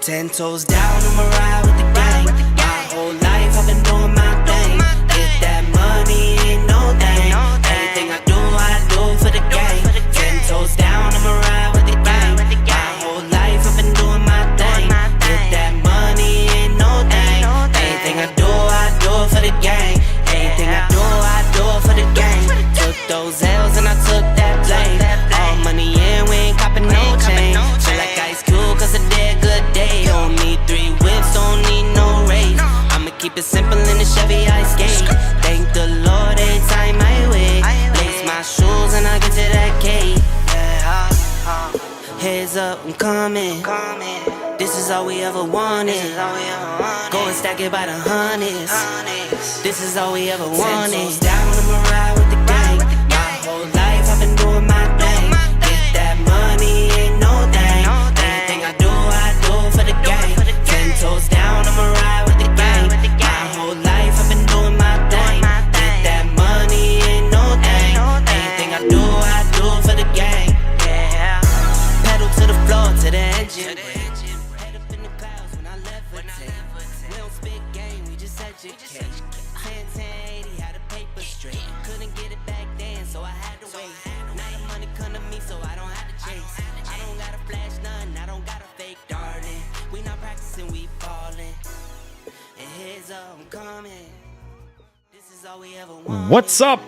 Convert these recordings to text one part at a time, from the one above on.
10 toes down, I'ma ride with the gang. My whole life I've been doing my thing. Get that money, ain't no thing. Anything I do for the gang. 10 toes down, I'ma ride with the gang. My whole life I've been doing my thing. Get that money, ain't no thing. Anything I do for the gang. Anything I do for the gang. Took those L's and I took that blame. All money in, we ain't copping no chain. Feel like Ice Cube, cause I did good day. Don't need 3 whips, don't need no race. I'ma keep it simple in the Chevy I skate. Thank the Lord every time I wait. Lace my shoes and I get to that cake. Heads up, I'm coming. This is all we ever wanted. Go and stack it by the hundreds. This is all we ever wanted. 10 toes down, I'ma ride with the gang. My whole life I've been doing my thing. Get that money, ain't no thing. Anything I do for the gang. 10 toes down, I'ma ride with the gang. My whole life I've been doing my thing. Get that money, ain't no thing. Anything I do for the gang. Pedal to the floor, to the engine. Head up in the clouds when I levitate. We don't spit game, we just educate. 10-10-80, had a paper straight. Couldn't get it back then, so I had to wait. Now the money come to me, so I don't have to chase. I don't gotta flash none, I don't gotta fake, darling. We not practicing, we falling. And heads up, I'm coming. This is all we ever want. What's up,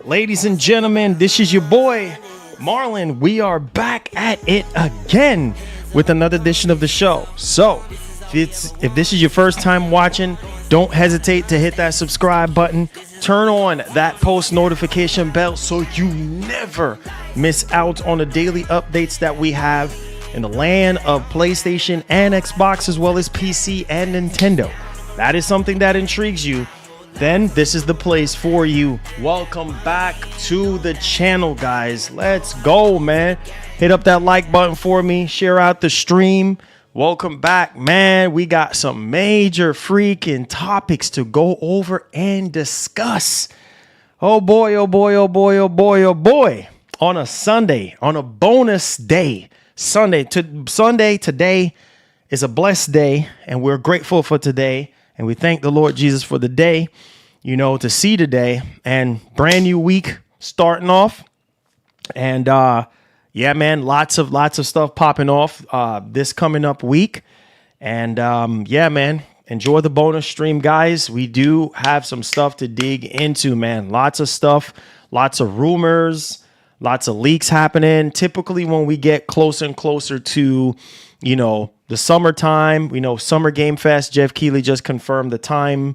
ladies and gentlemen? This is your boy Marlon. We are back at it again with another edition of the show. So if this is your first time watching, don't hesitate to hit that subscribe button. Turn on that post notification bell so you never miss out on the daily updates that we have in the land of PlayStation and Xbox, as well as PC and Nintendo. That is something that intrigues you, then this is the place for you. Welcome back to the channel, guys. Let's go, man. Hit up that like button for me. Share out the stream. Welcome back, man. We got some major freaking topics to go over and discuss. Oh boy, oh boy, oh boy, oh boy, oh boy. On a Sunday, on a bonus day. Sunday today is a blessed day, and we're grateful for today. And we thank the Lord Jesus for the day, you know, to see today, and brand new week starting off. And yeah, man, lots of stuff popping off this coming up week. And yeah, man, enjoy the bonus stream, guys. We do have some stuff to dig into, man. Lots of stuff, lots of rumors, lots of leaks happening. Typically when we get closer and closer to, you know, the summertime, we know Summer Game Fest. Jeff Keighley just confirmed the time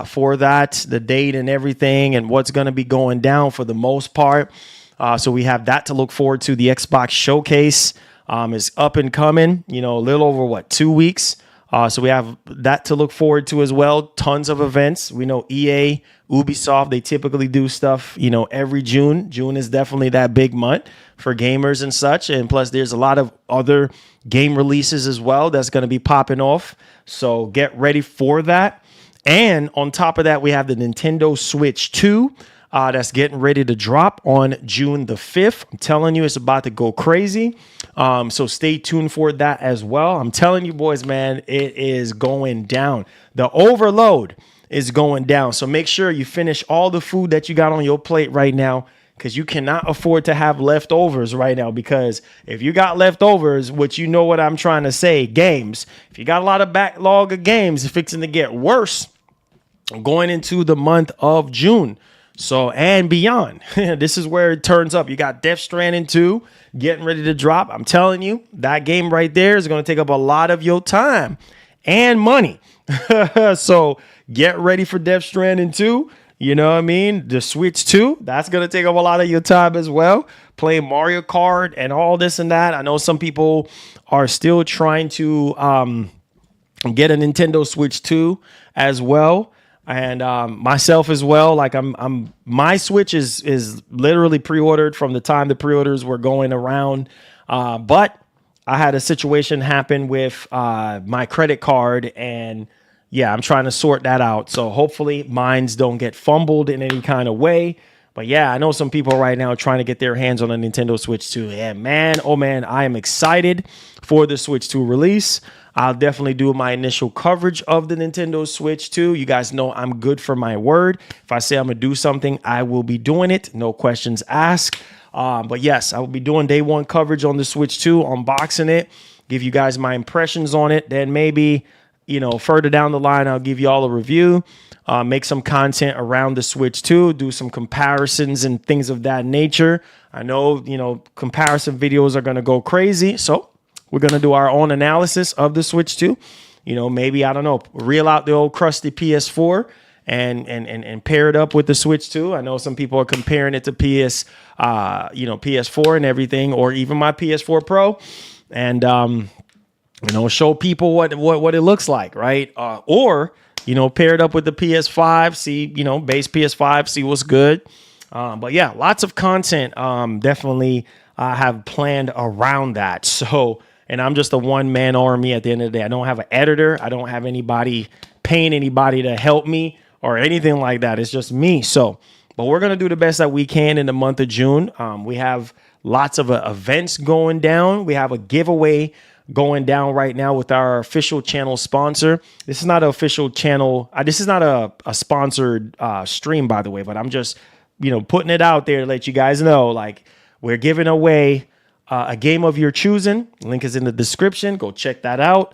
for that, the date and everything, and what's going to be going down for the most part. So we have that to look forward to. The Xbox Showcase is up and coming, you know, a little over 2 weeks. So we have that to look forward to as well. Tons of events. We know EA, Ubisoft, they typically do stuff, you know, every June. June is definitely that big month for gamers and such. And plus there's a lot of other game releases as well that's going to be popping off. So get ready for that. And on top of that, we have the Nintendo Switch 2 that's getting ready to drop on June the 5th. I'm telling you, it's about to go crazy. So stay tuned for that as well. I'm telling you, boys, man, it is going down. The overload is going down. So make sure you finish all the food that you got on your plate right now, because you cannot afford to have leftovers right now. Because if you got leftovers, which you know what I'm trying to say, games, if you got a lot of backlog of games, it's fixing to get worse going into the month of June. So, and beyond, this is where it turns up. You got Death Stranding 2 getting ready to drop. I'm telling you, that game right there is going to take up a lot of your time and money. So get ready for Death Stranding 2. You know what I mean? The Switch 2, that's going to take up a lot of your time as well. Playing Mario Kart and all this and that. I know some people are still trying to get a Nintendo Switch 2 as well. And myself as well. Like my Switch is literally pre-ordered from the time the pre-orders were going around. But I had a situation happen with my credit card, and yeah, I'm trying to sort that out. So hopefully mines don't get fumbled in any kind of way. But yeah, I know some people right now trying to get their hands on a Nintendo Switch 2. Yeah, man, oh man, I am excited for the Switch 2 release. I'll definitely do my initial coverage of the Nintendo Switch 2. You guys know I'm good for my word. If I say I'm going to do something, I will be doing it. No questions asked. But yes, I will be doing day one coverage on the Switch 2, unboxing it, give you guys my impressions on it. Then maybe, you know, further down the line, I'll give you all a review, make some content around the Switch 2, do some comparisons and things of that nature. I know, you know, comparison videos are going to go crazy. So we're going to do our own analysis of the Switch 2. You know, maybe, I don't know, reel out the old crusty PS4 and pair it up with the Switch 2. I know some people are comparing it to PS4 and everything, or even my PS4 Pro, and you know, show people what it looks like, right? Or you know, pair it up with the PS5, see, you know, base PS5, see what's good. But yeah, lots of content definitely have planned around that. So, and I'm just a one-man army at the end of the day. I don't have an editor. I don't have anybody paying anybody to help me or anything like that. It's just me. So, but we're going to do the best that we can in the month of June. We have lots of events going down. We have a giveaway going down right now with our official channel sponsor. This is not an official channel. This is not a sponsored stream, by the way, but I'm just, you know, putting it out there to let you guys know, like, we're giving away a game of your choosing. Link is in the description. Go check that out.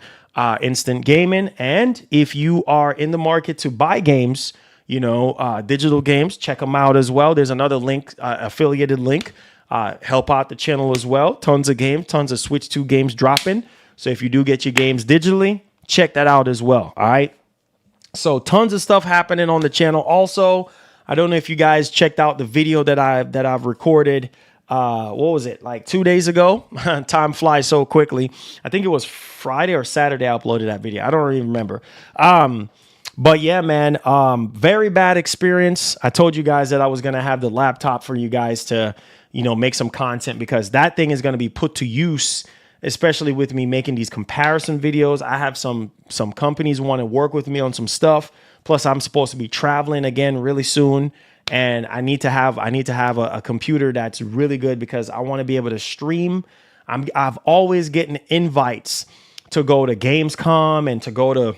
Instant Gaming. And if you are in the market to buy games, you know, digital games, check them out as well. There's another link, affiliated link. Help out the channel as well. Tons of games, tons of Switch 2 games dropping. So if you do get your games digitally, check that out as well. All right. So tons of stuff happening on the channel. Also, I don't know if you guys checked out the video that I've recorded. What was it, like 2 days ago? Time flies so quickly. I think it was Friday or Saturday I uploaded that video. I don't even remember. But yeah, man, very bad experience. I told you guys that I was going to have the laptop for you guys to, you know, make some content, because that thing is going to be put to use, especially with me making these comparison videos. I have some companies want to work with me on some stuff. Plus, I'm supposed to be traveling again really soon. And I need to have a computer that's really good, because I want to be able to stream. I've always getting invites to go to Gamescom and to go to,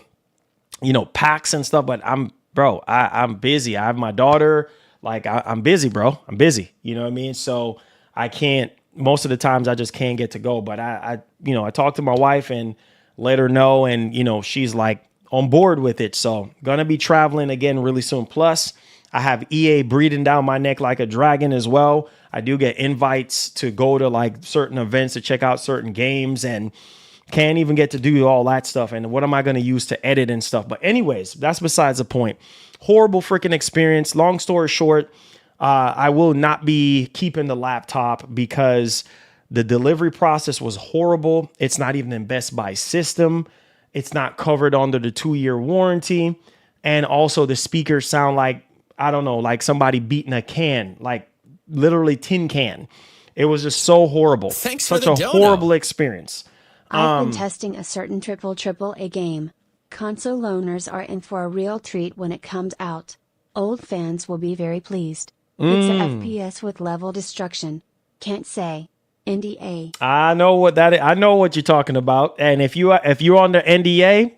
you know, PAX and stuff. But I'm busy. I have my daughter. Like, I'm busy, bro. I'm busy. You know what I mean? So I can't, most of the times I just can't get to go. But I talked to my wife and let her know. And, you know, she's like on board with it. So going to be traveling again really soon. Plus, I have EA breathing down my neck like a dragon as well. I do get invites to go to like certain events to check out certain games, and can't even get to do all that stuff. And what am I going to use to edit and stuff? But anyways, that's besides the point. Horrible freaking experience. Long story short, I will not be keeping the laptop because the delivery process was horrible. It's not even in Best Buy system. It's not covered under the 2-year warranty. And also the speakers sound like, I don't know, like somebody beating a can, like literally tin can. It was just so horrible. Such a horrible experience. I've been testing a certain AAA game. Console owners are in for a real treat when it comes out. Old fans will be very pleased. It's an FPS with level destruction. Can't say. NDA. I know what that is. I know what you're talking about. And if you're on the NDA,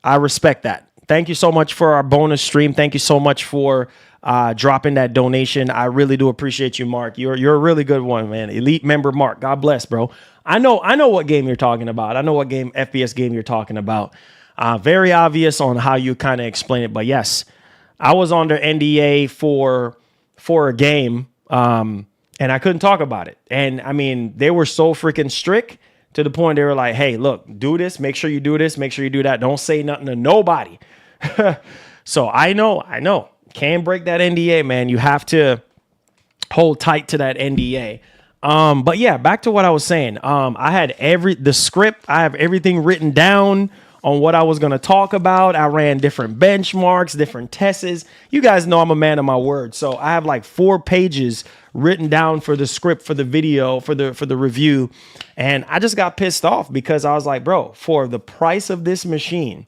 I respect that. Thank you so much for our bonus stream. Thank you so much for dropping that donation. I really do appreciate you, Mark. You're a really good one, man. Elite member Mark. God bless, bro. I know what game you're talking about. I know what FPS game you're talking about. Very obvious on how you kind of explain it. But yes, I was under NDA for a game, and I couldn't talk about it. And I mean, they were so freaking strict to the point they were like, hey, look, do this. Make sure you do this. Make sure you do that. Don't say nothing to nobody. So I know. Can't break that NDA, man. You have to hold tight to that NDA. But yeah, back to what I was saying. I had the script. I have everything written down on what I was going to talk about. I ran different benchmarks, different tests. You guys know I'm a man of my word. So I have like 4 pages written down for the script, for the video, for the review. And I just got pissed off because I was like, bro, for the price of this machine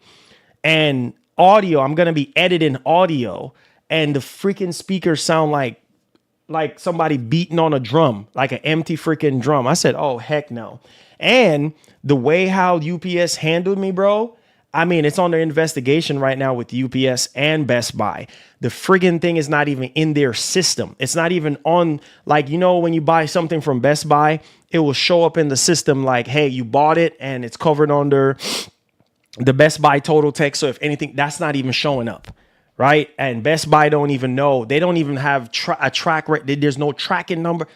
and audio, I'm going to be editing audio and the freaking speakers sound like somebody beating on a drum, like an empty freaking drum. I said, oh, heck no. And the way how UPS handled me, bro, I mean, it's under investigation right now with UPS and Best Buy. The friggin' thing is not even in their system. It's not even on, like, you know, when you buy something from Best Buy, it will show up in the system like, hey, you bought it and it's covered under the Best Buy total text. So if anything, that's not even showing up, right? And Best Buy don't even know. They don't even have a track rate. There's no tracking number.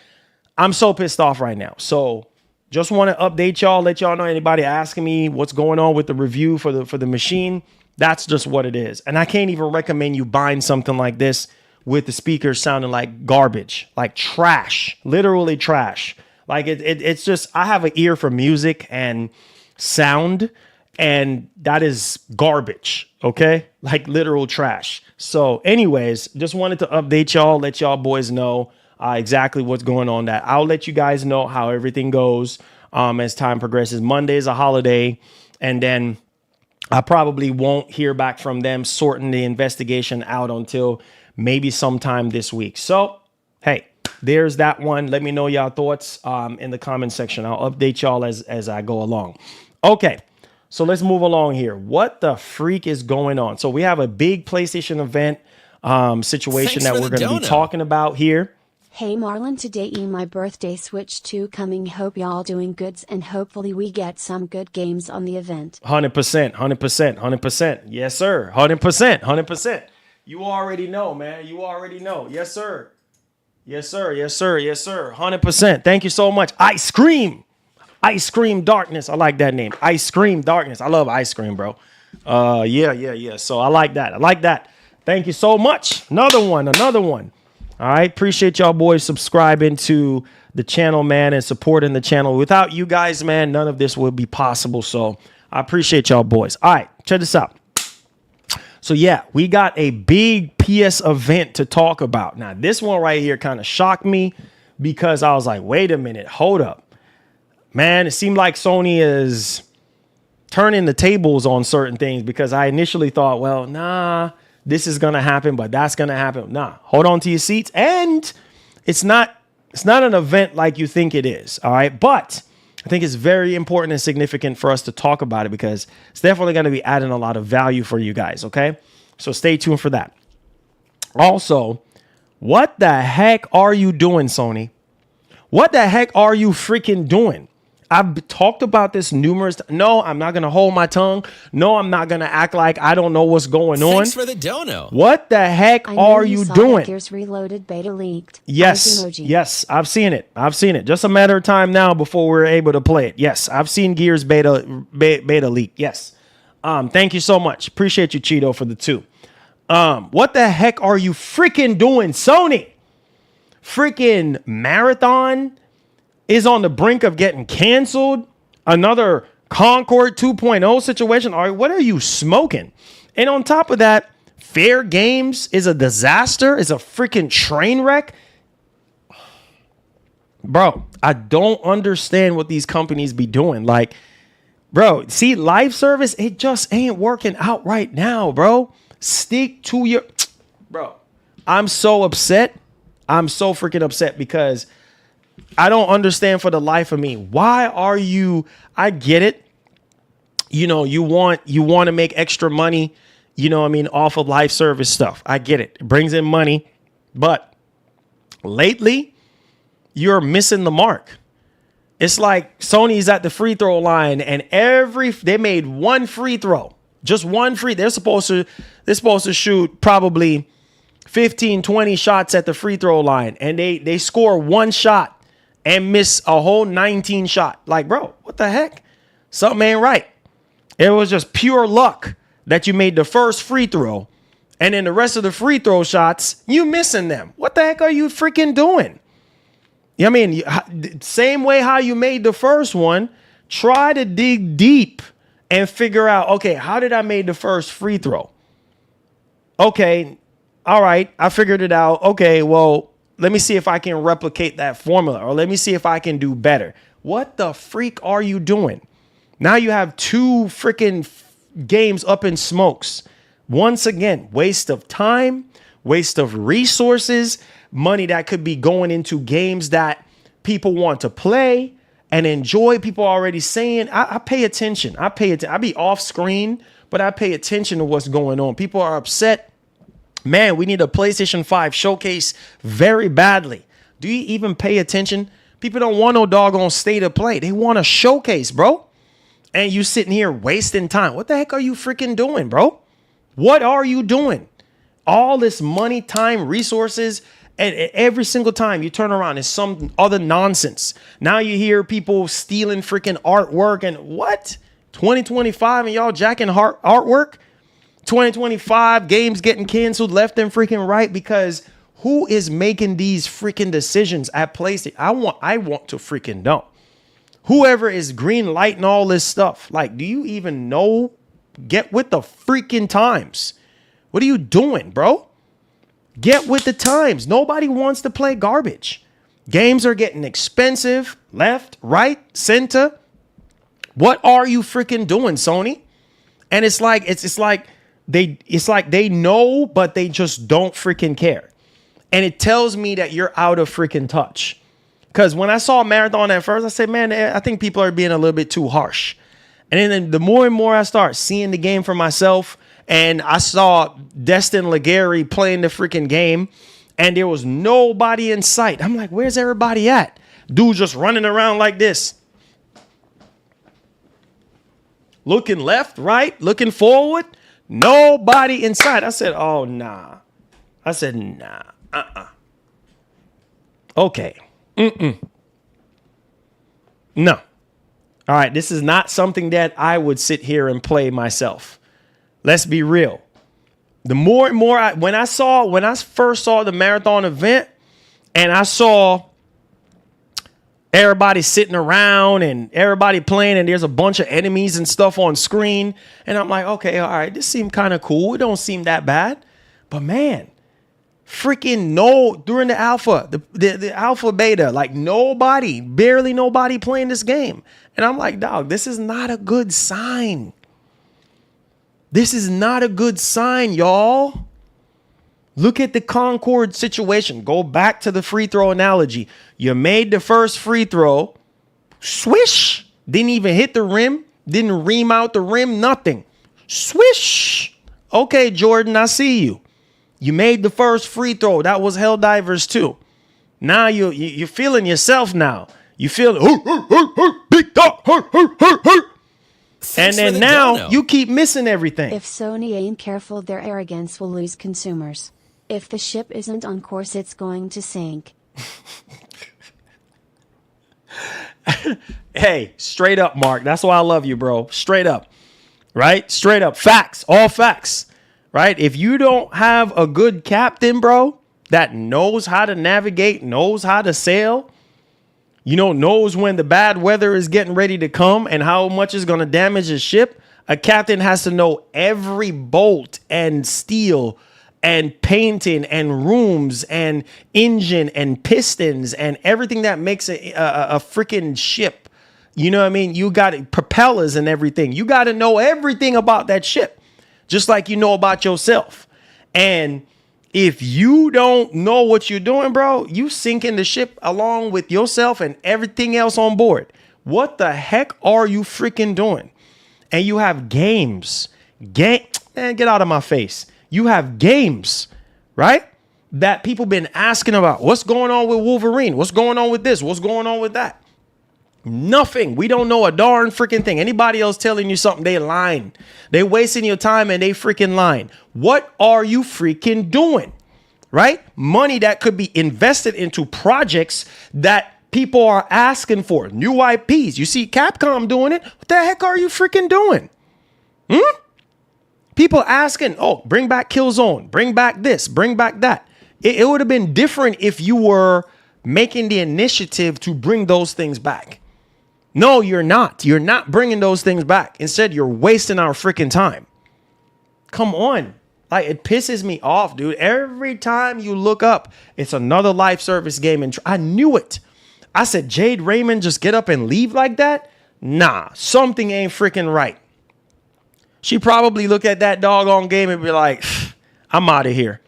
I'm so pissed off right now. So just want to update y'all, let y'all know, anybody asking me what's going on with the review for the machine, that's just what it is. And I can't even recommend you buying something like this with the speakers sounding like garbage, like trash, literally trash. Like it's just, I have an ear for music and sound, and that is garbage, okay? Like literal trash. So anyways, just wanted to update y'all, let y'all boys know exactly what's going on. That I'll let you guys know how everything goes as time progresses. Monday is a holiday, and then I probably won't hear back from them sorting the investigation out until maybe sometime this week. So, hey, there's that one. Let me know y'all thoughts in the comment section. I'll update y'all as I go along. Okay, so let's move along here. What the freak is going on? So we have a big PlayStation event situation that we're going to be talking about here. Hey Marlon, today my birthday, Switch 2 coming. Hope y'all doing goods, and hopefully we get some good games on the event. 100%, 100%, 100%. Yes, sir. 100%, 100%. You already know, man. You already know. Yes, sir. Yes, sir. Yes, sir. Yes, sir. 100%. Thank you so much. Ice Cream. Ice Cream Darkness. I like that name. Ice Cream Darkness. I love ice cream, bro. Yeah. So I like that. I like that. Thank you so much. Another one. All right. Appreciate y'all boys subscribing to the channel, man, and supporting the channel. Without you guys, man, none of this would be possible. So I appreciate y'all boys. All right. Check this out. So, yeah, we got a big PS event to talk about. Now, this one right here kind of shocked me because I was like, wait a minute. Hold up. Man, it seemed like Sony is turning the tables on certain things, because I initially thought, well, nah, this is going to happen, but that's going to happen. Nah, hold on to your seats. And it's not an event like you think it is. All right. But I think it's very important and significant for us to talk about it, because it's definitely going to be adding a lot of value for you guys. OK, so stay tuned for that. Also, what the heck are you doing, Sony? What the heck are you freaking doing? I've talked about this numerous times. No, I'm not going to hold my tongue. No, I'm not going to act like I don't know what's going on. Thanks for the dono. What the heck are you doing? Gears Reloaded beta leaked. Yes, I've seen it. Just a matter of time now before we're able to play it. Yes, I've seen Gears beta leak. Yes. Thank you so much. Appreciate you, Cheeto, for the 2. What the heck are you freaking doing, Sony? Freaking Marathon is on the brink of getting canceled. Another Concord 2.0 situation. All right, what are you smoking? And on top of that, Fairgames is a disaster. It's a freaking train wreck. Bro, I don't understand what these companies be doing. Like, bro, see, live service, it just ain't working out right now, bro. Stick to your... Bro, I'm so upset. I'm so freaking upset because I don't understand for the life of me. Why are you... I get it. You know, you want to make extra money, you know what I mean, off of live service stuff. I get it. It brings in money. But lately, you're missing the mark. It's like Sony's at the free throw line, and they made one free throw. Just one free. They're supposed to shoot probably 15, 20 shots at the free throw line, and they score one shot and miss a whole 19 shot. Like, bro, what the heck? Something ain't right. It was just pure luck that you made the first free throw, and then the rest of the free throw shots, you missing them. What the heck are you freaking doing? I mean, same way how you made the first one, try to dig deep and figure out, okay, how did I make the first free throw? Okay, all right, I figured it out. Okay, well, let me see if I can replicate that formula, or let me see if I can do better. What the freak are you doing? Now you have 2 freaking games up in smokes. Once again, waste of time, waste of resources, money that could be going into games that people want to play and enjoy. People are already saying, I pay attention. I be off screen, but I pay attention to what's going on. People are upset. Man, we need a PlayStation 5 showcase very badly. Do you even pay attention? People don't want no doggone state of play. They want a showcase, bro. And you sitting here wasting time. What the heck are you freaking doing, bro? What are you doing? All this money, time, resources, and every single time you turn around, it's some other nonsense. Now you hear people stealing freaking artwork and what? 2025 and y'all jacking artwork? 2025 games getting canceled left and freaking right because who is making these freaking decisions at PlayStation? I want to freaking know. Whoever is green lighting all this stuff, like, do you even know? Get with the freaking times. What are you doing, bro? Get with the times. Nobody wants to play garbage. Games are getting expensive, left, right, center. What are you freaking doing, Sony? And it's like they know, but they just don't freaking care. And it tells me that you're out of freaking touch. Because when I saw Marathon at first, I said, man, I think people are being a little bit too harsh. And then the more and more I start seeing the game for myself, and I saw Destin Legary playing the freaking game, and there was nobody in sight. I'm like, where's everybody at? Dude just running around like this. Looking left, right, looking forward. Nobody in sight. I said, oh, nah. I said, nah. Okay. No. All right. This is not something that I would sit here and play myself. Let's be real. The more and more when I first saw the marathon event and I saw everybody sitting around and everybody playing and there's a bunch of enemies and stuff on screen. And I'm like, okay, all right, this seemed kind of cool. It don't seem that bad. But man, freaking no, during the alpha, the alpha beta, like barely nobody playing this game. And I'm like, dog, this is not a good sign. This is not a good sign, y'all. Look at the Concord situation. Go back to the free throw analogy. You made the first free throw. Swish. Didn't even hit the rim. Didn't ream out the rim. Nothing. Swish. Okay, Jordan, I see you. You made the first free throw. That was Helldivers 2. Now you're feeling yourself now. You feel big dog. And then now you keep missing everything. If Sony ain't careful, their arrogance will lose consumers. If the ship isn't on course, it's going to sink. Hey, straight up, Mark. That's why I love you, bro. Straight up. Right? Straight up. Facts. All facts. Right? If you don't have a good captain, bro, that knows how to navigate, knows how to sail, knows when the bad weather is getting ready to come and how much is going to damage his ship. A captain has to know every bolt and steel and painting and rooms and engine and pistons and everything that makes a freaking ship. You know what I mean? You got propellers and everything. You got to know everything about that ship, just like you know about yourself. And if you don't know what you're doing, bro, you sink in the ship along with yourself and everything else on board. What the heck are you freaking doing? And you have games. Man, get out of my face. You have games, right? That people been asking about. What's going on with Wolverine? What's going on with this? What's going on with that? Nothing. We don't know a darn freaking thing. Anybody else telling you something, they lying. They wasting your time and they freaking lying. What are you freaking doing? Right? Money that could be invested into projects that people are asking for. New IPs. You see Capcom doing it. What the heck are you freaking doing? People asking, oh, bring back Killzone. Bring back this. Bring back that. It would have been different if you were making the initiative to bring those things back. No, you're not. You're not bringing those things back. Instead, you're wasting our freaking time. Come on. Like, it pisses me off, dude. Every time you look up, it's another live service game. And I knew it. I said, Jade Raymond just get up and leave like that? Nah, something ain't freaking right. She probably look at that doggone game and be like, I'm out of here.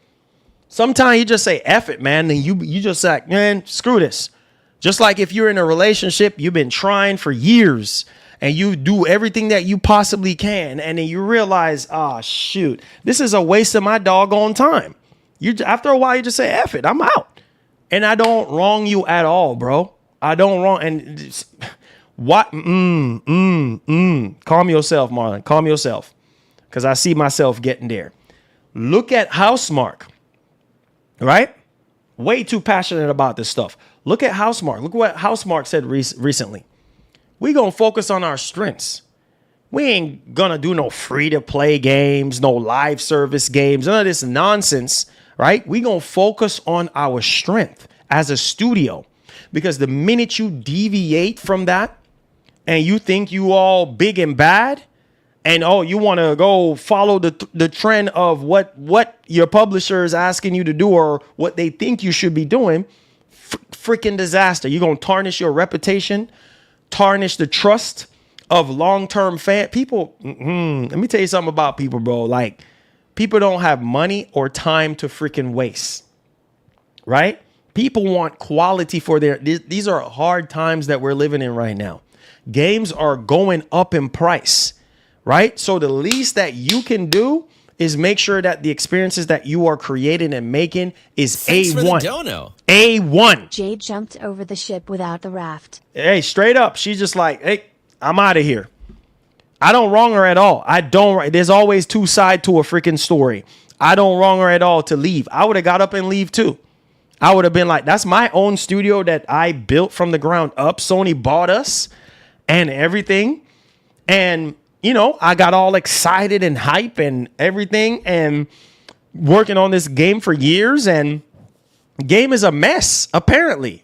Sometimes you just say F it, man, and you just like, man, screw this. Just like if you're in a relationship, you've been trying for years and you do everything that you possibly can, and then you realize, shoot, this is a waste of my doggone time. After a while, you just say F it, I'm out. And I don't wrong you at all, bro. I don't wrong. And what? Calm yourself, Marlon. Calm yourself. Because I see myself getting there. Look at Housemark. Right? Way too passionate about this stuff. Look at Housemark. Look what Housemark said recently. We gonna focus on our strengths. We ain't gonna do no free-to-play games, no live service games, none of this nonsense, right? We gonna focus on our strength as a studio. Because the minute you deviate from that and you think you all big and bad, and you want to go follow the trend of what your publisher is asking you to do or what they think you should be doing, freaking disaster. You're going to tarnish your reputation, tarnish the trust of long-term fan people. Let me tell you something about people, bro. Like, people don't have money or time to freaking waste, right? People want quality for these are hard times that we're living in right now. Games are going up in price. Right? So the least that you can do is make sure that the experiences that you are creating and making is Thanks A1. for the dono. A1. Jade jumped over the ship without the raft. Hey, straight up. She's just like, hey, I'm out of here. I don't wrong her at all. There's always two sides to a freaking story. I don't wrong her at all to leave. I would have got up and leave too. I would have been like, that's my own studio that I built from the ground up. Sony bought us and everything. And I got all excited and hype and everything and working on this game for years, and game is a mess, apparently.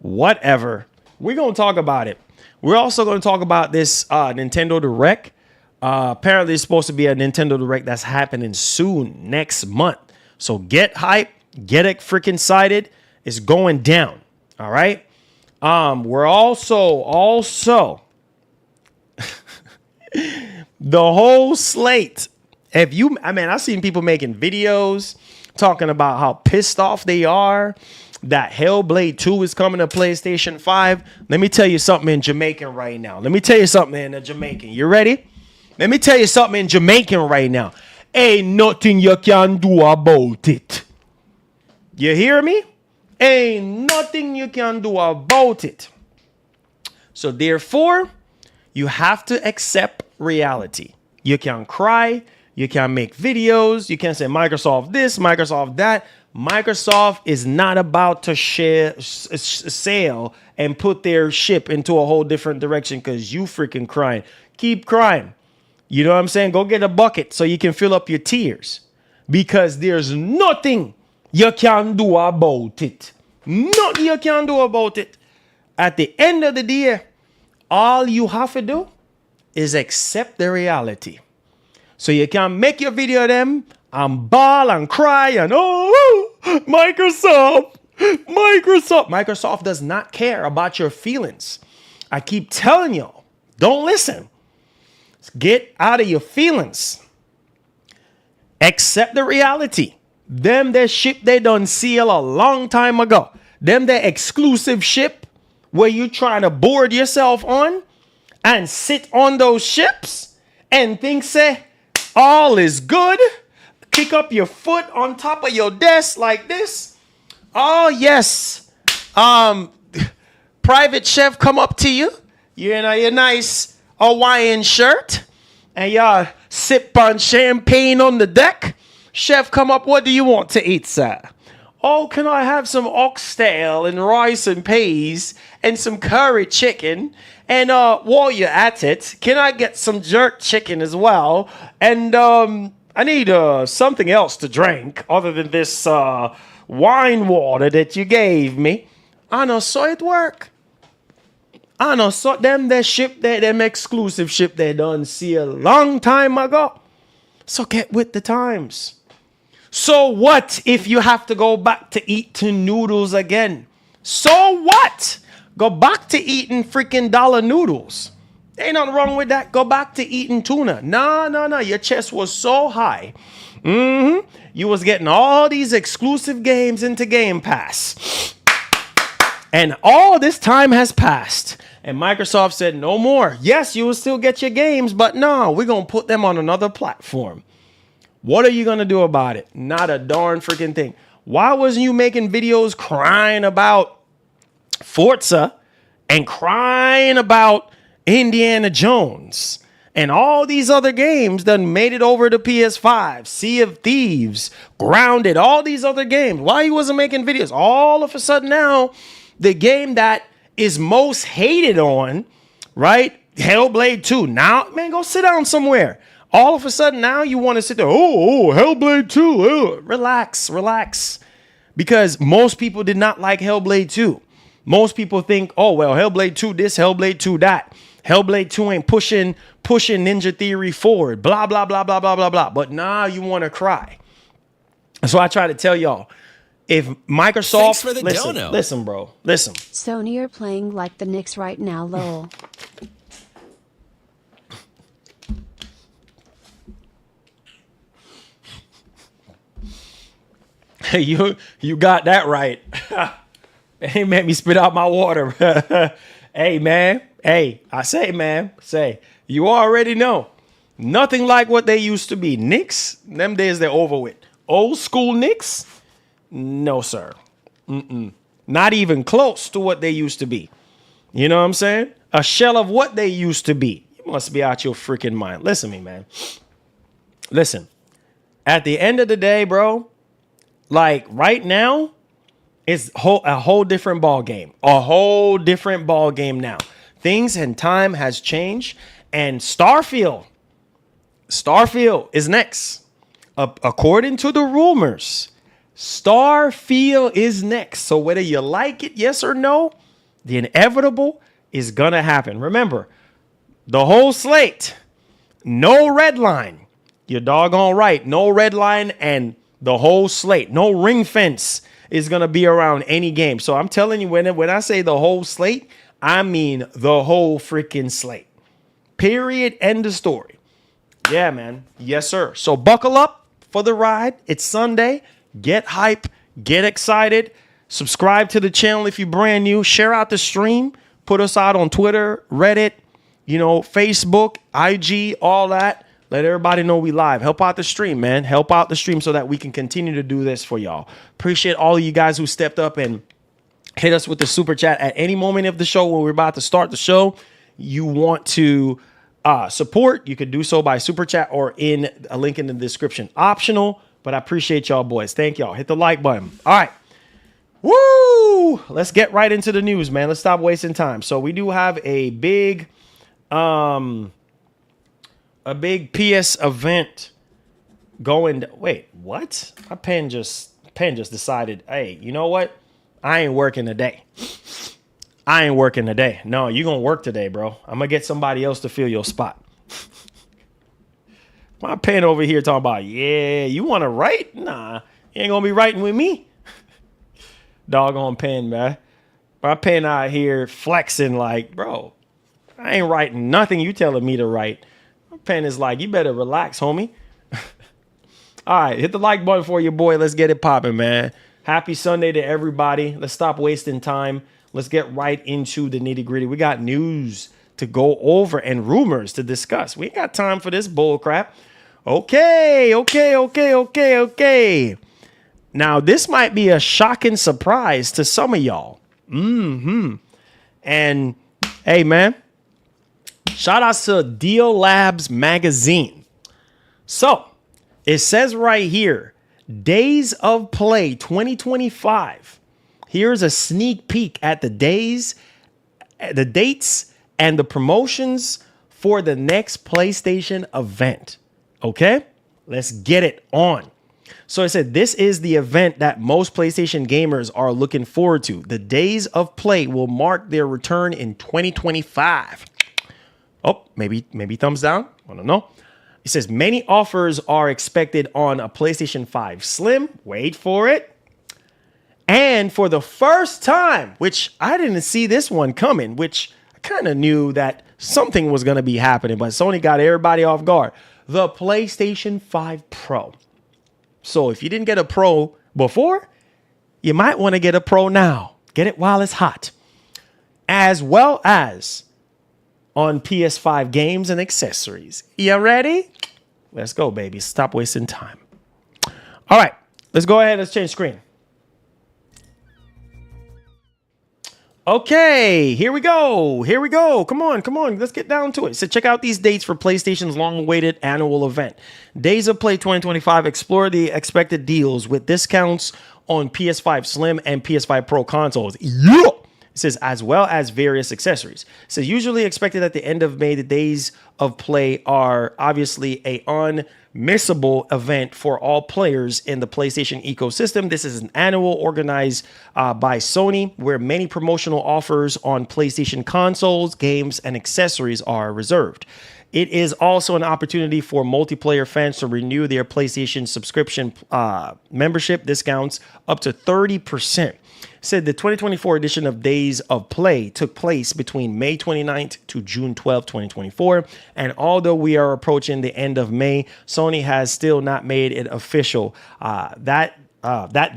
Whatever. We're going to talk about it. We're also going to talk about this Nintendo Direct. Apparently, it's supposed to be a Nintendo Direct that's happening soon, next month. So get hype, get it freaking excited. It's going down. All right. We're also the whole slate. I've seen people making videos talking about how pissed off they are that Hellblade 2 is coming to PlayStation 5. Let me tell you something in Jamaican right now. Let me tell you something in a Jamaican. You ready? Let me tell you something in Jamaican right now. Ain't nothing you can do about it. You hear me? Ain't nothing you can do about it. So therefore, you have to accept reality. You can cry. You can make videos. You can say Microsoft this, Microsoft that. Microsoft is not about to sail and put their ship into a whole different direction because you freaking crying. Keep crying. You know what I'm saying? Go get a bucket so you can fill up your tears, because there's nothing you can do about it. Nothing you can do about it. At the end of the day, all you have to do is accept the reality. So you can make your video of them and bawl and cry and Microsoft. Microsoft does not care about your feelings. I keep telling y'all, don't listen. Get out of your feelings. Accept the reality. Them that ship they done seal a long time ago. Them that exclusive ship where you trying to board yourself on and sit on those ships and think say all is good. Kick up your foot on top of your desk like this. Oh yes. Private chef come up to you. You in your nice Hawaiian shirt and y'all sip on champagne on the deck. Chef come up, what do you want to eat, sir? Oh, can I have some oxtail and rice and peas and some curry chicken? And while you're at it, can I get some jerk chicken as well? And I need something else to drink other than this wine water that you gave me. I know, so it work. I know, so them exclusive ship they done see a long time ago. So get with the times. So what if you have to go back to eating noodles again? So what? Go back to eating freaking dollar noodles. Ain't nothing wrong with that. Go back to eating tuna. No. Your chest was so high You was getting all these exclusive games into Game Pass. And all this time has passed. And Microsoft said, no more. Yes, you will still get your games, but no, we're going to put them on another platform. What are you going to do about it? Not a darn freaking thing. Why wasn't you making videos crying about Forza and crying about Indiana Jones and all these other games that made it over to PS5, Sea of Thieves, Grounded, all these other games? Why you wasn't making videos? All of a sudden now, the game that is most hated on, right? Hellblade 2. Now, man, go sit down somewhere. All of a sudden now you want to sit there. Oh, Hellblade 2. Relax. Because most people did not like Hellblade 2. Most people think, oh, well, Hellblade 2 this, Hellblade 2 that. Hellblade 2 ain't pushing Ninja Theory forward. Blah, blah, blah, blah, blah, blah, blah. But now you want to cry. So I try to tell y'all, if Microsoft, Thanks for the dono. Listen, bro, listen. Sony are playing like the Knicks right now, lol. Hey, you got that right. Hey, made me spit out my water. Hey, man. Hey, I say, you already know. Nothing like what they used to be. Knicks, them days they're over with. Old school Knicks, no, sir. Not even close to what they used to be. You know what I'm saying? A shell of what they used to be. You must be out your freaking mind. Listen to me, man. Listen. At the end of the day, bro, like right now, it's a whole different ball game. A whole different ball game now. Things and time has changed. And Starfield is next. According to the rumors, Starfield is next. So whether you like it, yes or no, the inevitable is going to happen. Remember, the whole slate, no red line. You're doggone right. No red line and the whole slate. No ring fence is going to be around any game. So I'm telling you, when I say the whole slate, I mean the whole freaking slate. Period. End of story. Yeah, man. Yes, sir. So buckle up for the ride. It's Sunday. Get hype. Get excited. Subscribe to the channel if you're brand new. Share out the stream. Put us out on Twitter, Reddit, Facebook, IG, all that. Let everybody know we live. Help out the stream, man. Help out the stream so that we can continue to do this for y'all. Appreciate all of you guys who stepped up and hit us with the super chat at any moment of the show when we're about to start the show. You want to support, you could do so by super chat or in a link in the description. Optional, but I appreciate y'all, boys. Thank y'all. Hit the like button. All right. Woo! Let's get right into the news, man. Let's stop wasting time. So we do have a big PS event going. Wait, what? My pen just decided, hey, you know what? I ain't working today. No, you gonna work today, bro. I'm gonna get somebody else to fill your spot. My pen over here talking about, yeah, you want to write? Nah, you ain't gonna be writing with me. Doggone pen, man. My pen out here flexing like, bro, I ain't writing nothing you telling me to write. My pen is like, you better relax, homie. All right, hit the like button for your boy. Let's get it popping, man. Happy Sunday to everybody. Let's stop wasting time. Let's get right into the nitty gritty. We got news to go over and rumors to discuss. We ain't got time for this bull crap. Okay. Now, this might be a shocking surprise to some of y'all. And, hey, man, shout outs to Deal Labs Magazine. So, it says right here, Days of Play 2025. Here's a sneak peek at the dates, and the promotions for the next PlayStation event. Okay, let's get it on. So I said, this is the event that most PlayStation gamers are looking forward to. The Days of Play will mark their return in 2025. Oh, maybe thumbs down. I don't know. It says many offers are expected on a PlayStation 5 Slim. Wait for it. And for the first time, which I didn't see this one coming, which I kind of knew that something was going to be happening, but Sony got everybody off guard. The PlayStation 5 Pro. So if you didn't get a Pro before, you might want to get a Pro now. Get it while it's hot. As well as on PS5 games and accessories. You ready? Let's go, baby. Stop wasting time. All right, let's go ahead. Let's change screen. Okay, here we go. Here we go. Come on, come on. Let's get down to it. So check out these dates for PlayStation's long-awaited annual event. Days of Play 2025. Explore the expected deals with discounts on PS5 Slim and PS5 Pro consoles. Yeah! It says, as well as various accessories. It says, usually expected at the end of May, the days of play are obviously a unmissable event for all players in the PlayStation ecosystem. This is an annual organized by Sony, where many promotional offers on PlayStation consoles, games, and accessories are reserved. It is also an opportunity for multiplayer fans to renew their PlayStation subscription membership discounts up to 30%. Said the 2024 edition of Days of Play took place between May 29th to June 12th, 2024. And although we are approaching the end of May, Sony has still not made it official that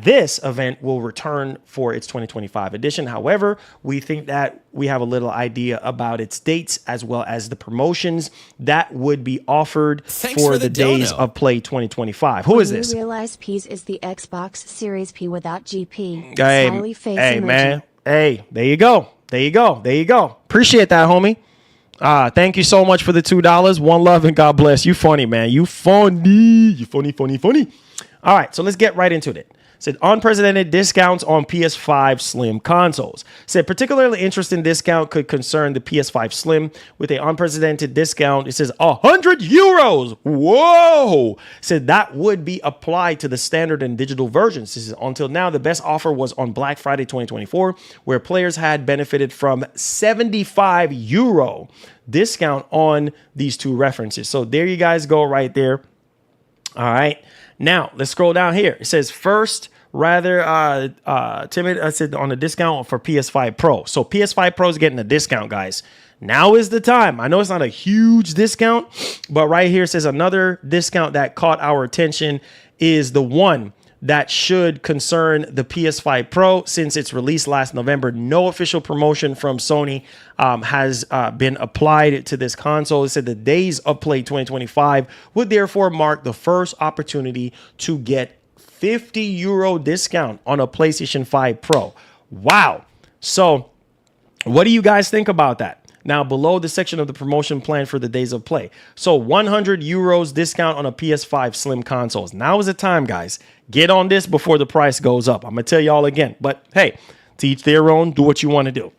this event will return for its 2025 edition. However, we think that we have a little idea about its dates as well as the promotions that would be offered for the Days of Play 2025. Who is this? You realize P's is the Xbox Series P without GP. Hey, Smiley face hey emoji. man. Hey, there you go. There you go. There you go. Appreciate that, homie. Thank you so much for the $2. One love and God bless. You funny, man. You funny. You funny, funny, funny. All right, so let's get right into it. Said unprecedented discounts on PS5 Slim consoles. Said particularly interesting discount could concern the PS5 Slim with an unprecedented discount. It says €100. Whoa! Said that would be applied to the standard and digital versions. This is until now the best offer was on Black Friday 2024, where players had benefited from €75 discount on these two references. So there you guys go right there. All right. Now, let's scroll down here. It says first, rather timid, I said on a discount for PS5 Pro. So PS5 Pro is getting a discount, guys. Now is the time. I know it's not a huge discount, but right here it says another discount that caught our attention is the one that should concern the PS5 Pro since its release last November. No official promotion from Sony has been applied to this console. It said the Days of Play 2025 would therefore mark the first opportunity to get €50 discount on a PlayStation 5 Pro. Wow. So what do you guys think about that? Now, below the section of the promotion plan for the Days of Play. So €100 discount on a PS5 Slim consoles. Now is the time, guys. Get on this before the price goes up. I'm going to tell y'all again. But hey, to each their own, do what you want to do.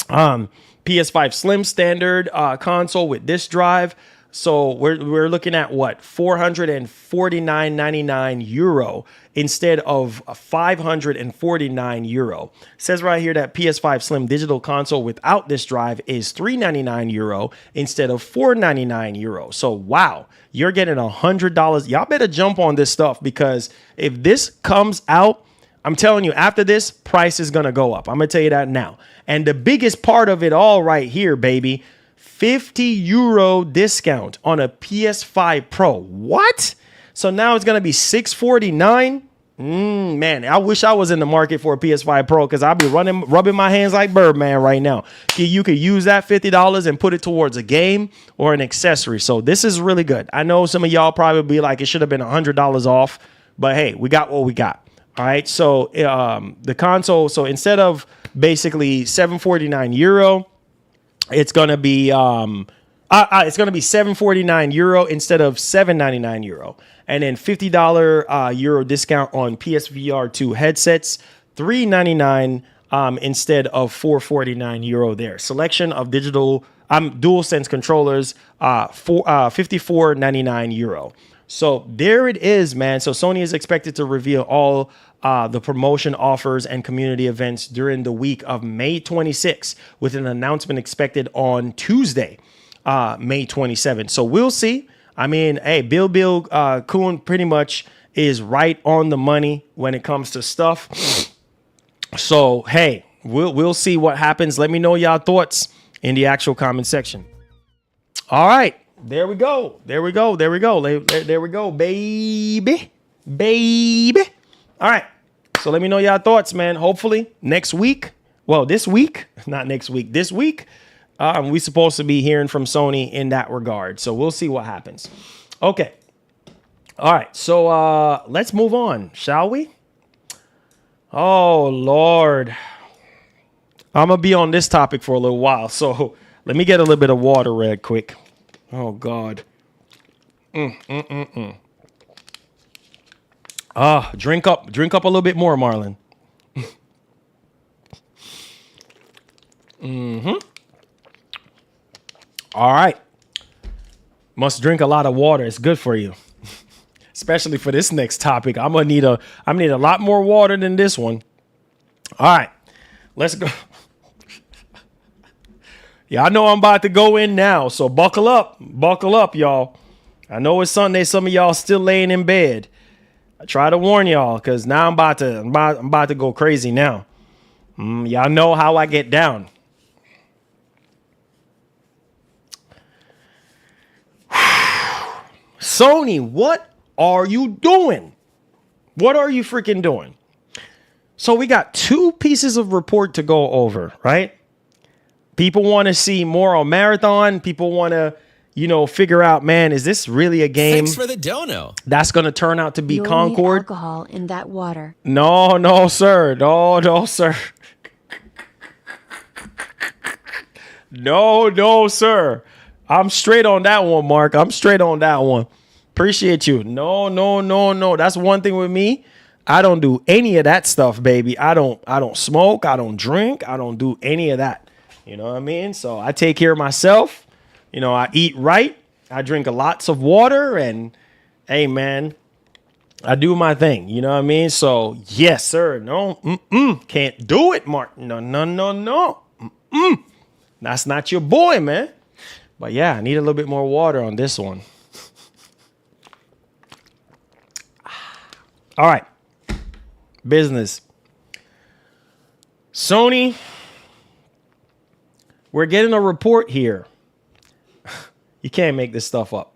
PS5 Slim standard console with disk drive. So we're looking at what? €449.99 instead of €549. Says right here that PS5 Slim digital console without this drive is €399 instead of €499. So wow, you're getting $100. Y'all better jump on this stuff because if this comes out, I'm telling you, after this, price is gonna go up. I'm gonna tell you that now. And the biggest part of it all right here, baby. €50 discount on a PS5 Pro. What? So now it's going to be $649. Man, I wish I was in the market for a PS5 Pro because I'll be rubbing my hands like Birdman right now. You could use that $50 and put it towards a game or an accessory. So this is really good. I know some of y'all probably be like, it should have been $100 off. But hey, we got what we got. All right. So the console. So instead of basically €749, it's gonna be €749 instead of €799, and then $50 euro discount on PSVR 2 headsets, $399 instead of €449 there. Selection of digital DualSense controllers, €54.99. So there it is, man. So Sony is expected to reveal all the promotion offers and community events during the week of May 26th, with an announcement expected on Tuesday, May 27th. So we'll see. I mean, hey, Bill Kuhn pretty much is right on the money when it comes to stuff. So hey, we'll see what happens. Let me know y'all thoughts in the actual comment section. All right. There we go. There we go, baby. baby. All right. So let me know y'all thoughts, man. Hopefully next week. Well, this week, not next week, this week, we supposed to be hearing from Sony in that regard. So we'll see what happens. Okay. All right. So let's move on, shall we? Oh, Lord. I'm going to be on this topic for a little while. So let me get a little bit of water real quick. Oh, God. Drink up a little bit more, Marlon. All right. Must drink a lot of water. It's good for you. Especially for this next topic. I'm gonna need a lot more water than this one. All right. Let's go. Yeah, I know I'm about to go in now, so buckle up. Buckle up, y'all. I know it's Sunday. Some of y'all still laying in bed. I try to warn y'all because now I'm about to go crazy now. Y'all know how I get down. Sony, what are you doing? What are you freaking doing? So we got two pieces of report to go over, right? People want to see more on Marathon. People want to, figure out, man, is this really a game? Thanks for the dono. That's going to turn out to be You'll Concord? need alcohol in that water. No, sir. No, sir. No, sir. I'm straight on that one, Mark. I'm straight on that one. Appreciate you. No. That's one thing with me. I don't do any of that stuff, baby. I don't smoke. I don't drink. I don't do any of that. You know what I mean? So I take care of myself. I eat right. I drink lots of water and, hey, man, I do my thing. You know what I mean? So, yes, sir. No, can't do it, Mark. No. That's not your boy, man. But, yeah, I need a little bit more water on this one. All right. Business. Sony, we're getting a report here. You can't make this stuff up.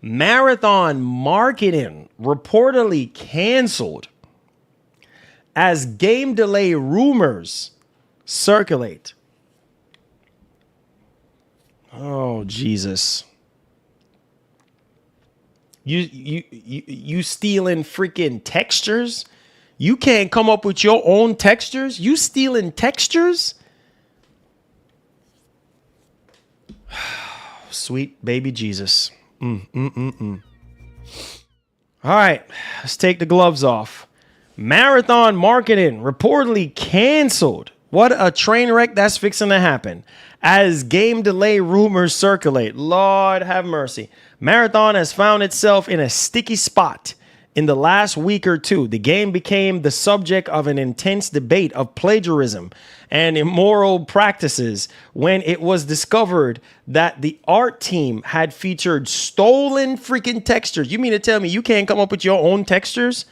Marathon marketing reportedly canceled as game delay rumors circulate. Oh, Jesus. You stealing freaking textures? You can't come up with your own textures? You stealing textures? Sweet baby Jesus. All right, let's take the gloves off. Marathon marketing reportedly canceled. What a train wreck that's fixing to happen as game delay rumors circulate. Lord have mercy. Marathon has found itself in a sticky spot. In the last week or two, the game became the subject of an intense debate of plagiarism and immoral practices when it was discovered that the art team had featured stolen freaking textures. You mean to tell me you can't come up with your own textures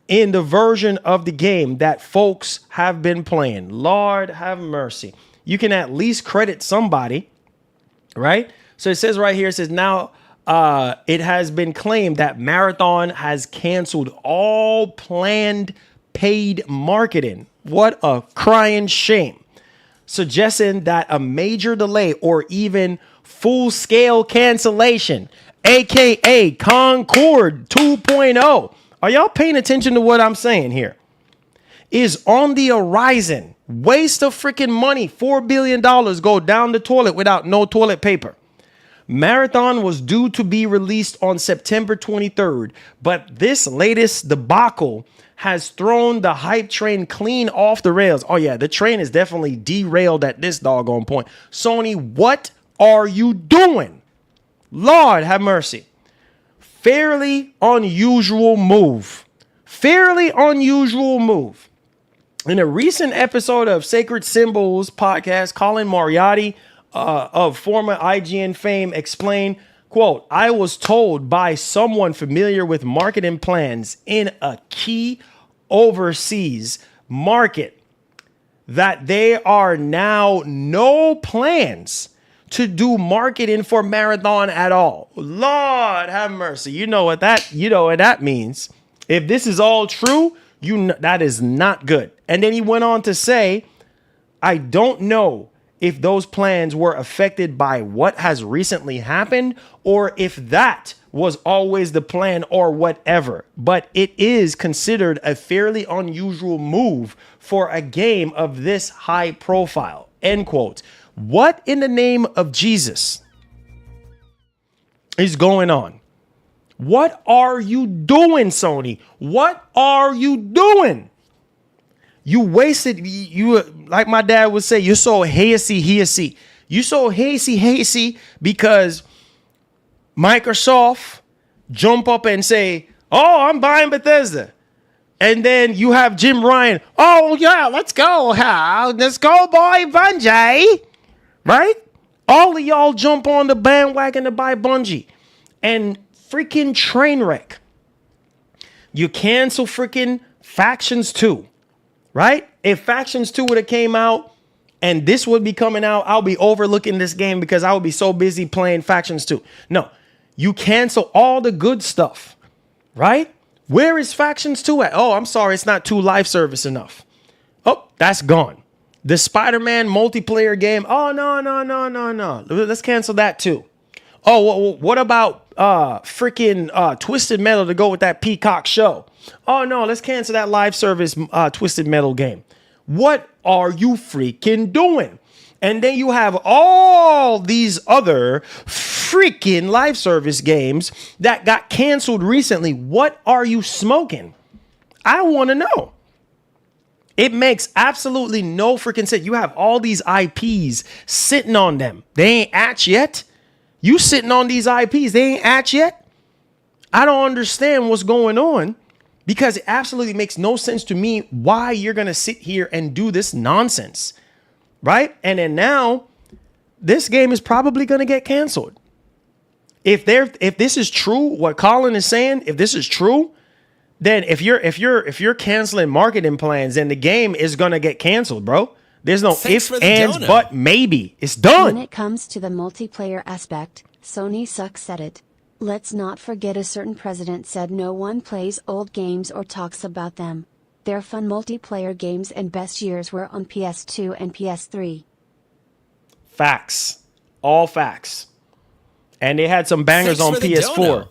in the version of the game that folks have been playing? Lord have mercy. You can at least credit somebody, right? So it says right here, it says now, it has been claimed that Marathon has canceled all planned paid marketing. What a crying shame. Suggesting that a major delay or even full-scale cancellation, aka Concord 2.0. Are y'all paying attention to what I'm saying here? Is on the horizon. Waste of freaking money. $4 billion go down the toilet without no toilet paper. Marathon was due to be released on September 23rd, but this latest debacle has thrown the hype train clean off the rails. Oh yeah, the train is definitely derailed at this doggone point. Sony, what are you doing? Lord have mercy. Fairly unusual move. In a recent episode of Sacred Symbols podcast, Colin Moriarty of former IGN fame explained, quote, I was told by someone familiar with marketing plans in a key overseas market that there are now no plans to do marketing for Marathon at all. Lord have mercy. You know what that means. If this is all true, that is not good. And then he went on to say, I don't know if those plans were affected by what has recently happened or if that was always the plan or whatever, but it is considered a fairly unusual move for a game of this high profile, end quote. What in the name of Jesus is going on? What are you doing, Sony? What are you doing? You wasted, you like my dad would say, you're so hazy. You so hazy because Microsoft jump up and say, oh, I'm buying Bethesda. And then you have Jim Ryan. Oh, yeah, let's go. Let's go, boy, Bungie. Right? All of y'all jump on the bandwagon to buy Bungie. And freaking train wreck. You cancel freaking Factions 2. Right? If Factions 2 would have came out and this would be coming out, I'll be overlooking this game because I would be so busy playing Factions 2. No, you cancel all the good stuff. Right? Where is Factions 2 at? Oh, I'm sorry. It's not 2 live service enough. Oh, that's gone. The Spider-Man multiplayer game. Oh, no. Let's cancel that too. Oh, what about freaking Twisted Metal to go with that Peacock show? Oh, no, let's cancel that live service Twisted Metal game. What are you freaking doing? And then you have all these other freaking live service games that got canceled recently. What are you smoking? I want to know. It makes absolutely no freaking sense. You have all these IPs sitting on them. They ain't at yet. You sitting on these IPs. They ain't at yet. I don't understand what's going on because it absolutely makes no sense to me why you're going to sit here and do this nonsense. Right? And then now this game is probably going to get canceled. If this is true, what Colin is saying, if this is true, then if you're canceling marketing plans, then the game is going to get canceled, bro. There's no ifs, ands, but maybe. It's done. When it comes to the multiplayer aspect, Sony sucks at it. Let's not forget a certain president said no one plays old games or talks about them. Their fun multiplayer games and best years were on PS2 and PS3. Facts. All facts. And they had some bangers on PS4.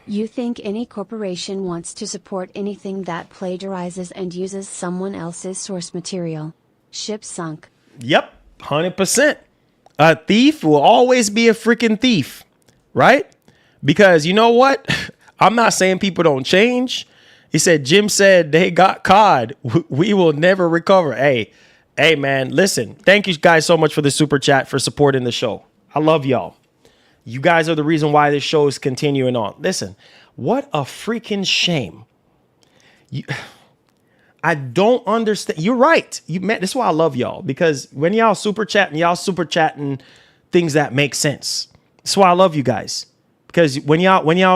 You think any corporation wants to support anything that plagiarizes and uses someone else's source material? Ship sunk. Yep, 100%. A thief will always be a freaking thief, right? Because you know what? I'm not saying people don't change. He said, Jim said they got caught. We will never recover. Hey, man, listen. Thank you guys so much for the super chat, for supporting the show. I love y'all. You guys are the reason why this show is continuing on. Listen, what a freaking shame. I don't understand. You're right. This is why I love y'all, because when y'all super chatting things that make sense. That's why I love you guys. Because when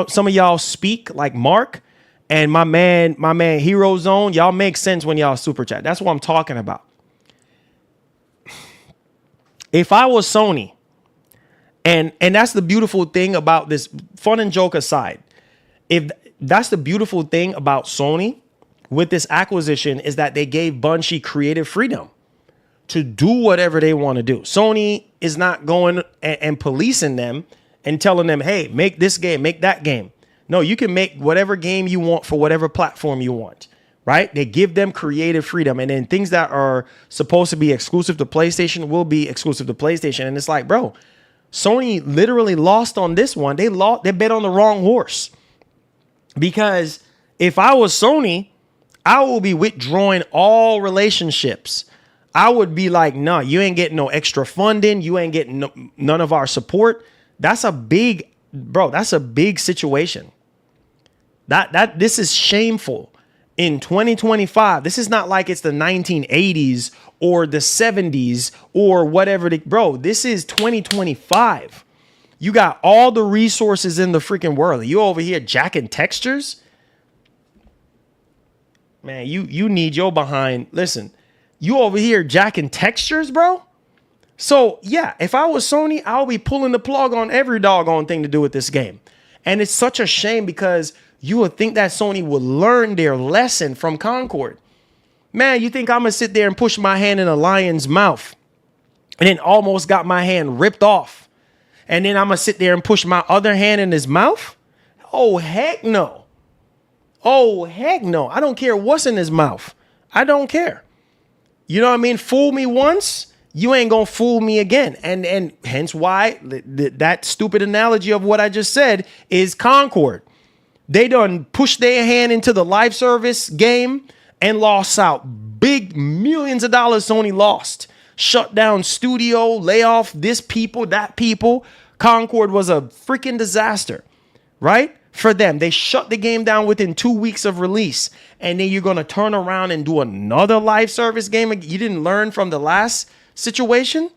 some of y'all speak like Mark and my man Hero Zone, y'all make sense when y'all super chat. That's what I'm talking about. If I was Sony, and that's the beautiful thing about this, fun and joke aside, if that's the beautiful thing about Sony with this acquisition, is that they gave Bungie creative freedom to do whatever they want to do. Sony is not going and policing them and telling them, hey, make this game, make that game. No, you can make whatever game you want for whatever platform you want, right? They give them creative freedom. And then things that are supposed to be exclusive to PlayStation will be exclusive to PlayStation. And it's like, bro, Sony literally lost on this one. They bet on the wrong horse. Because if I was Sony, I will be withdrawing all relationships. I would be like, no, you ain't getting no extra funding. You ain't getting none of our support. That's a big situation. This is shameful. In 2025, this is not like it's the 1980s or the 70s or whatever. Bro, this is 2025. You got all the resources in the freaking world. You over here jacking textures? Man, you need your behind. Listen, you over here jacking textures, bro? So yeah, if I was Sony, I'll be pulling the plug on every doggone thing to do with this game. And it's such a shame because you would think that Sony would learn their lesson from Concord. Man, you think I'm gonna sit there and push my hand in a lion's mouth and then almost got my hand ripped off? And then I'm gonna sit there and push my other hand in his mouth? Oh, heck no. Oh, heck no. I don't care what's in his mouth. I don't care. You know what I mean? Fool me once, you ain't gonna fool me again. And hence why that stupid analogy of what I just said is Concord. They done pushed their hand into the live service game and lost out. Big millions of dollars Sony lost. Shut down studio, lay off this people, that people. Concord was a freaking disaster, right? For them. They shut the game down within 2 weeks of release. And then you're going to turn around and do another live service game. You didn't learn from the last situation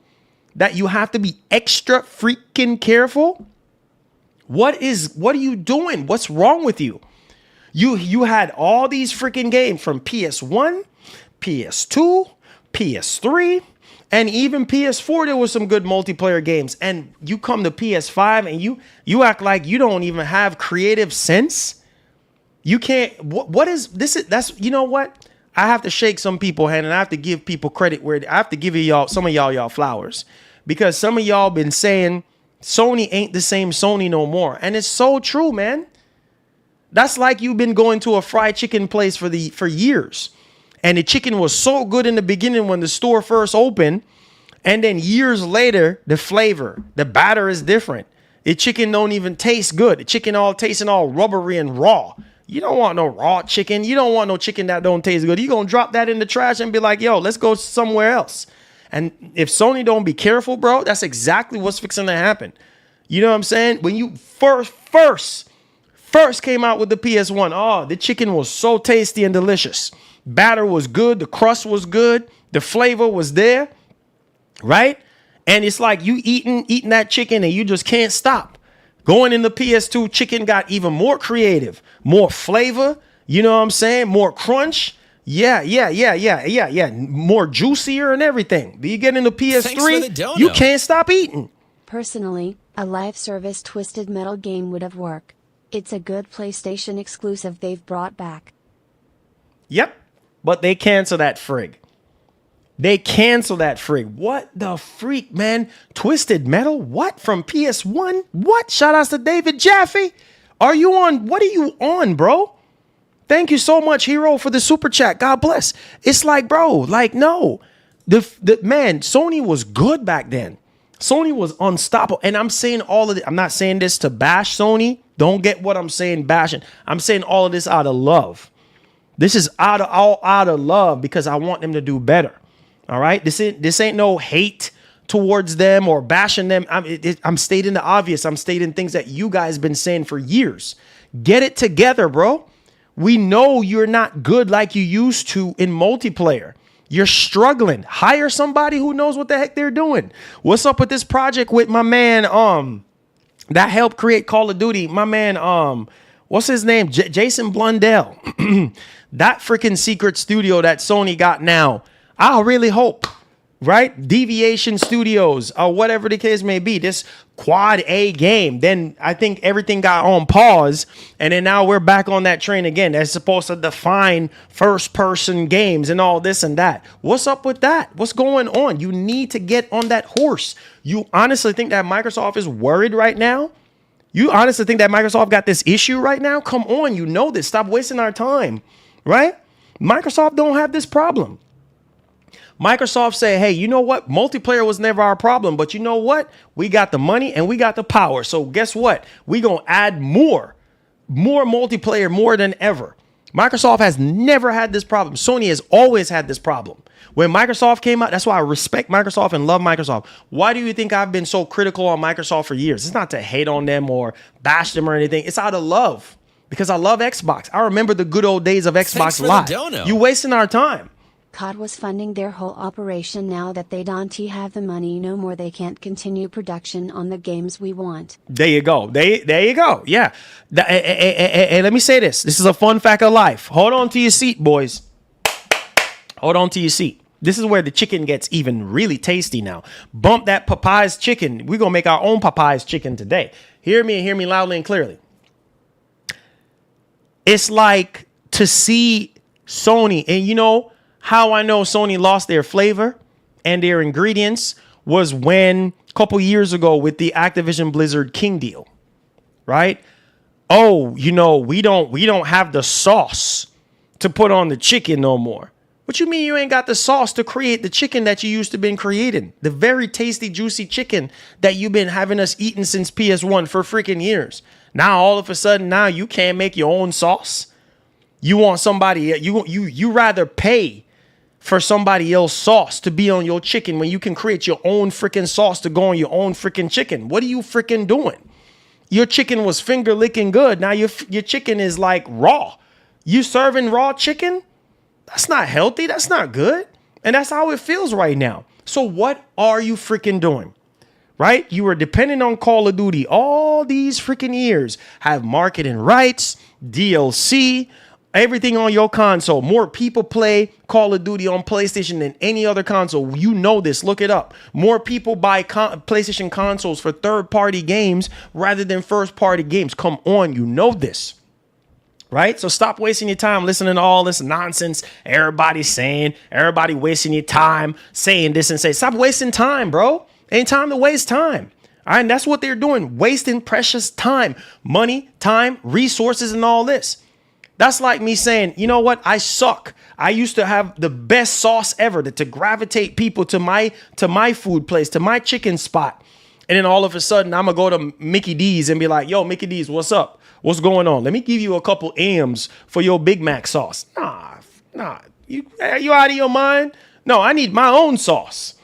that you have to be extra freaking careful. What are you doing? What's wrong with you? You had all these freaking games from PS1, PS2, PS3, and even PS4. There was some good multiplayer games. And you come to PS5 and you act like you don't even have creative sense. You can't. What is this? That's, you know what? I have to shake some people's hand, and I have to give people credit where I have to give y'all, some of y'all flowers, because some of y'all been saying Sony ain't the same Sony no more. And it's so true, man. That's like you've been going to a fried chicken place for years. And the chicken was so good in the beginning when the store first opened. And then years later, the flavor, the batter is different. The chicken don't even taste good. The chicken all tasting all rubbery and raw. You don't want no raw chicken. You don't want no chicken that don't taste good. You're going to drop that in the trash and be like, yo, let's go somewhere else. And if Sony don't be careful, bro, that's exactly what's fixing to happen. You know what I'm saying? When you first came out with the PS1, oh, the chicken was so tasty and delicious. Batter was good. The crust was good. The flavor was there, right? And it's like you eating that chicken and you just can't stop. Going in the PS2, chicken got even more creative, more flavor. You know what I'm saying? More crunch. Yeah. More juicier and everything. But you get into PS3, you can't stop eating. Personally, a live service Twisted Metal game would have worked. It's a good PlayStation exclusive they've brought back. Yep. But they cancel that frig. What the freak, man? Twisted Metal? What? From PS1? What? Shout outs to David Jaffe. Are you on? What are you on, bro? Thank you so much, Hero, for the super chat. God bless. It's like, bro, like, no. The man, Sony was good back then. Sony was unstoppable. And I'm saying all of it. I'm not saying this to bash Sony. Don't get what I'm saying bashing. I'm saying all of this out of love. This is out of love because I want them to do better. All right. This ain't no hate towards them or bashing them. I'm stating the obvious. I'm stating things that you guys been saying for years. Get it together, bro. We know you're not good like you used to in multiplayer. You're struggling. Hire somebody who knows what the heck they're doing. What's up with this project with my man that helped create Call of Duty? My man, what's his name? Jason Blundell. That freaking secret studio that Sony got now. I really hope, right? Deviation Studios or whatever the case may be. This Quad A game. Then I think everything got on pause. And then now we're back on that train again. That's supposed to define first person games and all this and that. What's up with that? What's going on? You need to get on that horse. You honestly think that Microsoft is worried right now? You honestly think that Microsoft got this issue right now? Come on, you know this. Stop wasting our time, right? Microsoft don't have this problem. Microsoft say, hey, you know what? Multiplayer was never our problem, but you know what? We got the money and we got the power. So guess what? We gonna add more multiplayer more than ever. Microsoft has never had this problem. Sony has always had this problem. When Microsoft came out, that's why I respect Microsoft and love Microsoft. Why do you think I've been so critical on Microsoft for years? It's not to hate on them or bash them or anything. It's out of love because I love Xbox. I remember the good old days of Xbox Live. You wasting our time. COD was funding their whole operation. Now that they don't have the money no more, they can't continue production on the games we want. There you go. There you go. Yeah. Hey, let me say this. This is a fun fact of life. Hold on to your seat, boys. Hold on to your seat. This is where the chicken gets even really tasty now. Bump that Popeye's chicken. We're going to make our own Popeye's chicken today. Hear me and hear me loudly and clearly. It's like to see Sony, and you know how I know Sony lost their flavor and their ingredients was when a couple years ago with the Activision Blizzard King deal, right? Oh, you know, we don't have the sauce to put on the chicken no more. What you mean you ain't got the sauce to create the chicken that you used to been creating? The very tasty, juicy chicken that you've been having us eating since PS1 for freaking years. Now all of a sudden now you can't make your own sauce. You want somebody, you rather pay for somebody else's sauce to be on your chicken when you can create your own freaking sauce to go on your own freaking chicken. What are you freaking doing? Your chicken was finger licking good. Now your chicken is like raw. You serving raw chicken? That's not healthy. That's not good. And that's how it feels right now. So what are you freaking doing? Right? You were dependent on Call of Duty all these freaking years. Have marketing rights, DLC, everything on your console. More people play Call of Duty on PlayStation than any other console. You know this. Look it up. More people buy PlayStation consoles for third-party games rather than first-party games. Come on, you know this. Right? So stop wasting your time listening to all this nonsense everybody's saying. Everybody wasting your time saying this and say, stop wasting time, bro. Ain't time to waste time. All right, and that's what they're doing. Wasting precious time, money, time, resources, and all this. That's like me saying, you know what? I suck. I used to have the best sauce ever to gravitate people to my food place, to my chicken spot. And then all of a sudden, I'm going to go to Mickey D's and be like, yo, Mickey D's, what's up? What's going on? Let me give you a couple M's for your Big Mac sauce. Nah. You out of your mind? No, I need my own sauce.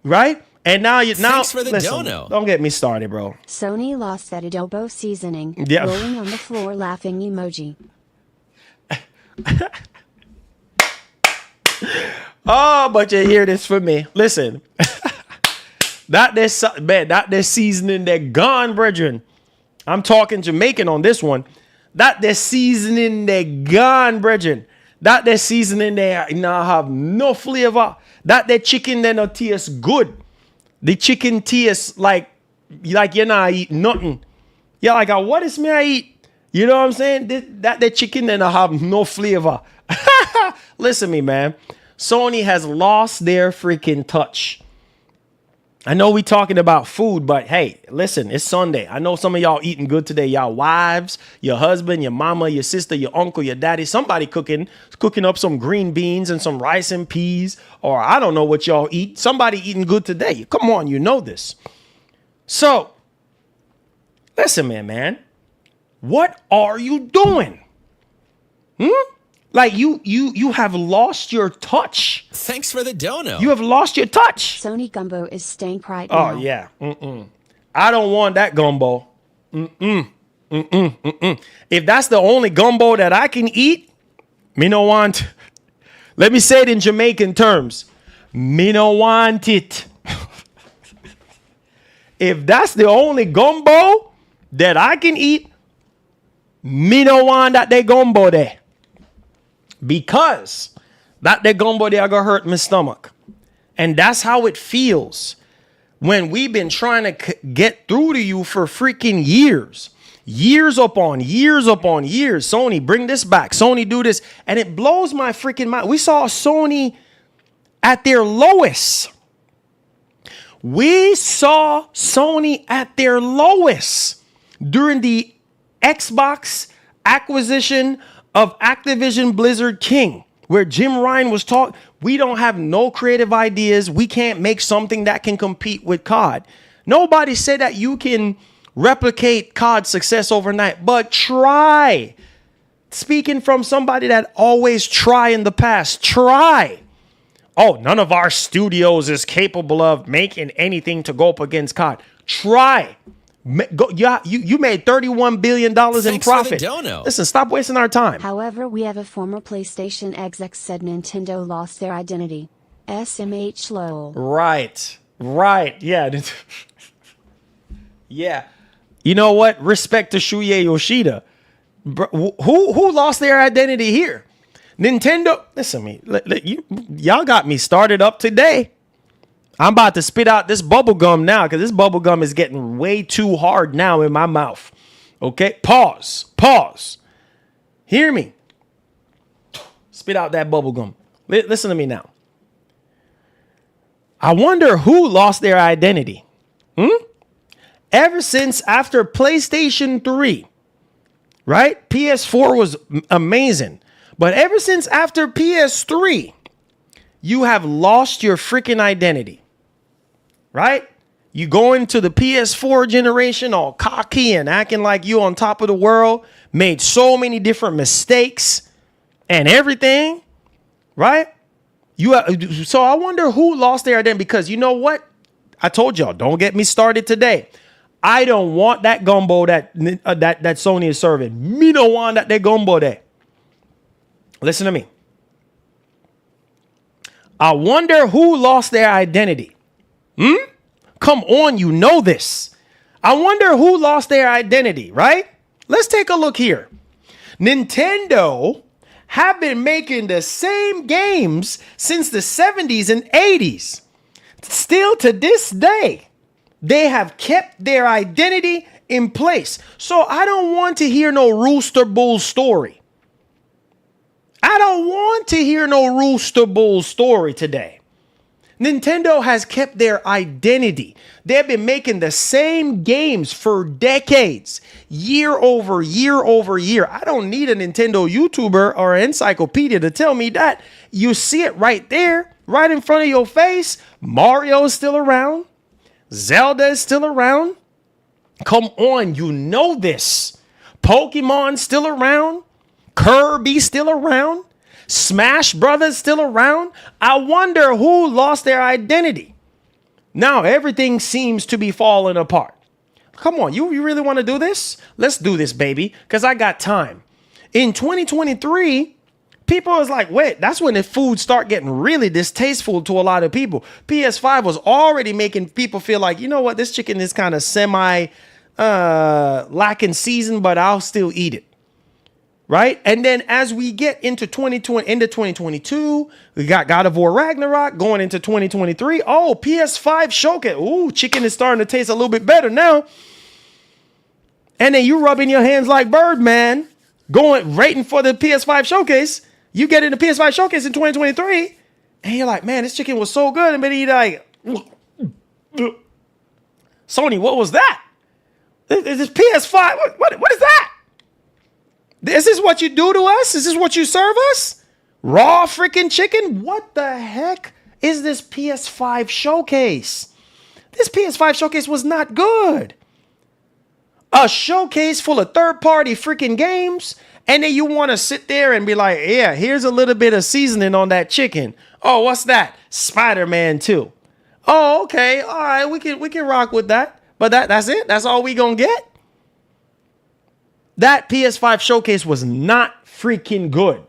Right? And now Thanks for the listen, dono. Don't get me started, bro. Sony lost that adobo seasoning. Yeah. Rolling on the floor laughing emoji. Oh, but you hear this from me. Listen. That seasoning that gone, brethren. I'm talking Jamaican on this one. That seasoning that gone, brethren. That seasoning there now have no flavor. That chicken that no taste good. The chicken tastes like you're not eat nothing. You're like, what is me I eat? You know what I'm saying? That chicken that have no flavor. Listen to me, man. Sony has lost their freaking touch. I know we talking about food, but hey, listen, it's Sunday. I know some of y'all eating good today. Y'all wives, your husband, your mama, your sister, your uncle, your daddy, somebody cooking up some green beans and some rice and peas, or I don't know what y'all eat. Somebody eating good today. Come on, you know this. So, listen, man, what are you doing? Like you have lost your touch. Thanks for the dono. You have lost your touch. Sony gumbo is stank right now. Oh yeah. I don't want that gumbo. If that's the only gumbo that I can eat, me no want. Let me say it in Jamaican terms. Me no want it. If that's the only gumbo that I can eat, me no want that they gumbo there. Because that gumbo there gonna hurt my stomach. And that's how it feels when we've been trying to get through to you for freaking years. Years upon years upon years. Sony, bring this back. Sony, do this. And it blows my freaking mind. We saw Sony at their lowest. We saw Sony at their lowest during the Xbox acquisition of Activision Blizzard King, where Jim Ryan was talking. We don't have no creative ideas. We can't make something that can compete with COD. Nobody said that you can replicate COD's success overnight, but try. Speaking from somebody that always try in the past, try. Oh, none of our studios is capable of making anything to go up against COD. Try. You made $31 billion in profit. Listen, stop wasting our time. However, we have a former PlayStation exec said Nintendo lost their identity. SMH lol. Right. Yeah. Yeah. You know what? Respect to Shuya Yoshida. Who lost their identity here? Nintendo, listen to me. Y'all got me started up today. I'm about to spit out this bubble gum now because this bubble gum is getting way too hard now in my mouth. Okay, pause. Hear me. Spit out that bubble gum. Listen to me now. I wonder who lost their identity. Ever since after PlayStation 3, right? PS4 was amazing. But ever since after PS3, you have lost your freaking identity, right? You go into the PS4 generation all cocky and acting like you on top of the world, made so many different mistakes and everything, right? So I wonder who lost their identity, because you know what? I told y'all, don't get me started today. I don't want that gumbo that Sony is serving. Me don't want that gumbo there. Listen to me. I wonder who lost their identity. Come on, you know this. I wonder who lost their identity, right? Let's take a look here. Nintendo have been making the same games since the 70s and 80s. Still to this day, they have kept their identity in place. So I don't want to hear no Rooster Bull story. I don't want to hear no Rooster Bull story today. Nintendo has kept their identity. They've been making the same games for decades, year over year over year. I don't need a Nintendo YouTuber or encyclopedia to tell me that. You see it right there, right in front of your face. Mario is still around. Zelda is still around. Come on, you know this. Pokemon still around. Kirby still around. Smash Brothers still around. I wonder who lost their identity. Now everything seems to be falling apart. Come on, you really want to do this? Let's do this, baby, because I got time. In 2023, people was like, wait, that's when the food start getting really distasteful to a lot of people. PS5 was already making people feel like, you know what, this chicken is kind of lacking season, but I'll still eat it. Right? And then as we get into 2022, we got God of War Ragnarok going into 2023. Oh, PS5 showcase. Ooh, chicken is starting to taste a little bit better now. And then you rubbing your hands like Birdman, waiting for the PS5 showcase. You get in the PS5 showcase in 2023, and you're like, man, this chicken was so good. And then you're like, Sony, what was that? This PS5, what is that? Is this what you do to us? Is this what you serve us? Raw freaking chicken? What the heck is this PS5 showcase? This PS5 showcase was not good. A showcase full of third-party freaking games, and then you want to sit there and be like, yeah, here's a little bit of seasoning on that chicken. Oh, what's that? Spider-Man 2. Oh, okay. All right, we can rock with that. But that's it? That's all we gonna get? That PS5 showcase was not freaking good.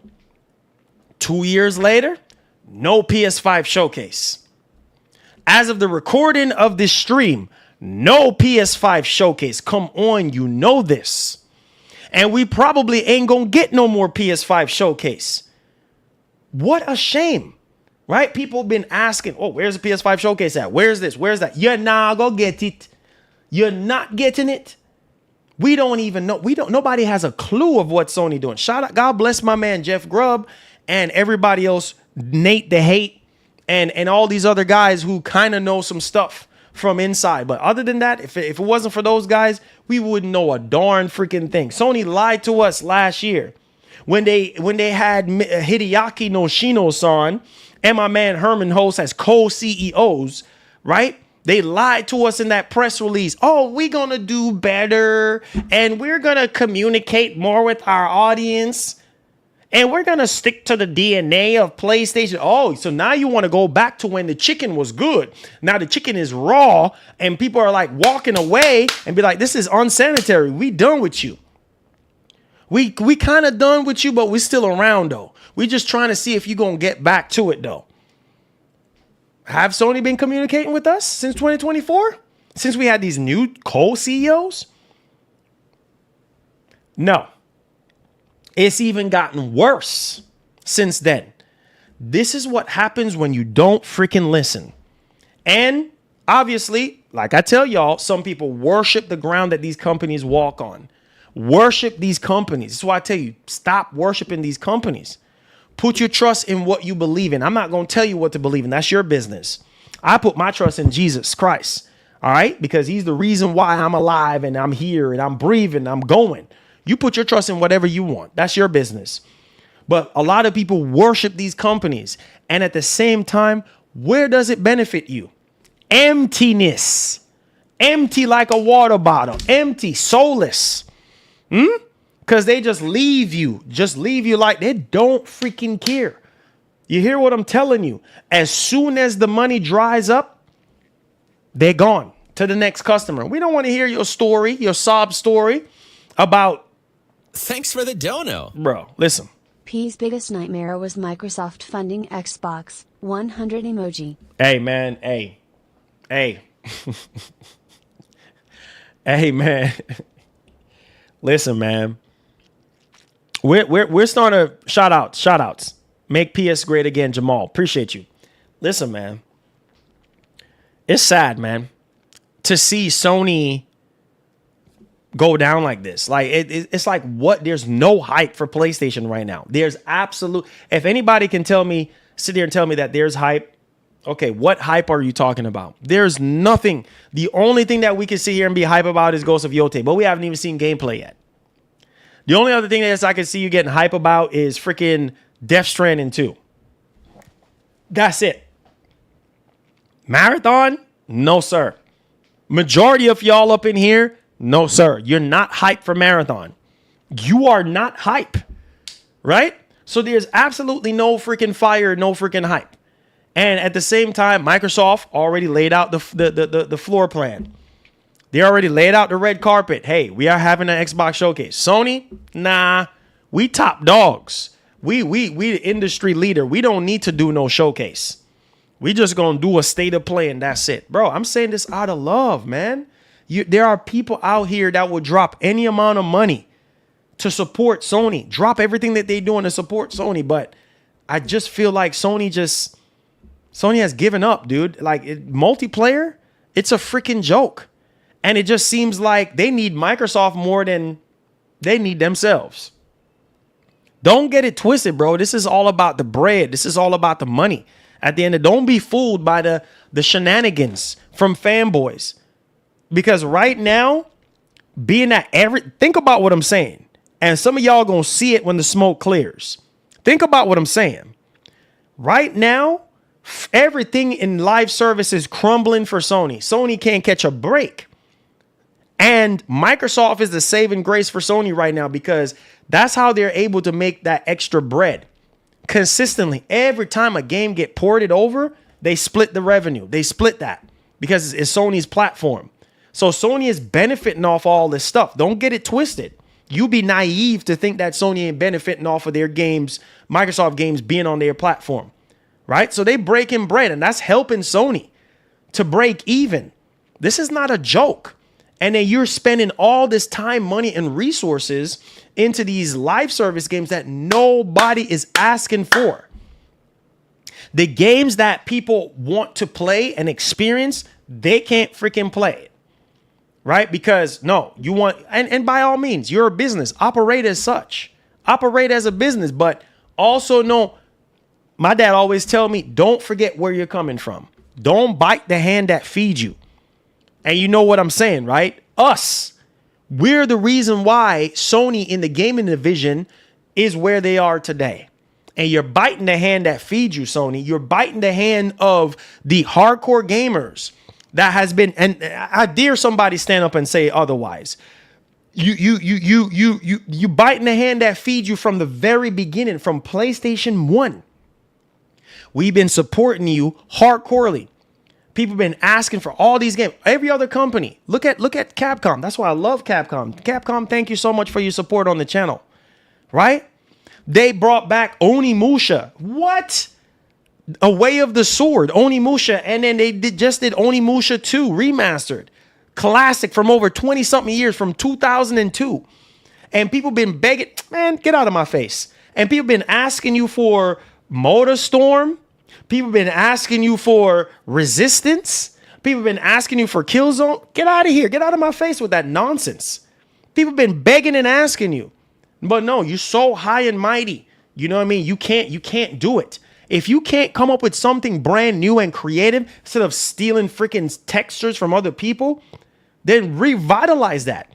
2 years later, no PS5 showcase. As of the recording of this stream, no PS5 showcase. Come on, you know this. And we probably ain't gonna get no more PS5 showcase. What a shame, right? People have been asking, oh, where's the PS5 showcase at? Where's this? Where's that? You're not gonna get it. You're not getting it. We don't even know. Nobody has a clue of what Sony doing. Shout out, God bless my man Jeff Grubb and everybody else, Nate the Hate, and all these other guys who kind of know some stuff from inside. But other than that, if it wasn't for those guys, we wouldn't know a darn freaking thing. Sony lied to us last year when they had Hideaki Noshino-san and my man Herman Host as co-CEOs, right? They lied to us in that press release. Oh, we're going to do better, and we're going to communicate more with our audience, and we're going to stick to the DNA of PlayStation. Oh, so now you want to go back to when the chicken was good. Now the chicken is raw, and people are like walking away and be like, this is unsanitary. We done with you. We kind of done with you, but we're still around, though. We just trying to see if you're going to get back to it, though. Have Sony been communicating with us since 2024? Since we had these new co-CEOs? No. It's even gotten worse. since then. This is what happens when you don't freaking listen. And obviously, like I tell y'all, some people worship the ground that these companies walk on. Worship these companies. That's why I tell you, stop worshiping these companies. Put your trust in what you believe in. I'm not going to tell you what to believe in. That's your business. I put my trust in Jesus Christ. All right? Because he's the reason why I'm alive and I'm here and I'm breathing, I'm going. You put your trust in whatever you want. That's your business. But a lot of people worship these companies. And at the same time, where does it benefit you? Emptiness. Empty like a water bottle. Empty, soulless. Because they just leave you like they don't freaking care. You hear what I'm telling you? As soon as the money dries up, they're gone to the next customer. We don't want to hear your story, your sob story about. Thanks for the dono. Bro, listen. P's biggest nightmare was Microsoft funding Xbox. 100 emoji. Hey, man. Hey. Hey, man. Listen, man. We're starting to shout outs. Make PS great again, Jamal. Appreciate you. Listen, man. It's sad, man, to see Sony go down like this. Like it's like what? There's no hype for PlayStation right now. There's absolute. If anybody can sit there and tell me that there's hype. Okay, what hype are you talking about? There's nothing. The only thing that we can sit here and be hype about is Ghost of Yote, but we haven't even seen gameplay yet. The only other thing that I can see you getting hype about is freaking Death Stranding 2. That's it. Marathon? No, sir. Majority of y'all up in here? No, sir. You're not hype for Marathon. You are not hype. Right? So there's absolutely no freaking fire, no freaking hype. And at the same time, Microsoft already laid out the floor plan. They already laid out the red carpet. Hey, we are having an Xbox showcase. Sony, nah, we top dogs. We the industry leader. We don't need to do no showcase. We just gonna do a state of play and that's it. Bro, I'm saying this out of love, man. There are people out here that will drop any amount of money to support Sony. Drop everything that they're doing to support Sony. But I just feel like Sony has given up, dude. Like multiplayer, it's a freaking joke. And it just seems like they need Microsoft more than they need themselves. Don't get it twisted, bro. This is all about the bread. This is all about the money. At the end don't be fooled by the shenanigans from fanboys. Because right now, think about what I'm saying. And some of y'all gonna see it when the smoke clears. Think about what I'm saying. Right now, everything in live service is crumbling for Sony. Sony can't catch a break. And Microsoft is the saving grace for Sony right now because that's how they're able to make that extra bread. Consistently, every time a game get ported over, they split the revenue. They split that because it's Sony's platform. So Sony is benefiting off all this stuff. Don't get it twisted. You be naive to think that Sony ain't benefiting off of their games, Microsoft games being on their platform. Right? So they breaking bread and that's helping Sony to break even. This is not a joke. And then you're spending all this time, money, and resources into these live service games that nobody is asking for. The games that people want to play and experience, they can't freaking play it. Right? Because no, you want, and by all means, you're a business. Operate as such. Operate as a business. But also know, my dad always tell me, don't forget where you're coming from. Don't bite the hand that feeds you. And you know what I'm saying, right? We're the reason why Sony in the gaming division is where they are today. And you're biting the hand that feeds you, Sony. You're biting the hand of the hardcore gamers that has been, and I dare somebody stand up and say otherwise. You biting the hand that feeds you from the very beginning, from PlayStation 1. We've been supporting you hardcorely. People have been asking for all these games. Every other company. Look at Capcom. That's why I love Capcom. Capcom, thank you so much for your support on the channel. Right? They brought back Onimusha. What? A Way of the Sword. Onimusha. And then they just did Onimusha 2 remastered. Classic from over 20-something years, from 2002. And people been begging, man, get out of my face. And people been asking you for Motorstorm. People been asking you for Resistance. People been asking you for Killzone. Get out of here. Get out of my face with that nonsense. People been begging and asking you. But no, you're so high and mighty. You know what I mean? You can't do it. If you can't come up with something brand new and creative instead of stealing freaking textures from other people, then revitalize that.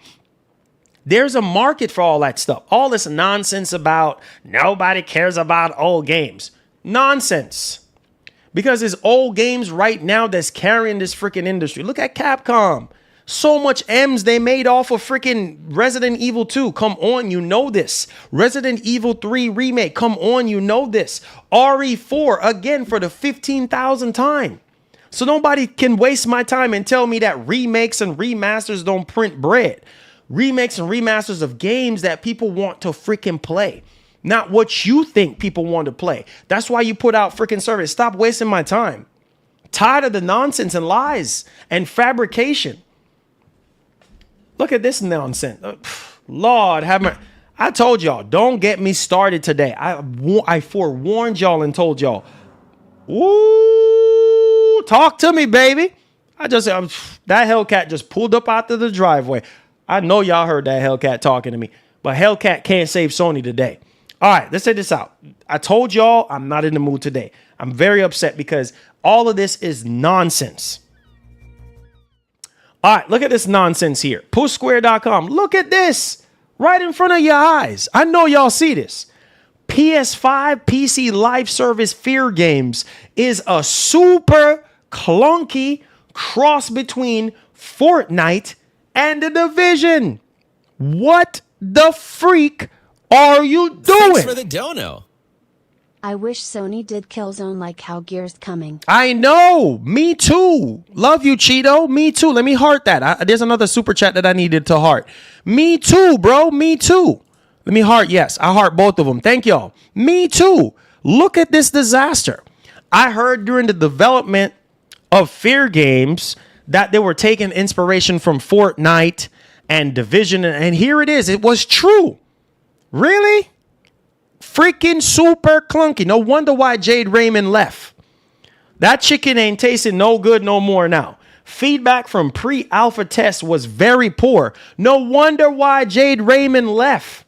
There's a market for all that stuff. All this nonsense about nobody cares about old games. Nonsense. Because it's old games right now that's carrying this freaking industry. Look at Capcom. So much M's they made off of freaking Resident Evil 2. Come on, you know this. Resident Evil 3 remake. Come on, you know this. RE4 again for the 15,000th time. So nobody can waste my time and tell me that remakes and remasters don't print bread. Remakes and remasters of games that people want to freaking play. Not what you think people want to play. That's why you put out freaking service. Stop wasting my time. Tired of the nonsense and lies and fabrication. Look at this nonsense. Lord have mercy. I told y'all, don't get me started today. I forewarned y'all and told y'all, ooh, talk to me, baby. That Hellcat just pulled up out of the driveway. I know y'all heard that Hellcat talking to me, but Hellcat can't save Sony today. All right, let's say this out. I told y'all I'm not in the mood today. I'm very upset because all of this is nonsense. All right, look at this nonsense here. PushSquare.com. Look at this right in front of your eyes. I know y'all see this. PS5 PC live service Fairgames is a super clunky cross between Fortnite and The Division. What the freak are you doing? Thanks for the dono. I wish Sony did Killzone like how Gears coming. I know. Me too. Love you, Cheeto. Me too. Let me heart that. There's another super chat that I needed to heart. Me too, bro. Me too. Let me heart. Yes, I heart both of them. Thank y'all. Me too. Look at this disaster. I heard during the development of Fairgames that they were taking inspiration from Fortnite and Division. And here it is. It was true. Really? Freaking super clunky. No wonder why Jade Raymond left. That chicken ain't tasting no good no more now. Feedback from pre-alpha tests was very poor. No wonder why Jade Raymond left.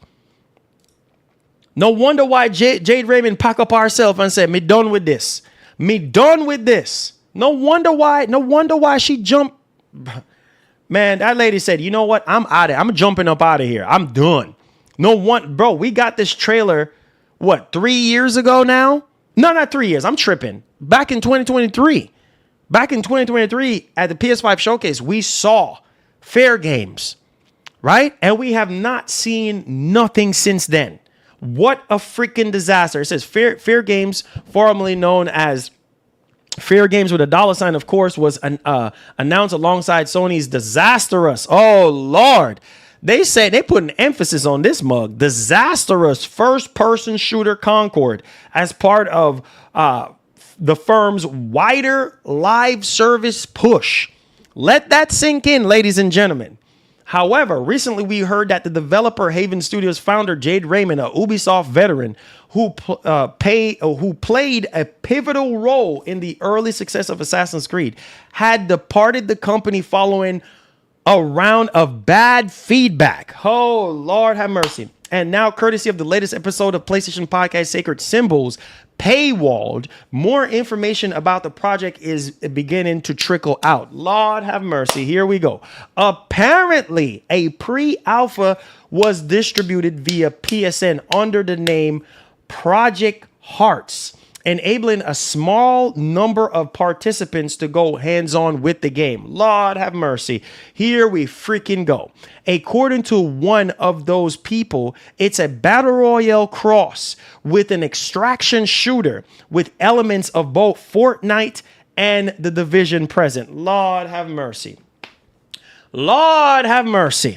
No wonder why Jade Raymond pack up herself and said, me done with this. Me done with this. No wonder why she jumped. Man, that lady said, you know what? I'm out of it. I'm jumping up out of here. I'm done. No one, bro, we got this trailer, what, 3 years ago now? No, not 3 years. I'm tripping. Back in 2023. Back in 2023 at the PS5 showcase, we saw Fairgames, right? And we have not seen nothing since then. What a freaking disaster. It says Fairgames, formerly known as Fairgames with a $sign, of course, was announced alongside Sony's Disastrous. Oh, Lord. They say they put an emphasis on this mug, Disastrous first-person shooter Concord, as part of the firm's wider live service push. Let that sink in, ladies and gentlemen. However, recently we heard that the developer Haven Studios founder Jade Raymond, a Ubisoft veteran who played a pivotal role in the early success of Assassin's Creed, had departed the company following a round of bad feedback. Oh, Lord have mercy. And now, courtesy of the latest episode of PlayStation Podcast Sacred Symbols, paywalled, more information about the project is beginning to trickle out. Lord have mercy. Here we go. Apparently, a pre-alpha was distributed via PSN under the name Project Hearts, enabling a small number of participants to go hands-on with the game. Lord have mercy. Here we freaking go. According to one of those people, it's a battle royale cross with an extraction shooter with elements of both Fortnite and The Division present. Lord have mercy. Lord have mercy.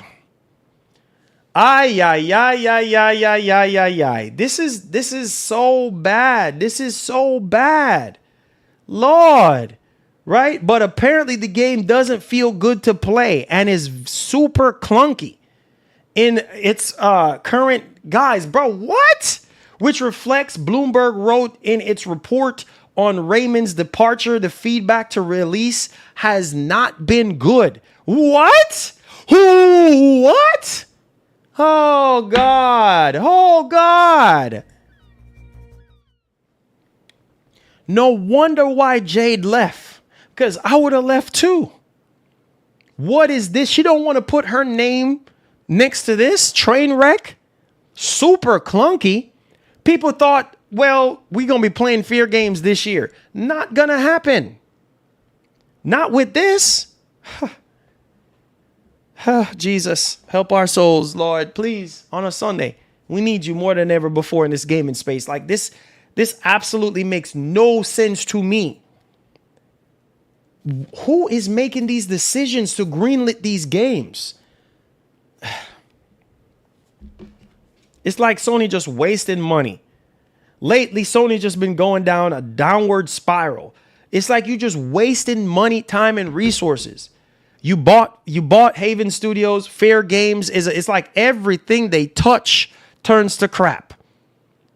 Ay, ay, ay, ay, ay, ay, ay, ay, ay. This is so bad. This is so bad. Lord, right? But apparently the game doesn't feel good to play and is super clunky in its current guise. Bro, what? which reflects Bloomberg wrote in its report on Raymond's departure. The feedback to release has not been good. What? What? Oh, God. Oh, God. No wonder why Jade left, because I would have left too. What is this? She don't want to put her name next to this train wreck. Super clunky. People thought, well, we're going to be playing Fairgames this year. Not going to happen. Not with this. Jesus, help our souls, Lord, please, on a Sunday. We need you more than ever before in this gaming space. Like this absolutely makes no sense to me. Who is making these decisions to greenlit these games? It's like Sony just wasting money. Lately, Sony just been going down a downward spiral. It's like you just wasting money, time, and resources. You bought Haven Studios. Fairgames it's like everything they touch turns to crap,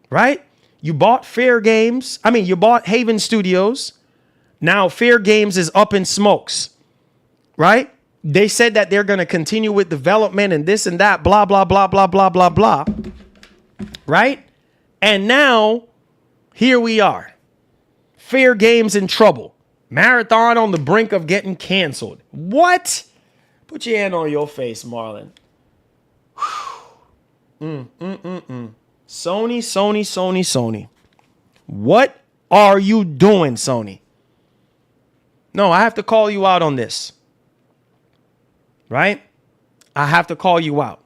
right? You bought Fairgames. I mean, you bought Haven Studios. Now Fairgames is up in smokes, right? They said that they're going to continue with development and this and that, blah, blah, blah, blah, blah, blah, blah, right? And now here we are. Fairgames in trouble. Marathon on the brink of getting canceled. What? Put your hand on your face, Marlon. Sony. What are you doing, Sony? No, I have to call you out on this. Right? I have to call you out.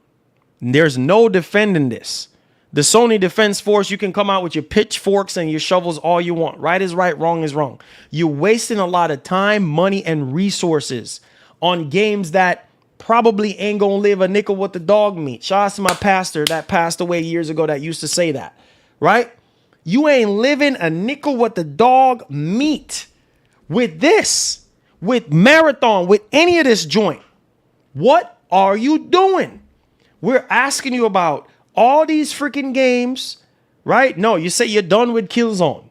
There's no defending this. The Sony Defense Force, you can come out with your pitchforks and your shovels all you want. Right is right, wrong is wrong. You're wasting a lot of time, money, and resources on games that probably ain't gonna live a nickel with the dog meat. Shout out to my pastor that passed away years ago that used to say that, right? You ain't living a nickel with the dog meat with this, with Marathon, with any of this joint. What are you doing? We're asking you about all these freaking games, right? No, you say you're done with Killzone.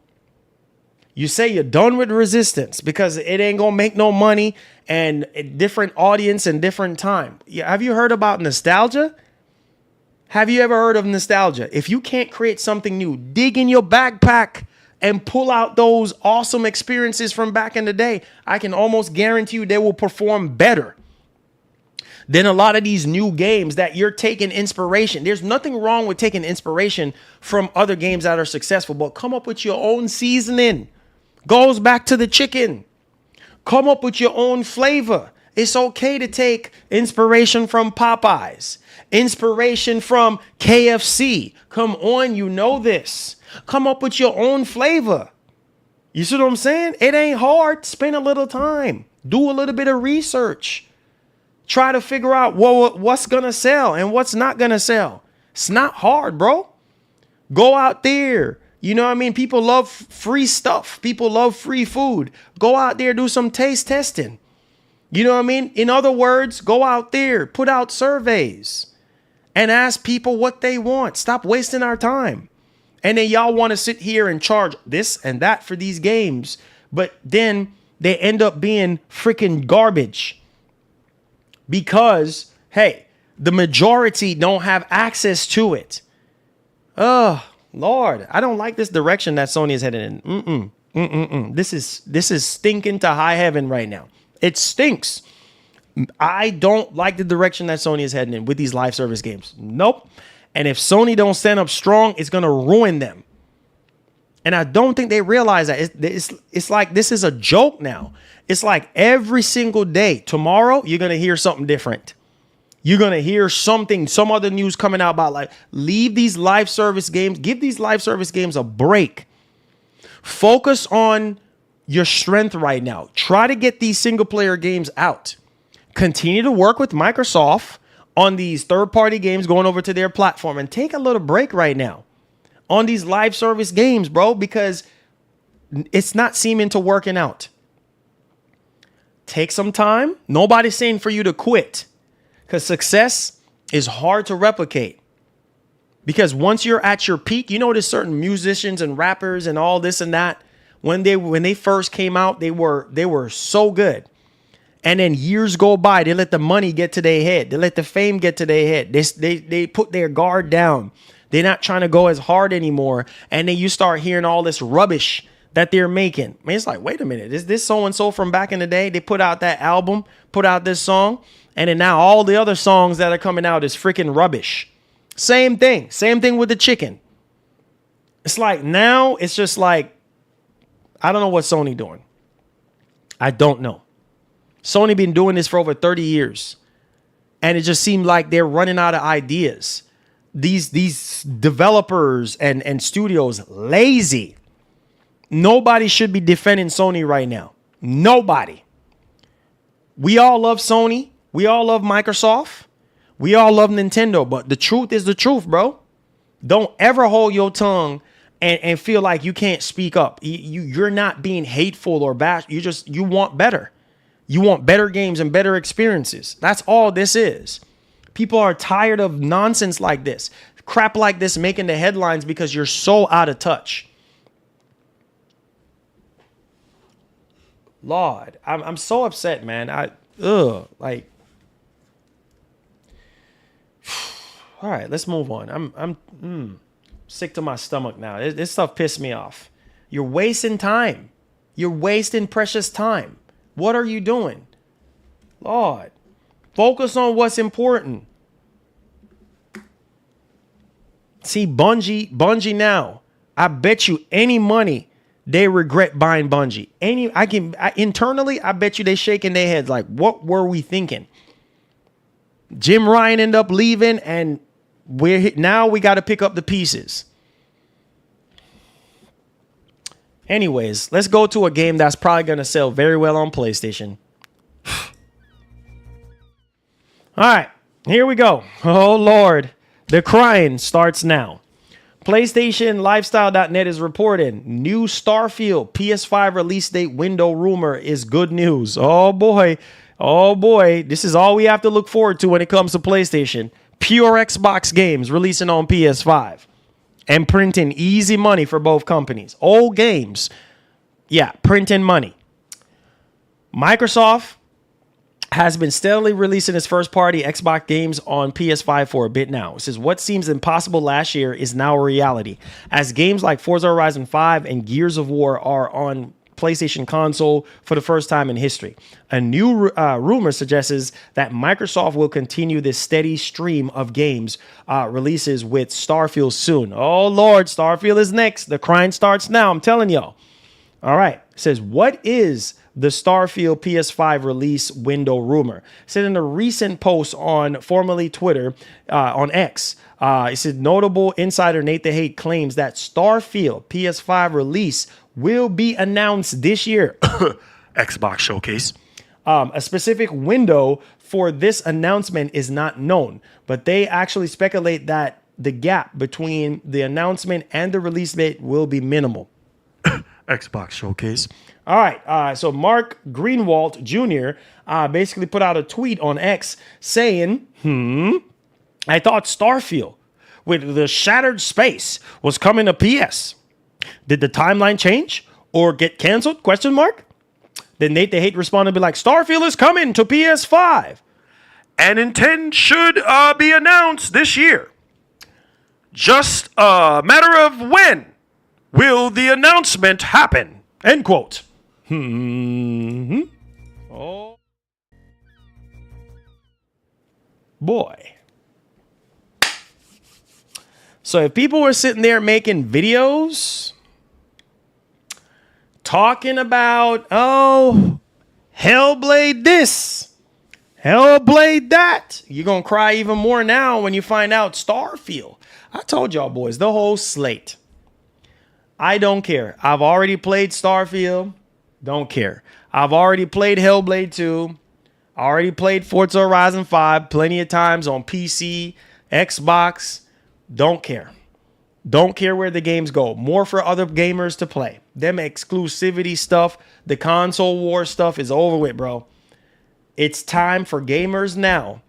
You say you're done with Resistance because it ain't gonna make no money and a different audience and different time. Have you heard about nostalgia? Have you ever heard of nostalgia? If you can't create something new, dig in your backpack and pull out those awesome experiences from back in the day. I can almost guarantee you they will perform better than a lot of these new games that you're taking inspiration. There's nothing wrong with taking inspiration from other games that are successful, but come up with your own seasoning. Goes back to the chicken. Come up with your own flavor. It's okay to take inspiration from Popeyes, inspiration from KFC. Come on, you know this. Come up with your own flavor. You see what I'm saying? It ain't hard. Spend a little time. Do a little bit of research. Try to figure out what's going to sell and what's not going to sell. It's not hard, bro. Go out there. You know what I mean? People love free stuff. People love free food. Go out there, do some taste testing. You know what I mean? In other words, go out there, put out surveys and ask people what they want. Stop wasting our time. And then y'all want to sit here and charge this and that for these games. But then they end up being freaking garbage. Because, hey, the majority don't have access to it. Oh, Lord, I don't like this direction that Sony is headed in. This is stinking to high heaven right now. It stinks. I don't like the direction that Sony is heading in with these live service games. Nope. And if Sony don't stand up strong, it's going to ruin them. And I don't think they realize that. It's like this is a joke now. It's like every single day, tomorrow, you're going to hear something different. You're going to hear something, some other news coming out about like, leave these live service games, give these live service games a break. Focus on your strength right now. Try to get these single player games out. Continue to work with Microsoft on these third-party games going over to their platform and take a little break right now on these live service games, bro, because it's not seeming to working out. Take some time. Nobody's saying for you to quit because success is hard to replicate. Because once you're at your peak, you know, there's certain musicians and rappers and all this and that. When they first came out, they were so good. And then years go by, they let the money get to their head. They let the fame get to their head. They put their guard down. They're not trying to go as hard anymore. And then you start hearing all this rubbish that they're making. I mean, it's like, wait a minute, is this so-and-so from back in the day? They put out that album, put out this song, and then now all the other songs that are coming out is freaking rubbish. Same thing with the chicken. It's like now it's just like, I don't know what Sony doing. I don't know. Sony been doing this for over 30 years. And it just seemed like they're running out of ideas. These developers and studios lazy. Nobody should be defending Sony right now. Nobody. We all love Sony. We all love Microsoft. We all love Nintendo. But the truth is the truth, bro. Don't ever hold your tongue and feel like you can't speak up. You're not being hateful or bad. You want better. You want better games and better experiences. That's all this is. People are tired of nonsense like this. Crap like this making the headlines because you're so out of touch. Lord, I'm so upset, man. All right, let's move on. I'm sick to my stomach now. This stuff pissed me off. You're wasting time. You're wasting precious time. What are you doing? Lord, focus on what's important. See, Bungie now, I bet you any money they regret buying Bungie. Internally, I bet you they shaking their heads like, what were we thinking? Jim Ryan ended up leaving, and now we got to pick up the pieces. Anyways, let's go to a game that's probably going to sell very well on PlayStation. All right, here we go. Oh, Lord. The crying starts now. PlayStation Lifestyle.net is reporting new Starfield PS5 release date window rumor is good news. Oh, boy. Oh, boy. This is all we have to look forward to when it comes to PlayStation. Pure Xbox games releasing on PS5. And printing easy money for both companies. Old games. Yeah, printing money. Microsoft has been steadily releasing its first-party Xbox games on PS5 for a bit now. It says what seems impossible last year is now a reality, as games like Forza Horizon 5 and Gears of War are on PlayStation console for the first time in history. A new rumor suggests that Microsoft will continue this steady stream of games releases with Starfield soon. Oh, Lord, Starfield is next. The crying starts now, I'm telling y'all. All right, it says, what is the Starfield PS5 release window rumor? It said in a recent post on formerly Twitter, on X, it said notable insider Nate the Hate claims that Starfield PS5 release will be announced this year. Xbox Showcase. A specific window for this announcement is not known, but they actually speculate that the gap between the announcement and the release date will be minimal. Xbox Showcase. All right. So Mark Greenwald Jr. Basically put out a tweet on X saying, I thought Starfield with the shattered space was coming to PS. Did the timeline change or get canceled? Question mark. Then Nate the Hate responded, be like, Starfield is coming to PS5 and intent should be announced this year. Just a matter of when will the announcement happen? End quote. Oh, boy. So if people were sitting there making videos talking about, oh, Hellblade this, Hellblade that, you're going to cry even more now when you find out Starfield. I told y'all boys, the whole slate. I don't care. I've already played Starfield. Don't care. I've already played Hellblade 2. I already played Forza Horizon 5 plenty of times on PC, Xbox. Don't care. Don't care where the games go. More for other gamers to play. Them exclusivity stuff, the console war stuff is over with, bro. It's time for gamers now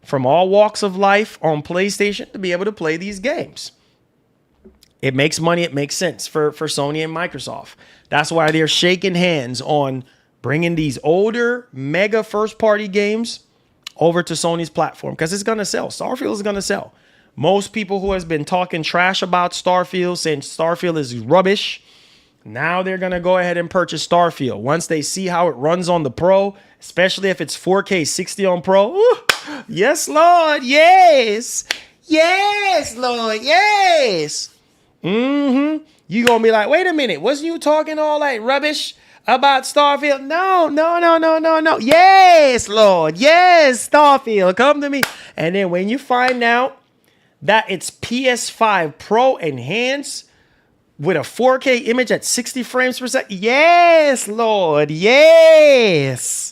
from all walks of life on PlayStation to be able to play these games. It makes money. It makes sense for Sony and Microsoft. That's why they're shaking hands on bringing these older mega first-party games over to Sony's platform because it's going to sell. Starfield is going to sell. Most people who has been talking trash about Starfield, saying Starfield is rubbish, now they're going to go ahead and purchase Starfield. Once they see how it runs on the Pro, especially if it's 4K 60 on Pro. Ooh, yes, Lord. Yes. Yes, Lord. Yes. You gonna be like, wait a minute, wasn't you talking all like rubbish about Starfield? No. Yes, Lord. Yes, Starfield, come to me. And then when you find out that it's PS5 Pro enhanced with a 4K image at 60 frames per second, yes, Lord. Yes.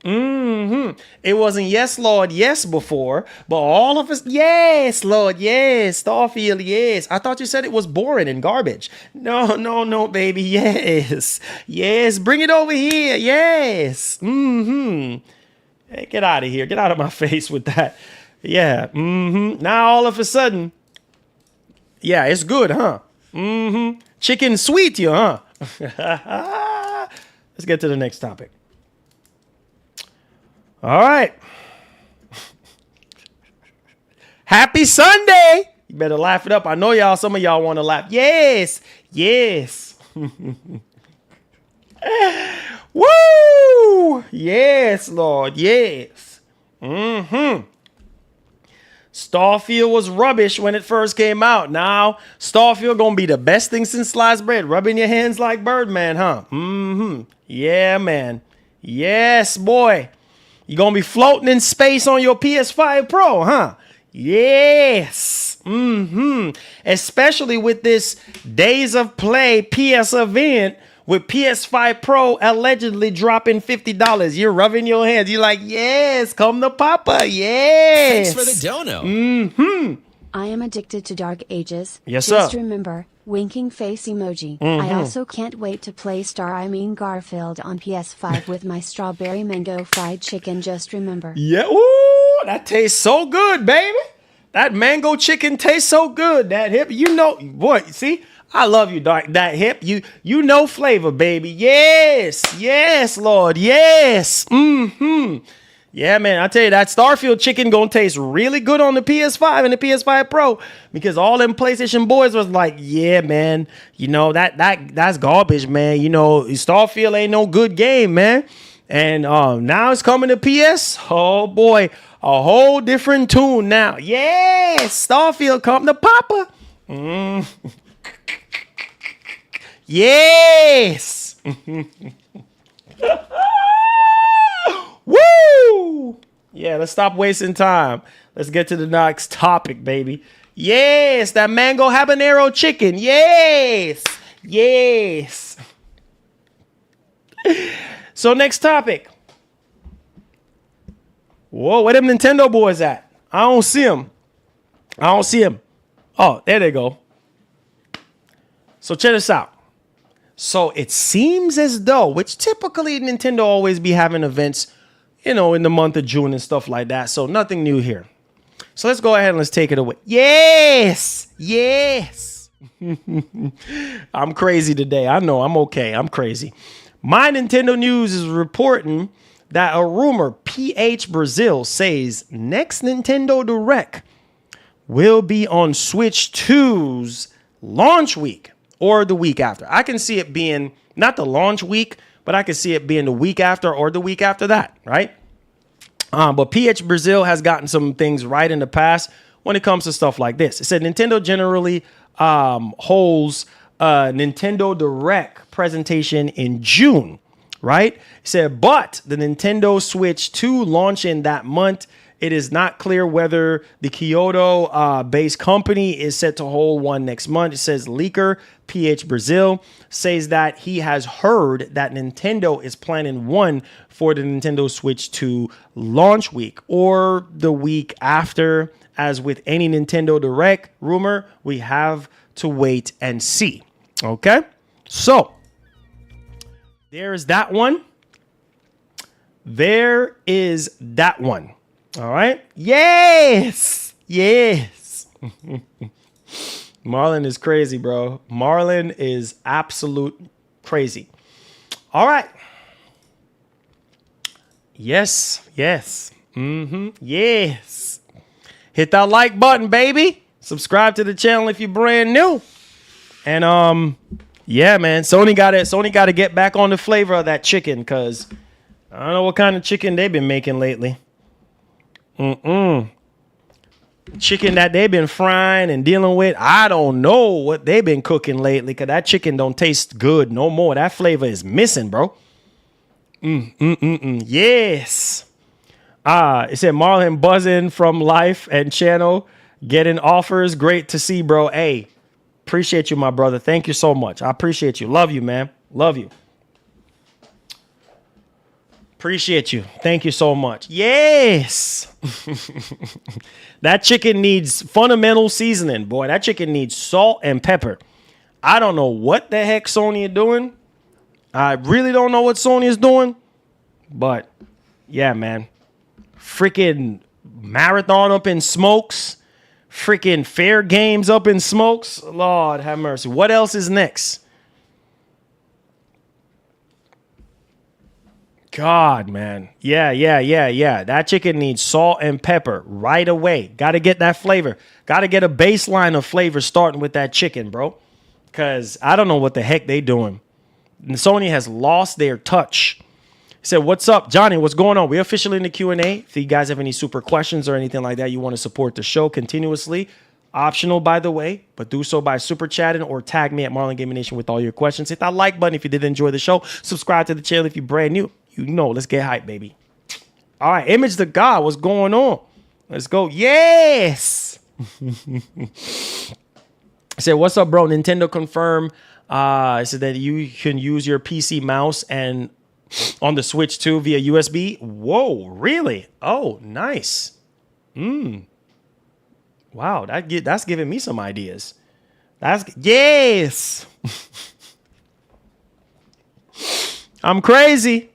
It wasn't yes, Lord, yes before, but all of us, yes, Lord, yes, Starfield, yes. I thought you said it was boring and garbage. No, baby, yes. Yes, bring it over here, yes. Hey, get out of here. Get out of my face with that. Yeah, Now all of a sudden, yeah, it's good, huh? Chicken sweet, you, huh? Let's get to the next topic. All right. Happy Sunday. You better laugh it up. I know y'all, some of y'all want to laugh. Yes. Yes. Woo. Yes, Lord. Yes. Starfield was rubbish when it first came out. Now, Starfield gonna be the best thing since sliced bread. Rubbing your hands like Birdman, huh? Yeah, man. Yes, boy. You're going to be floating in space on your PS5 Pro, huh? Yes. Especially with this Days of Play PS event with PS5 Pro allegedly dropping $50. You're rubbing your hands. You're like, yes, come to Papa. Yes. Thanks for the dono. I am addicted to Dark Ages. Yes, Just sir. remember, winking face emoji. I also can't wait to play Garfield on PS5 with my strawberry mango fried chicken. Just remember. Yeah, ooh, that tastes so good, baby. That mango chicken tastes so good. That hip, you know, boy, see? I love you, Dark. That hip, you know flavor, baby. Yes, Lord, yes. Yeah, man, I tell you, that Starfield chicken gonna taste really good on the PS5 and the PS5 Pro because all them PlayStation boys was like, yeah, man, you know, that's garbage, man. You know, Starfield ain't no good game, man. And now it's coming to PS. Oh, boy, a whole different tune now. Yes, Starfield come to Papa. Yes. Woo! Yeah, let's stop wasting time. Let's get to the next topic, baby. Yes, that mango habanero chicken. Yes. So next topic. Whoa, where them Nintendo boys at? I don't see them. Oh, there they go. So check this out. So it seems as though, which typically Nintendo always be having events, you know, in the month of June and stuff like that. So nothing new here. So let's go ahead and let's take it away. Yes. I'm crazy today. I know I'm okay. I'm crazy. My Nintendo News is reporting that a rumor PH Brazil says next Nintendo Direct will be on Switch 2's launch week or the week after. I can see it being not the launch week, but I can see it being the week after or the week after that, right? But PH Brazil has gotten some things right in the past when it comes to stuff like this. It said Nintendo generally holds a Nintendo Direct presentation in June, right? It said, but the Nintendo Switch 2 launching that month. It is not clear whether the Kyoto-based company is set to hold one next month. It says leaker PH Brazil says that he has heard that Nintendo is planning one for the Nintendo Switch 2 launch week or the week after. As with any Nintendo Direct rumor, we have to wait and see. Okay, so there is that one. All right. Yes. Yes. Marlon is crazy, bro. Marlon is absolute crazy. All right. Yes. Yes. Yes. Hit that like button, baby. Subscribe to the channel if you're brand new. And yeah, man, Sony got to get back on the flavor of that chicken, cause I don't know what kind of chicken they've been making lately. Chicken that they've been frying and dealing with, I don't know what they've been cooking lately, cause that chicken don't taste good no more. That flavor is missing, bro. Yes. It said Marlon buzzing from life and channel, getting offers. Great to see, bro. Hey, appreciate you, my brother. Thank you so much. I appreciate you. Love you, man. Love you. Appreciate you. Thank you so much. Yes. That chicken needs fundamental seasoning, boy. That chicken needs salt and pepper. I don't know what the heck Sony is doing. I really don't know what Sony is doing. But, yeah, man. Freaking marathon up in smokes. Freaking Fairgames up in smokes. Lord have mercy. What else is next? God, man. Yeah. That chicken needs salt and pepper right away. Got to get that flavor. Got to get a baseline of flavor starting with that chicken, bro. Because I don't know what the heck they doing. And Sony has lost their touch. He said, what's up, Johnny? What's going on? We're officially in the Q&A. If you guys have any super questions or anything like that, you want to support the show continuously. Optional, by the way, but do so by super chatting or tag me at Marlon Gaming Nation with all your questions. Hit that like button if you did enjoy the show. Subscribe to the channel if you're brand new. You know, let's get hyped, baby. All right, Image the God, what's going on? Let's go. Yes. I said, what's up, bro? Nintendo confirmed. I said that you can use your PC mouse and on the Switch too via USB. Whoa, really? Oh, nice. Wow, that's giving me some ideas. Yes. I'm crazy.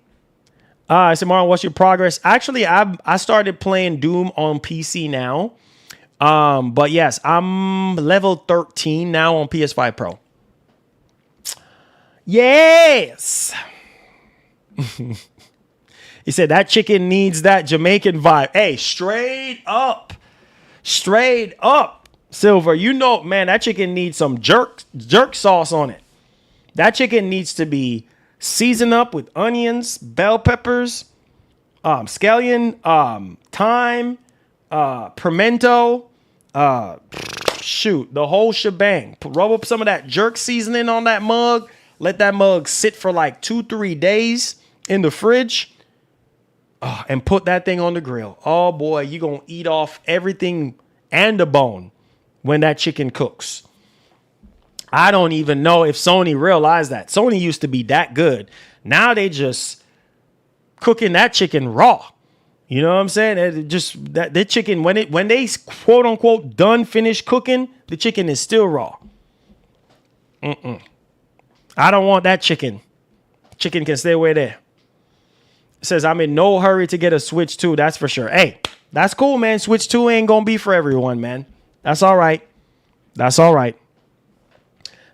I said, Marlon, what's your progress? Actually, I started playing Doom on PC now. But yes, I'm level 13 now on PS5 Pro. Yes. He said that chicken needs that Jamaican vibe. Hey, straight up, Silver. You know, man, that chicken needs some jerk sauce on it. That chicken needs to be seasoned up with onions, bell peppers, scallion, thyme, pimento, the whole shebang. Rub up some of that jerk seasoning on that mug. Let that mug sit for like 2-3 days in the fridge. And put that thing on the grill. Oh boy, you're going to eat off everything and the bone when that chicken cooks. I don't even know if Sony realized that. Sony used to be that good. Now they just cooking that chicken raw. You know what I'm saying? It just that the chicken, when they quote unquote done finished cooking, the chicken is still raw. I don't want that chicken. Chicken can stay away there. It says, I'm in no hurry to get a Switch 2, that's for sure. Hey, that's cool, man. Switch 2 ain't gonna be for everyone, man. That's all right. That's all right.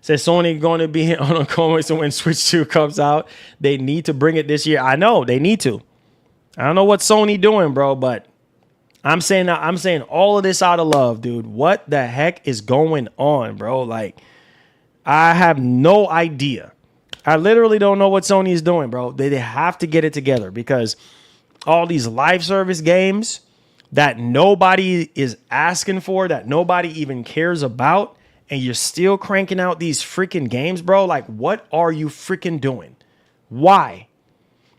Says Sony going to be on a comment, so when Switch 2 comes out, they need to bring it this year. I know they need to. I don't know what Sony doing, bro, but I'm saying all of this out of love, dude. What the heck is going on, bro? Like, I have no idea. I literally don't know what Sony is doing, bro. They have to get it together because all these live service games that nobody is asking for, that nobody even cares about, and you're still cranking out these freaking games, bro. Like, what are you freaking doing? Why?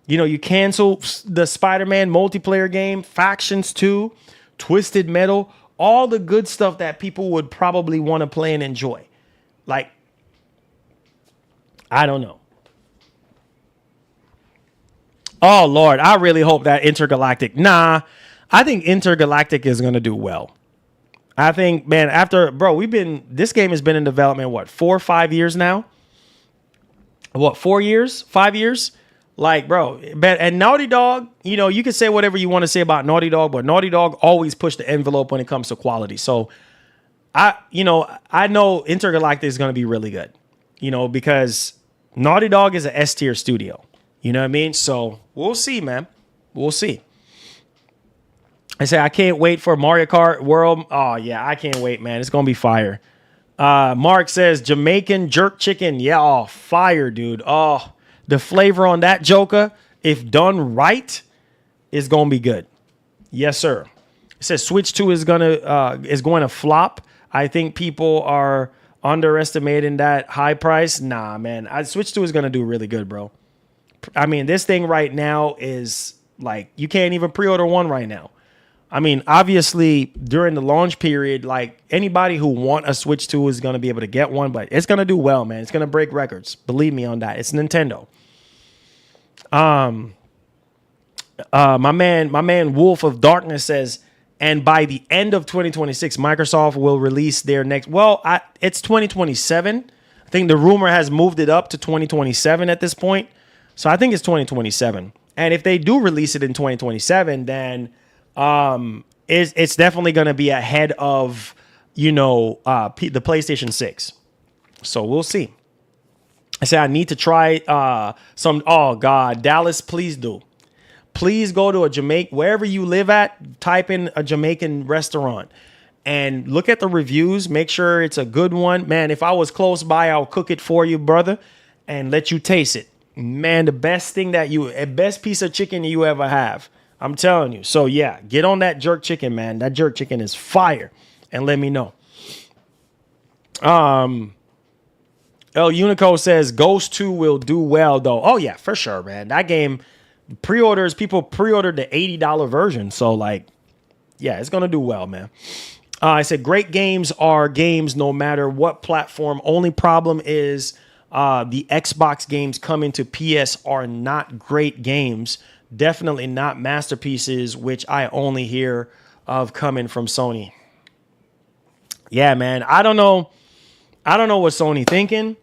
You know, you cancel the Spider-Man multiplayer game, Factions 2, Twisted Metal, all the good stuff that people would probably want to play and enjoy. Like, I don't know. Oh, Lord, I really hope that Intergalactic. Nah, I think Intergalactic is going to do well. I think, man, this game has been in development, 4 or 5 years now? 4 years? 5 years? Like, bro, and Naughty Dog, you know, you can say whatever you want to say about Naughty Dog, but Naughty Dog always push the envelope when it comes to quality. So I know Intergalactic is going to be really good, you know, because Naughty Dog is an S tier studio. You know what I mean? So we'll see, man. We'll see. I say I can't wait for Mario Kart World. Oh yeah, I can't wait, man. It's gonna be fire. Mark says Jamaican jerk chicken. Yeah, oh, fire, dude. Oh, the flavor on that joker, if done right, is gonna be good. Yes, sir. It says Switch 2 is going to flop. I think people are underestimating that high price. Nah, man. Switch 2 is going to do really good, bro. I mean, this thing right now is like, you can't even pre-order one right now. I mean, obviously, during the launch period, like anybody who want a Switch 2 is going to be able to get one, but it's going to do well, man. It's going to break records. Believe me on that. It's Nintendo. My man Wolf of Darkness says, and by the end of 2026, Microsoft will release their next. Well, it's 2027. I think the rumor has moved it up to 2027 at this point. So I think it's 2027. And if they do release it in 2027, then it's definitely going to be ahead of, you know, the PlayStation 6. So we'll see. I said I need to try some. Oh God, Dallas, please do. Please go to a Jamaican, wherever you live at, type in a Jamaican restaurant and look at the reviews. Make sure it's a good one. Man, if I was close by, I'll cook it for you, brother, and let you taste it. Man, the best piece of chicken you ever have. I'm telling you. So yeah, get on that jerk chicken, man. That jerk chicken is fire. And let me know. El Unico says Ghost 2 will do well, though. Oh, yeah, for sure, man. That game, people pre-ordered the $80 version. So, like, yeah, it's going to do well, man. I said great games are games no matter what platform. Only problem is the Xbox games coming to PS are not great games. Definitely not masterpieces, which I only hear of coming from Sony. Yeah, man. I don't know what Sony thinking.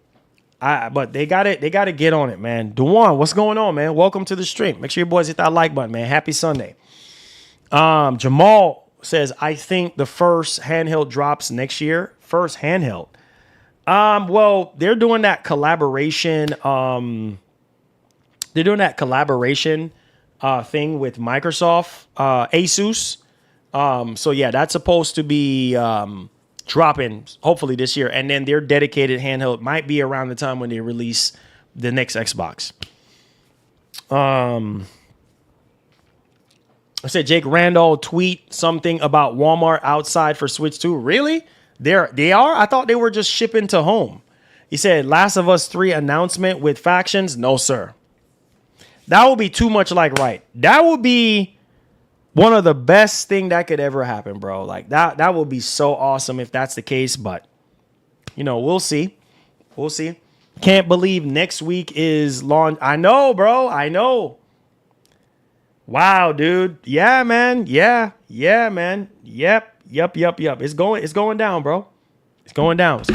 But they got to get on it, man. Dewan, what's going on, man? Welcome to the stream. Make sure your boys hit that like button, man. Happy Sunday. Jamal says, I think the first handheld drops next year. First handheld. Well, they're doing that collaboration. Thing with Microsoft, Asus. So yeah, that's supposed to be dropping hopefully this year, and then their dedicated handheld might be around the time when they release the next Xbox. I said Jake Randall tweet something about Walmart outside for Switch 2. Really? They are? I thought they were just shipping to home. He said Last of Us 3 announcement with factions. No, sir. That would be too much like right. That would be one of the best thing that could ever happen, bro. Like that would be so awesome if that's the case. But, you know, we'll see. We'll see. Can't believe next week is launch. I know, bro. I know. Wow, dude. Yeah, man. Yeah, man. Yep. It's going down, bro. It's going down.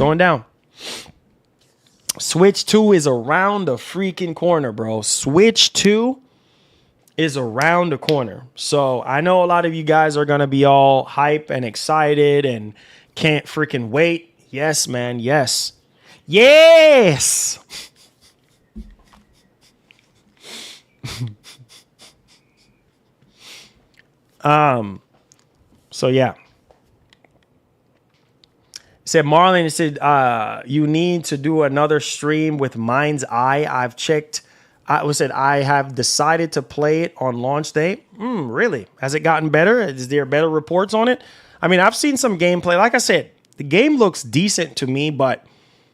Switch 2 is around the freaking corner, bro. Switch 2 is around the corner. So I know a lot of you guys are going to be all hype and excited and can't freaking wait. Yes, man. Yes. So yeah. Said Marlon, said you need to do another stream with Mind's Eye. I've checked. I have decided to play it on launch day. Really? Has it gotten better? Is there better reports on it? I mean, I've seen some gameplay. Like I said, the game looks decent to me, but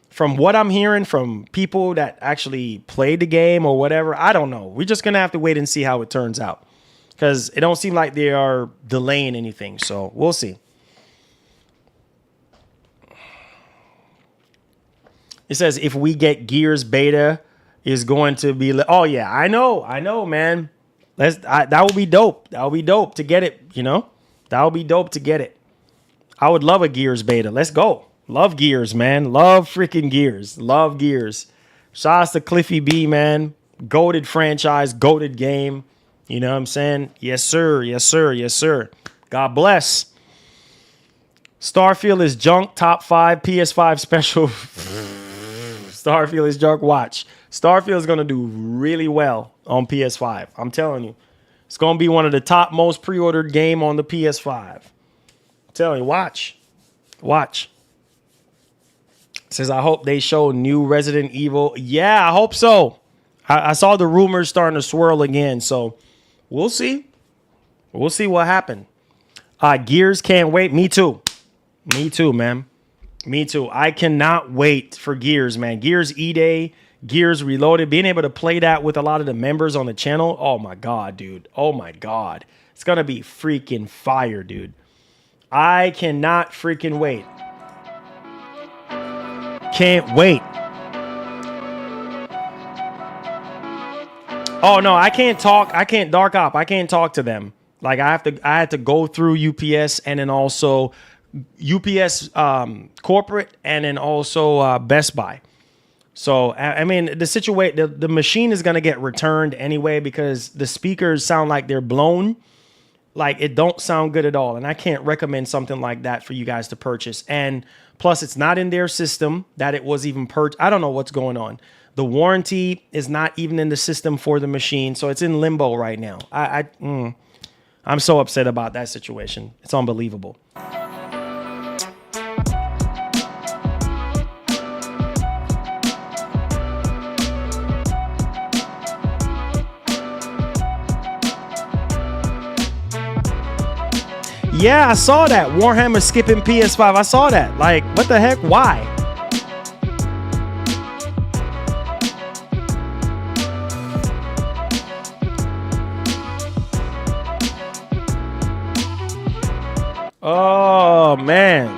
from what I'm hearing from people that actually played the game or whatever, I don't know. We're just going to have to wait and see how it turns out because it don't seem like they are delaying anything. So we'll see. It says if we get Gears beta, is going to be. Oh yeah, I know, man. That would be dope. That would be dope to get it. You know, that would be dope to get it. I would love a Gears beta. Let's go. Love Gears, man. Love freaking Gears. Love Gears. Shouts to Cliffy B, man. Goated franchise, goated game. You know what I'm saying? Yes, sir. Yes, sir. Yes, sir. God bless. Starfield is junk. Top 5 PS5 special. Starfield is junk. Watch. Starfield is going to do really well on PS5. I'm telling you. It's going to be one of the top most pre-ordered game on the PS5. I'm telling you. Watch. Watch. Says, I hope they show new Resident Evil. Yeah, I hope so. I saw the rumors starting to swirl again. So we'll see. We'll see what happened. Gears can't wait. Me too. Me too, man. Me too. I cannot wait for Gears, man. Gears E-Day, Gears Reloaded. Being able to play that with a lot of the members on the channel. Oh, my God, dude. Oh, my God. It's going to be freaking fire, dude. I cannot freaking wait. Can't wait. Oh, no, I can't talk. I can't Dark Op. I can't talk to them. Like I had to go through UPS and then also UPS corporate and then also Best Buy. So, I mean, the machine is going to get returned anyway because the speakers sound like they're blown. Like it don't sound good at all. And I can't recommend something like that for you guys to purchase. And plus it's not in their system that it was even purchased. I don't know what's going on. The warranty is not even in the system for the machine. So it's in limbo right now. I'm so upset about that situation. It's unbelievable. Yeah, I saw that. Warhammer skipping PS5. I saw that. Like, what the heck? Why? Oh, man.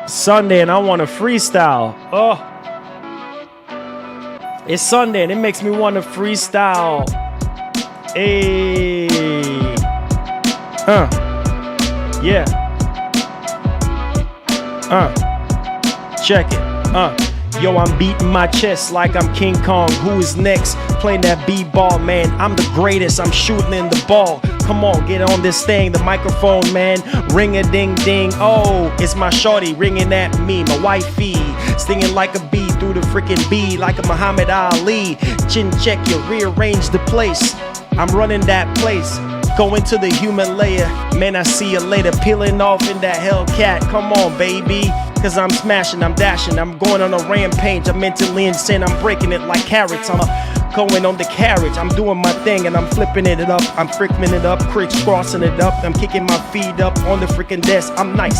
Sunday and I want to freestyle. Oh. It's Sunday and it makes me want to freestyle. Hey. Yeah. Check it. Yo, I'm beating my chest like I'm King Kong. Who is next? Playing that b-ball, man. I'm the greatest. I'm shooting in the ball. Come on, get on this thing. The microphone, man. Ring a ding ding. Oh, it's my shorty ringing at me. My wifey stinging like a bee through the freaking bee like a Muhammad Ali. Chin check you, rearrange the place. I'm running that place. Going to the Himalaya. Man, I see you later. Peeling off in that Hellcat. Come on, baby. Cause I'm smashing, I'm dashing. I'm going on a rampage. I'm mentally insane. I'm breaking it like carrots. I'm going on the carriage. I'm doing my thing and I'm flipping it up. I'm freaking it up, crisscrossing it up. I'm kicking my feet up on the freaking desk. I'm nice.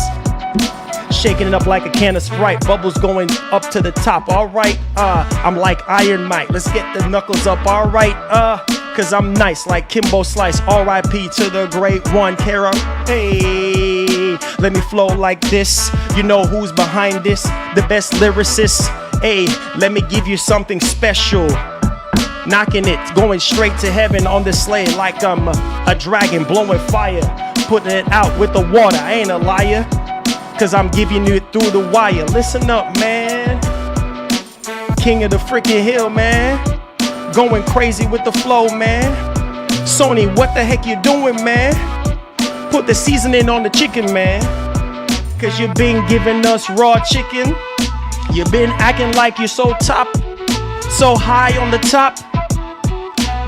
Shaking it up like a can of Sprite. Bubbles going up to the top. Alright, I'm like Iron Mike. Let's get the knuckles up. Alright, cause I'm nice like Kimbo Slice. R.I.P. to the great one, Kara. Hey, let me flow like this. You know who's behind this? The best lyricist. Hey, let me give you something special. Knocking it, going straight to heaven on the sleigh like I'm a dragon blowing fire. Putting it out with the water. I ain't a liar. Cause I'm giving you it through the wire. Listen up, man. King of the freaking hill, man. Going crazy with the flow, man. Sony, what the heck you doing, man? Put the seasoning on the chicken, man. Cause you've been giving us raw chicken. You've been acting like you're so top, so high on the top,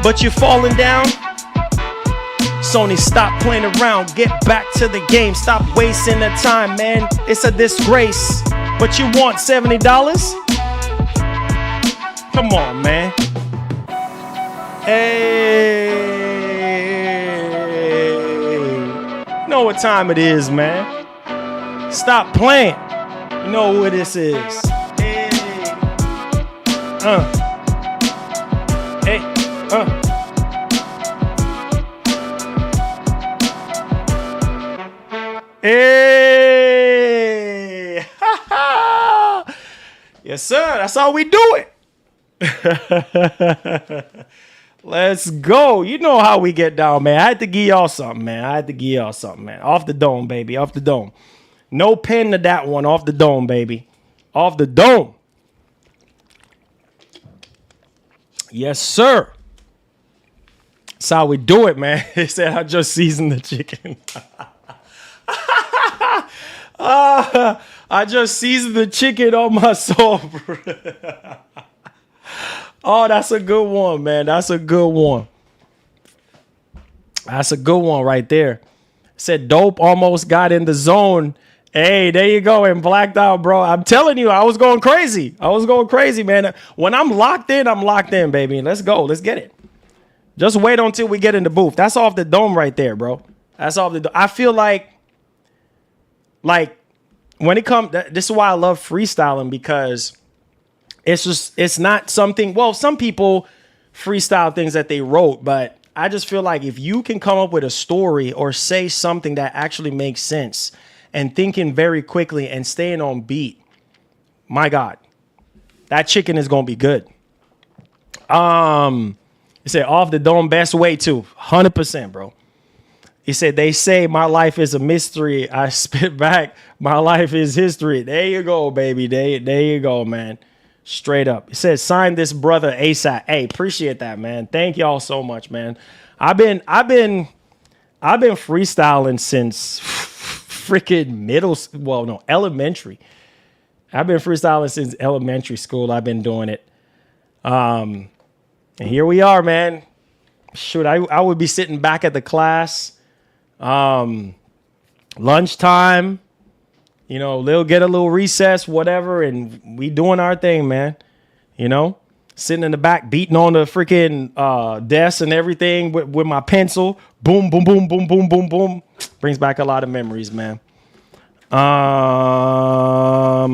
but you're falling down. Sony, stop playing around. Get back to the game. Stop wasting the time, man. It's a disgrace. But you want $70? Come on, man. Hey. You know what time it is, man. Stop playing. You know who this is. Hey. Hey. Hey! Yes, sir. That's how we do it. Let's go. You know how we get down, man. I had to give y'all something, man. Off the dome, baby. Off the dome. No pen to that one. Off the dome, baby. Off the dome. Yes, sir. That's how we do it, man. He said, I just seasoned the chicken. I just seasoned the chicken on my soul. Oh, that's a good one, man. That's a good one. That's a good one right there. Said dope almost got in the zone. Hey, there you go, and blacked out, bro. I'm telling you, I was going crazy. I was going crazy, man. When I'm locked in, baby. Let's go. Let's get it. Just wait until we get in the booth. That's off the dome right there, bro. That's off the dome. I feel like when it comes, this is why I love freestyling, because it's not something, well, some people freestyle things that they wrote, but I just feel like if you can come up with a story or say something that actually makes sense and thinking very quickly and staying on beat, my God, that chicken is going to be good. He said off the dome, best way to 100%, bro. He said, they say my life is a mystery. I spit back. My life is history. There you go, baby. There you go, man. Straight up. He said, sign this brother ASAP. Hey, appreciate that, man. Thank y'all so much, man. I've been freestyling since freaking elementary. I've been freestyling since elementary school. I've been doing it. And here we are, man. Shoot, I would be sitting back at the class, lunchtime, get a little recess, whatever, and we doing our thing, man. Sitting in the back, beating on the freaking desk and everything with my pencil. Boom, boom, boom, boom, boom, boom, boom. Brings back a lot of memories, man. I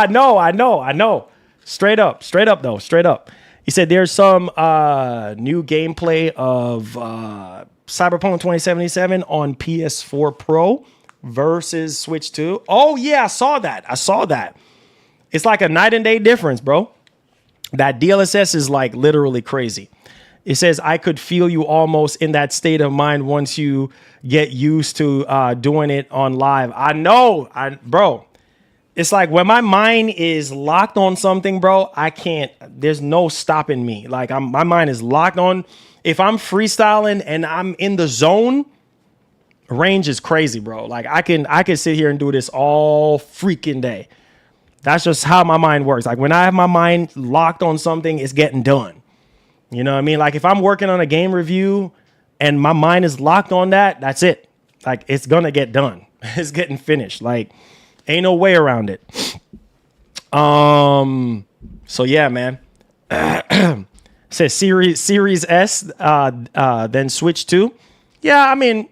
know. Straight up, though. Straight up. He said there's some new gameplay of Cyberpunk 2077 on PS4 Pro versus Switch 2. Oh, yeah, I saw that. It's like a night and day difference, bro. That DLSS is like literally crazy. It says, I could feel you almost in that state of mind once you get used to doing it on live. I know, bro. It's like when my mind is locked on something, bro, I can't, there's no stopping me. Like my mind is locked on. If I'm freestyling and I'm in the zone, range is crazy, bro. Like I can sit here and do this all freaking day. That's just how my mind works. Like when I have my mind locked on something, it's getting done. You know what I mean? Like if I'm working on a game review and my mind is locked on that, that's it. Like it's gonna get done. It's getting finished. Like ain't no way around it. So yeah, man. Says Series S, then Switch 2. Yeah, I mean,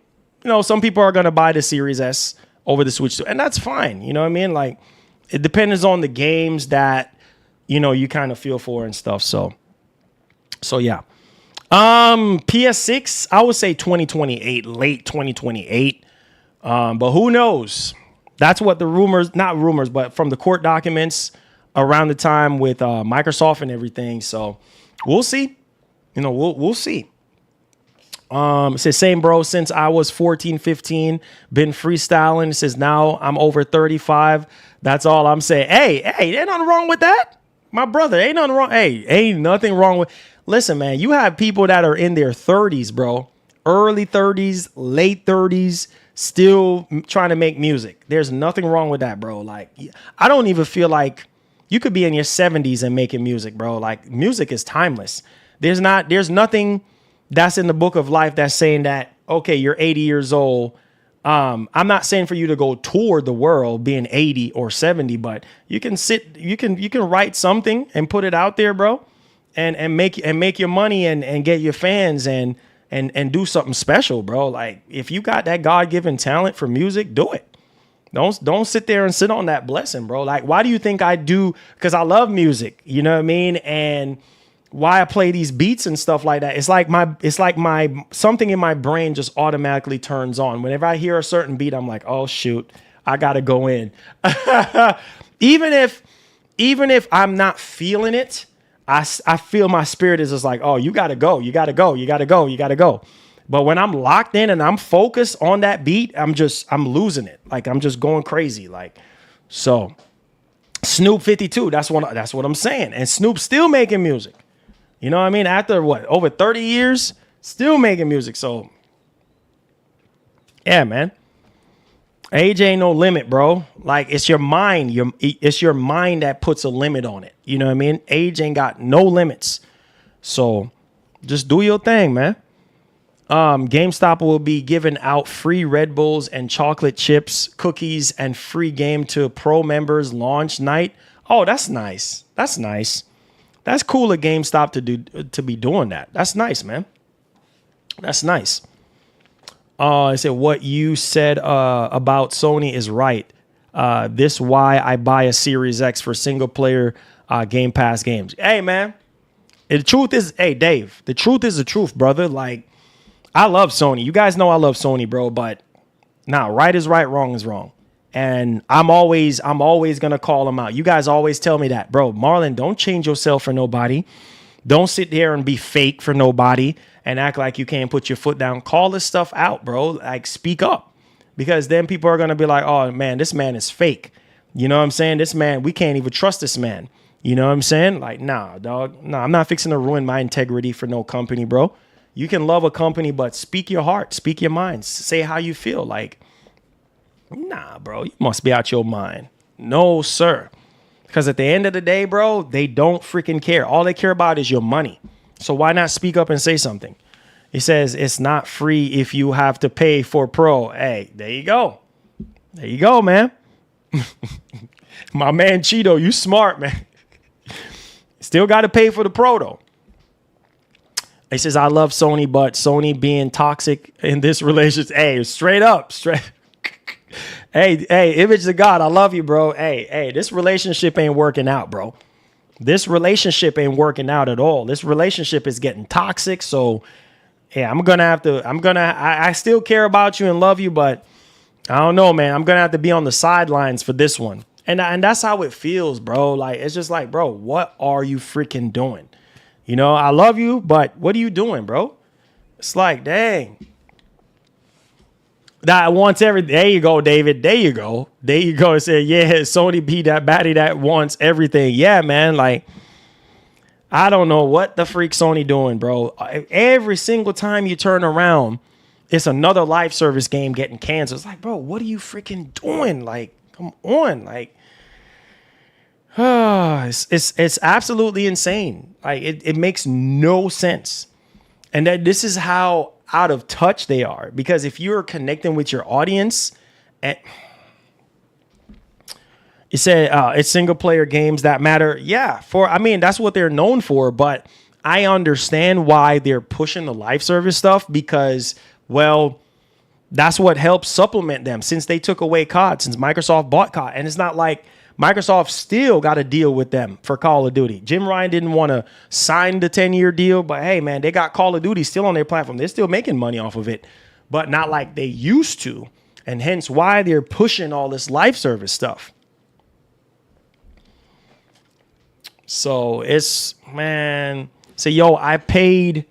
some people are gonna buy the Series S over the Switch 2, and that's fine. You know what I mean? Like it depends on the games that you kind of feel for and stuff. So yeah. PS6, I would say 2028, late 2028. But who knows? That's what the not rumors, but from the court documents around the time with Microsoft and everything. So we'll see. We'll see. It says, same bro, since I was 14, 15, been freestyling. It says, now I'm over 35. That's all I'm saying. Hey, ain't nothing wrong with that. My brother, ain't nothing wrong. Hey, ain't nothing wrong with. Listen, man, you have people that are in their 30s, bro. Early 30s, late 30s, still trying to make music. There's nothing wrong with that, bro. Like, I don't even feel like you could be in your 70s and making music, bro. Like, music is timeless. There's nothing that's in the book of life that's saying that, okay, you're 80 years old. I'm not saying for you to go tour the world being 80 or 70, but you can write something and put it out there, bro, and make your money and get your fans and do something special, bro. Like if you got that God-given talent for music, do it. Don't sit there and sit on that blessing, bro. Like, why do you think I do? Because I love music, you know what I mean? And why I play these beats and stuff like that. It's like my something in my brain just automatically turns on. Whenever I hear a certain beat, I'm like, oh shoot, I gotta go in. Even if I'm not feeling it, I feel my spirit is just like, oh, you gotta go. But when I'm locked in and I'm focused on that beat, I'm losing it. Like I'm just going crazy. Like, so Snoop 52, that's what I'm saying. And Snoop's still making music. You know what I mean? After what, over 30 years, still making music. So yeah, man. Age ain't no limit, bro. Like, it's your mind. It's your mind that puts a limit on it. You know what I mean? Age ain't got no limits. So just do your thing, man. GameStop will be giving out free Red Bulls and chocolate chips, cookies, and free game to pro members launch night. Oh, that's nice. That's nice. That's cool of GameStop to be doing that. That's nice, man. That's nice. I said what you said about Sony is right. This why I buy a Series X for single player Game Pass games. Hey, man. The truth is, hey, Dave, the truth is the truth, brother. Like, I love Sony. You guys know I love Sony, bro. But nah, right is right, wrong is wrong. And I'm always gonna call them out. You guys always tell me that, bro. Marlon, don't change yourself for nobody. Don't sit there and be fake for nobody and act like you can't put your foot down. Call this stuff out, bro. Like, speak up, because then people are gonna be like, oh man, this man is fake. You know what I'm saying? This man, we can't even trust this man. You know what I'm saying? Like, nah, dog. Nah, I'm not fixing to ruin my integrity for no company, bro. You can love a company, but speak your heart, speak your mind, say how you feel. Like, nah, bro, you must be out your mind. No, sir. Because at the end of the day, bro, they don't freaking care. All they care about is your money. So why not speak up and say something? He says it's not free if you have to pay for pro. Hey, there you go. There you go, man. My man Cheeto, you smart, man. Still got to pay for the pro, though. He says, I love Sony, but Sony being toxic in this relationship. Hey, straight up. Hey, image of God, I love you, bro. Hey, this relationship ain't working out, bro. This relationship ain't working out at all. This relationship is getting toxic. So, yeah, I still care about you and love you, but I don't know, man. I'm going to have to be on the sidelines for this one. And that's how it feels, bro. Like, it's just like, bro, what are you freaking doing? You know, I love you, but what are you doing, bro? It's like, dang. That wants everything. There you go, David. There you go. It said, yeah, Sony be that baddie that wants everything. Yeah, man. Like, I don't know what the freak Sony doing, bro. Every single time you turn around, it's another live service game getting canceled. It's like, bro, what are you freaking doing? Like, come on. Like, it's absolutely insane. Like, it makes no sense. And that this is how out of touch they are. Because if you're connecting with your audience, and you say it's single player games that matter. Yeah, that's what they're known for. But I understand why they're pushing the live service stuff, because, well, that's what helps supplement them since they took away COD, since Microsoft bought COD. And it's not like Microsoft still got a deal with them for Call of Duty. Jim Ryan didn't want to sign the 10-year deal, but hey, man, they got Call of Duty still on their platform. They're still making money off of it, but not like they used to. And hence why they're pushing all this live service stuff. So it's, man, so yo, I paid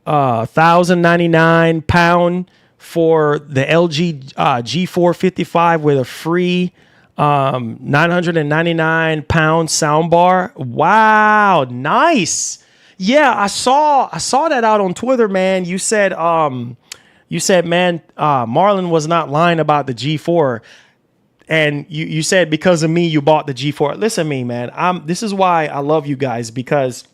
£1,099 for the LG G455 with a free 999 pound soundbar. Wow, nice. Yeah, I saw that out on Twitter, man. You said man, Marlon was not lying about the G4. And you said because of me you bought the G4. Listen to me, man. This is why I love you guys, because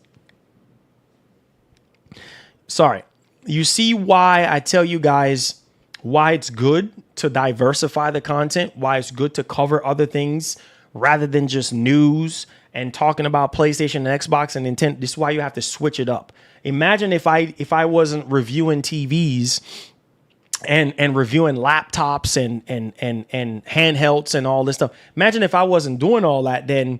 you see why I tell you guys why it's good to diversify the content, why it's good to cover other things rather than just news and talking about PlayStation and Xbox and Nintendo. This is why you have to switch it up. Imagine if I wasn't reviewing TVs and reviewing laptops and handhelds and all this stuff. Imagine if I wasn't doing all that, then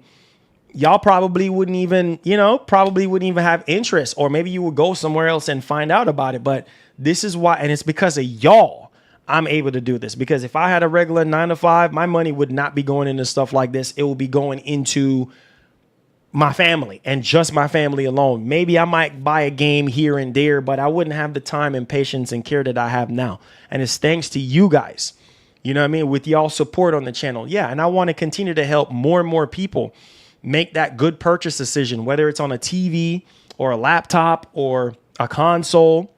y'all probably wouldn't even have interest, or maybe you would go somewhere else and find out about it. But this is why, and it's because of y'all I'm able to do this. Because if I had a regular 9-to-5, my money would not be going into stuff like this. It will be going into my family and just my family alone. Maybe I might buy a game here and there, but I wouldn't have the time and patience and care that I have now. And it's thanks to you guys, you know what I mean, with y'all support on the channel. Yeah, and I want to continue to help more and more people make that good purchase decision, whether it's on a TV or a laptop or a console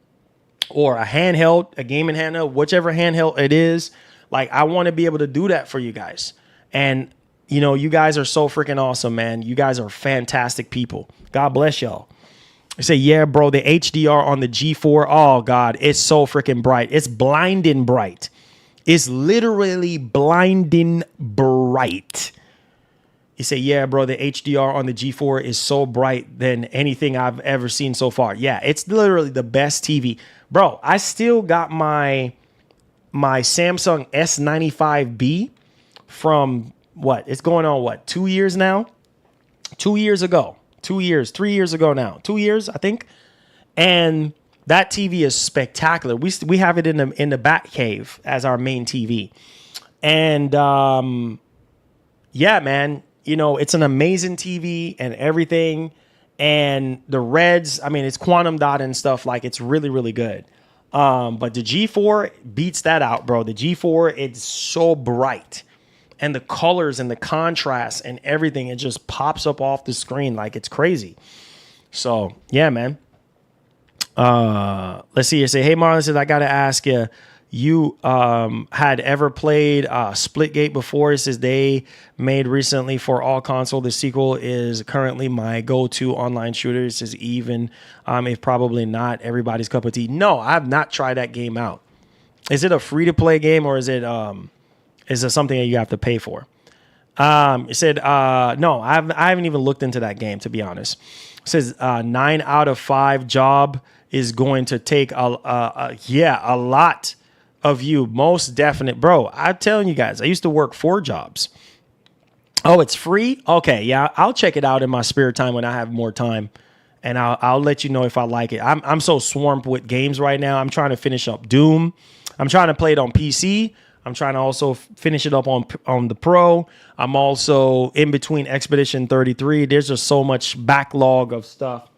or a handheld, a gaming handheld, whichever handheld it is. Like, I want to be able to do that for you guys. And, you know, you guys are so freaking awesome, man. You guys are fantastic people. God bless y'all. I say, yeah, bro, the HDR on the G4, oh, God, it's so freaking bright. It's blinding bright. It's literally blinding bright. You say, yeah, bro, the HDR on the G4 is so bright than anything I've ever seen so far. Yeah, it's literally the best TV. Bro, I still got my Samsung S95B from what? It's going on what? 2 years now? 2 years ago. 2 years, 3 years ago now. 2 years, I think. And that TV is spectacular. We have it in the back cave as our main TV. And yeah, man, you know, it's an amazing TV and everything. And the reds, I mean, it's quantum dot and stuff. Like, it's really, really good. But the G4 beats that out, bro. The G4, it's so bright. And the colors and the contrast and everything, it just pops up off the screen like it's crazy. So, yeah, man. Let's see. You say, hey, Marlon, says, I got to ask you, you had ever played Splitgate before? It says they made recently for all console. The sequel is currently my go-to online shooter. It says even if probably not everybody's cup of tea. No, I have not tried that game out. Is it a free-to-play game or is it something that you have to pay for? It said, no, I haven't even looked into that game, to be honest. It says 9 out of 5 job is going to take a lot of you. Most definite. Bro, I'm telling you guys, I used to work 4 jobs. Oh, it's free? Okay, yeah, I'll check it out in my spare time when I have more time. And I'll let you know if I like it. I'm so swamped with games right now. I'm trying to finish up Doom. I'm trying to play it on PC. I'm trying to also finish it up on the Pro. I'm also in between Expedition 33. There's just so much backlog of stuff.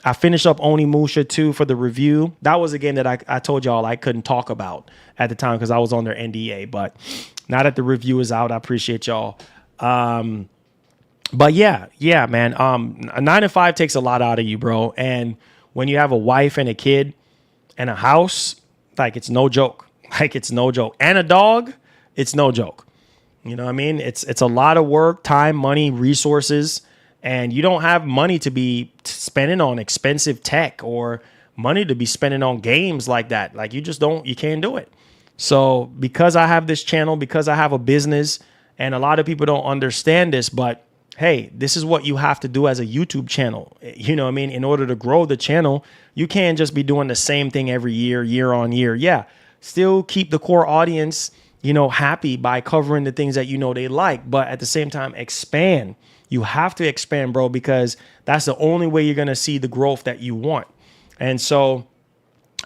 I finished up Onimusha 2 for the review. That was a game that I told y'all I couldn't talk about at the time because I was on their NDA. But now that the review is out, I appreciate y'all. But yeah, man. A 9 to 5 takes a lot out of you, bro. And when you have a wife and a kid and a house, like, it's no joke. Like, it's no joke. And a dog, it's no joke. You know what I mean? It's a lot of work, time, money, resources, and you don't have money to be spending on expensive tech or money to be spending on games like that. Like, you can't do it. So because I have this channel, because I have a business, and a lot of people don't understand this, but hey, this is what you have to do as a YouTube channel. You know what I mean? In order to grow the channel, you can't just be doing the same thing every year, year on year. Yeah. Still keep the core audience, you know, happy by covering the things that you know they like, but at the same time, expand. You have to expand, bro, because that's the only way you're going to see the growth that you want. And so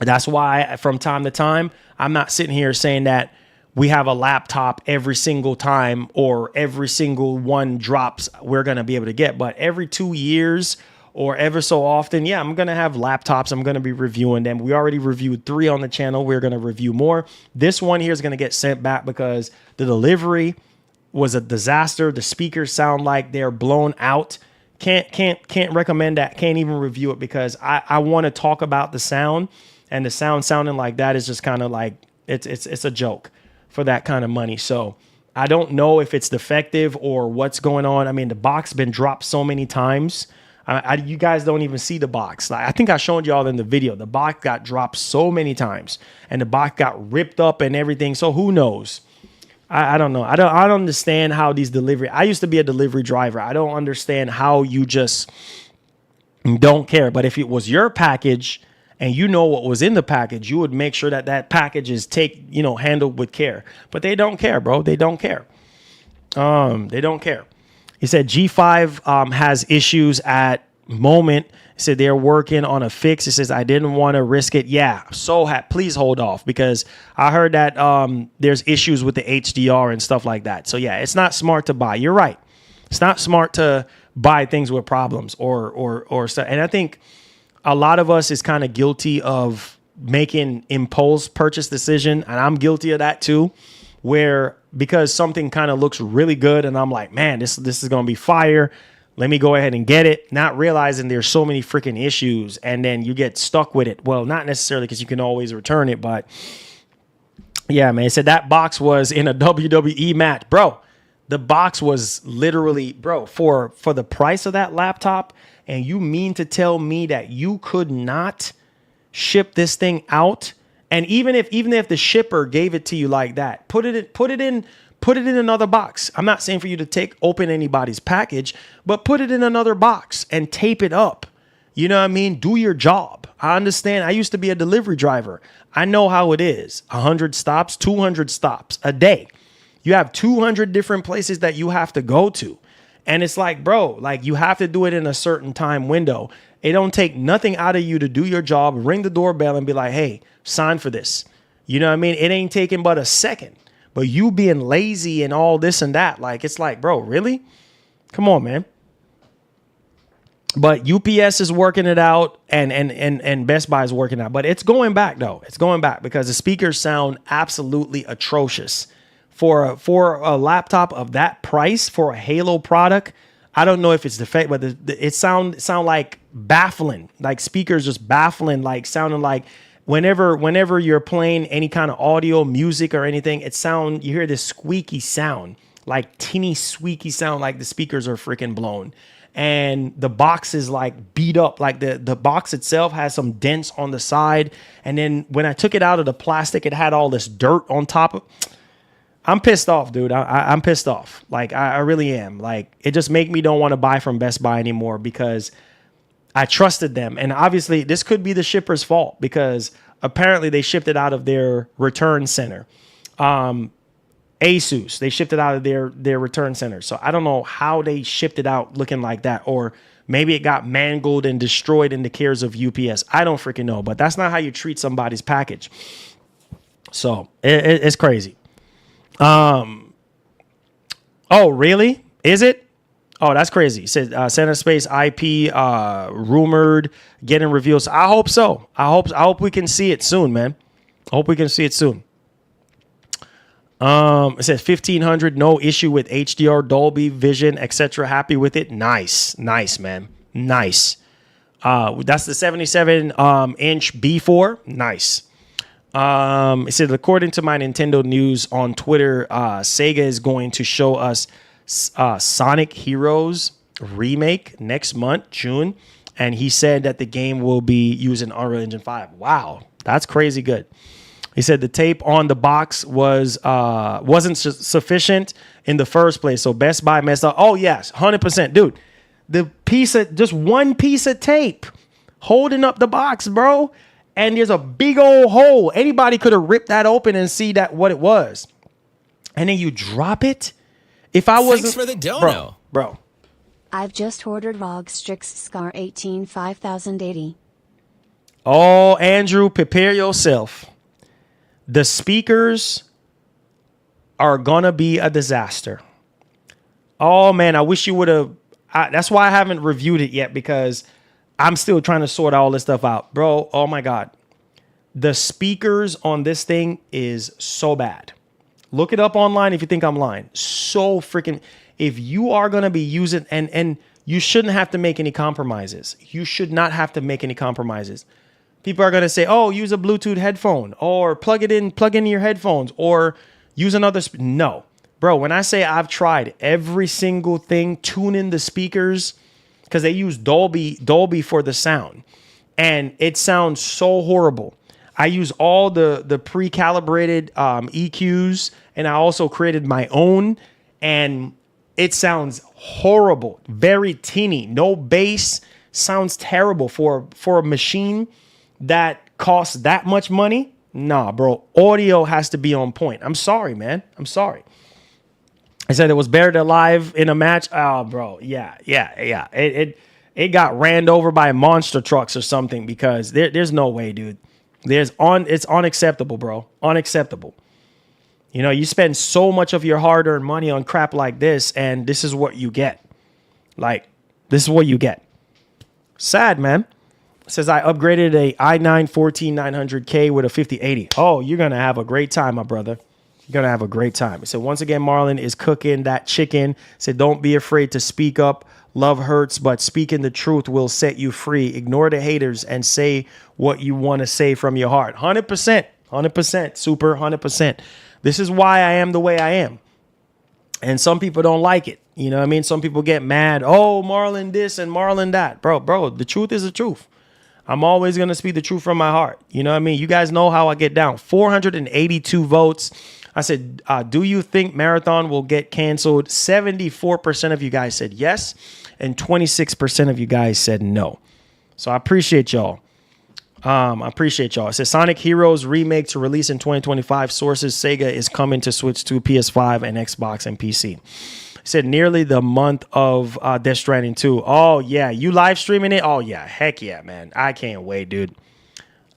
that's why from time to time, I'm not sitting here saying that we have a laptop every single time or every single one drops we're going to be able to get. But every 2 years or ever so often, yeah, I'm going to have laptops. I'm going to be reviewing them. We already reviewed 3 on the channel. We're going to review more. This one here is going to get sent back because the delivery was a disaster. The speakers sound like they're blown out. Can't recommend that. Can't even review it because I want to talk about the sound, and the sound sounding like that is just kind of like it's a joke for that kind of money. So I don't know if it's defective or what's going on. I mean, the box been dropped so many times. You guys don't even see the box. Like, I think I showed y'all in the video. The box got dropped so many times, and the box got ripped up and everything. So who knows? I don't know. I don't understand how these delivery. I used to be a delivery driver. I don't understand how you just don't care. But if it was your package and you know what was in the package, you would make sure that package is handled with care. But they don't care, bro. They don't care. They don't care. He said G5 has issues at moment. He said they're working on a fix. He says, I didn't want to risk it. Yeah, please hold off because I heard that there's issues with the HDR and stuff like that. So yeah, it's not smart to buy. You're right. It's not smart to buy things with problems or stuff. And I think a lot of us is kind of guilty of making impulse purchase decision. And I'm guilty of that too, where because something kind of looks really good and I'm like, man, this is going to be fire. let me go ahead and get it, not realizing there's so many freaking issues, and then you get stuck with it. Well, not necessarily because you can always return it, but yeah, man. It said that box was in a WWE match, bro. The box was literally, bro, for the price of that laptop, and you mean to tell me that you could not ship this thing out? And even if the shipper gave it to you like that, put it in another box. I'm not saying for you to open anybody's package, but put it in another box and tape it up. You know what I mean? Do your job. I understand. I used to be a delivery driver. I know how it is. 100 stops, 200 stops a day. You have 200 different places that you have to go to. And it's like, bro, like you have to do it in a certain time window. It don't take nothing out of you to do your job, ring the doorbell and be like, hey, sign for this. You know what I mean? It ain't taking but a second. But you being lazy and all this and that, like, it's like, bro, really? Come on, man. But UPS is working it out and Best Buy is working it out. But it's going back, though. It's going back because the speakers sound absolutely atrocious. For a laptop of that price, for a Halo product, I don't know if it's the fact, but it sound like baffling, like speakers just baffling, like sounding like whenever you're playing any kind of audio, music or anything, you hear this squeaky sound, like teeny squeaky sound, like the speakers are freaking blown. And the box is like beat up, like the box itself has some dents on the side. And then when I took it out of the plastic, it had all this dirt on top of. I'm pissed off, dude. I'm pissed off. Like, I really am. Like, it just make me don't want to buy from Best Buy anymore because I trusted them. And obviously, this could be the shipper's fault because apparently they shipped it out of their return center. Asus, they shipped it out of their return center. So I don't know how they shipped it out looking like that. Or maybe it got mangled and destroyed in the cares of UPS. I don't freaking know. But that's not how you treat somebody's package. So it's crazy. Oh, really? Is it? Oh, that's crazy. It said Center Space IP rumored getting revealed. So I hope so. I hope we can see it soon, man. I hope we can see it soon. It says 1500, no issue with HDR, Dolby Vision, etc. Happy with it. Nice, man. Nice. That's the 77 inch B4. Nice. It said, according to my Nintendo news on Twitter, Sega is going to show us Sonic Heroes remake next month, June. And he said that the game will be using Unreal Engine 5. Wow, that's crazy good. He said the tape on the box wasn't sufficient in the first place, so Best Buy messed up. Oh, yes, 100%. Dude, just one piece of tape holding up the box, bro. And there's a big old hole. Anybody could have ripped that open and see that what it was. And then you drop it. If I wasn't, thanks for the dono, bro. I've just ordered ROG Strix Scar 18 5080. Oh, Andrew, prepare yourself. The speakers are gonna be a disaster. Oh man, I wish you would have. That's why I haven't reviewed it yet because I'm still trying to sort all this stuff out, bro. Oh my God. The speakers on this thing is so bad. Look it up online if you think I'm lying. So freaking, if you are going to be using, and you shouldn't have to make any compromises. You should not have to make any compromises. People are going to say, oh, use a Bluetooth headphone or plug in your headphones or use another. No, bro, when I say I've tried every single thing, tuning the speakers, because they use Dolby for the sound. And it sounds so horrible. I use all the pre-calibrated EQs, and I also created my own, and it sounds horrible. Very teeny, no bass, sounds terrible for a machine that costs that much money. Nah, bro, audio has to be on point. I'm sorry, man. I'm sorry. I said it was buried alive in a match. Oh, bro. Yeah. It got ran over by monster trucks or something because there's no way, dude. It's unacceptable, bro. Unacceptable. You know, you spend so much of your hard-earned money on crap like this, and this is what you get. Like, this is what you get. Sad, man. It says I upgraded a i9 14900K with a 5080. Oh, you're gonna have a great time, my brother. You're going to have a great time. So once again, Marlon is cooking that chicken. Said, don't be afraid to speak up. Love hurts, but speaking the truth will set you free. Ignore the haters and say what you want to say from your heart. 100%. 100%. Super 100%. This is why I am the way I am. And some people don't like it. You know what I mean? Some people get mad. Oh, Marlon this and Marlon that. Bro, the truth is the truth. I'm always going to speak the truth from my heart. You know what I mean? You guys know how I get down. 482 votes. I said, do you think Marathon will get canceled? 74% of you guys said yes. And 26% of you guys said no. So I appreciate y'all. It says Sonic Heroes remake to release in 2025. Sources Sega is coming to Switch 2, PS5, and Xbox and PC. It said nearly the month of Death Stranding 2. Oh, yeah. You live streaming it? Oh, yeah. Heck yeah, man. I can't wait, dude.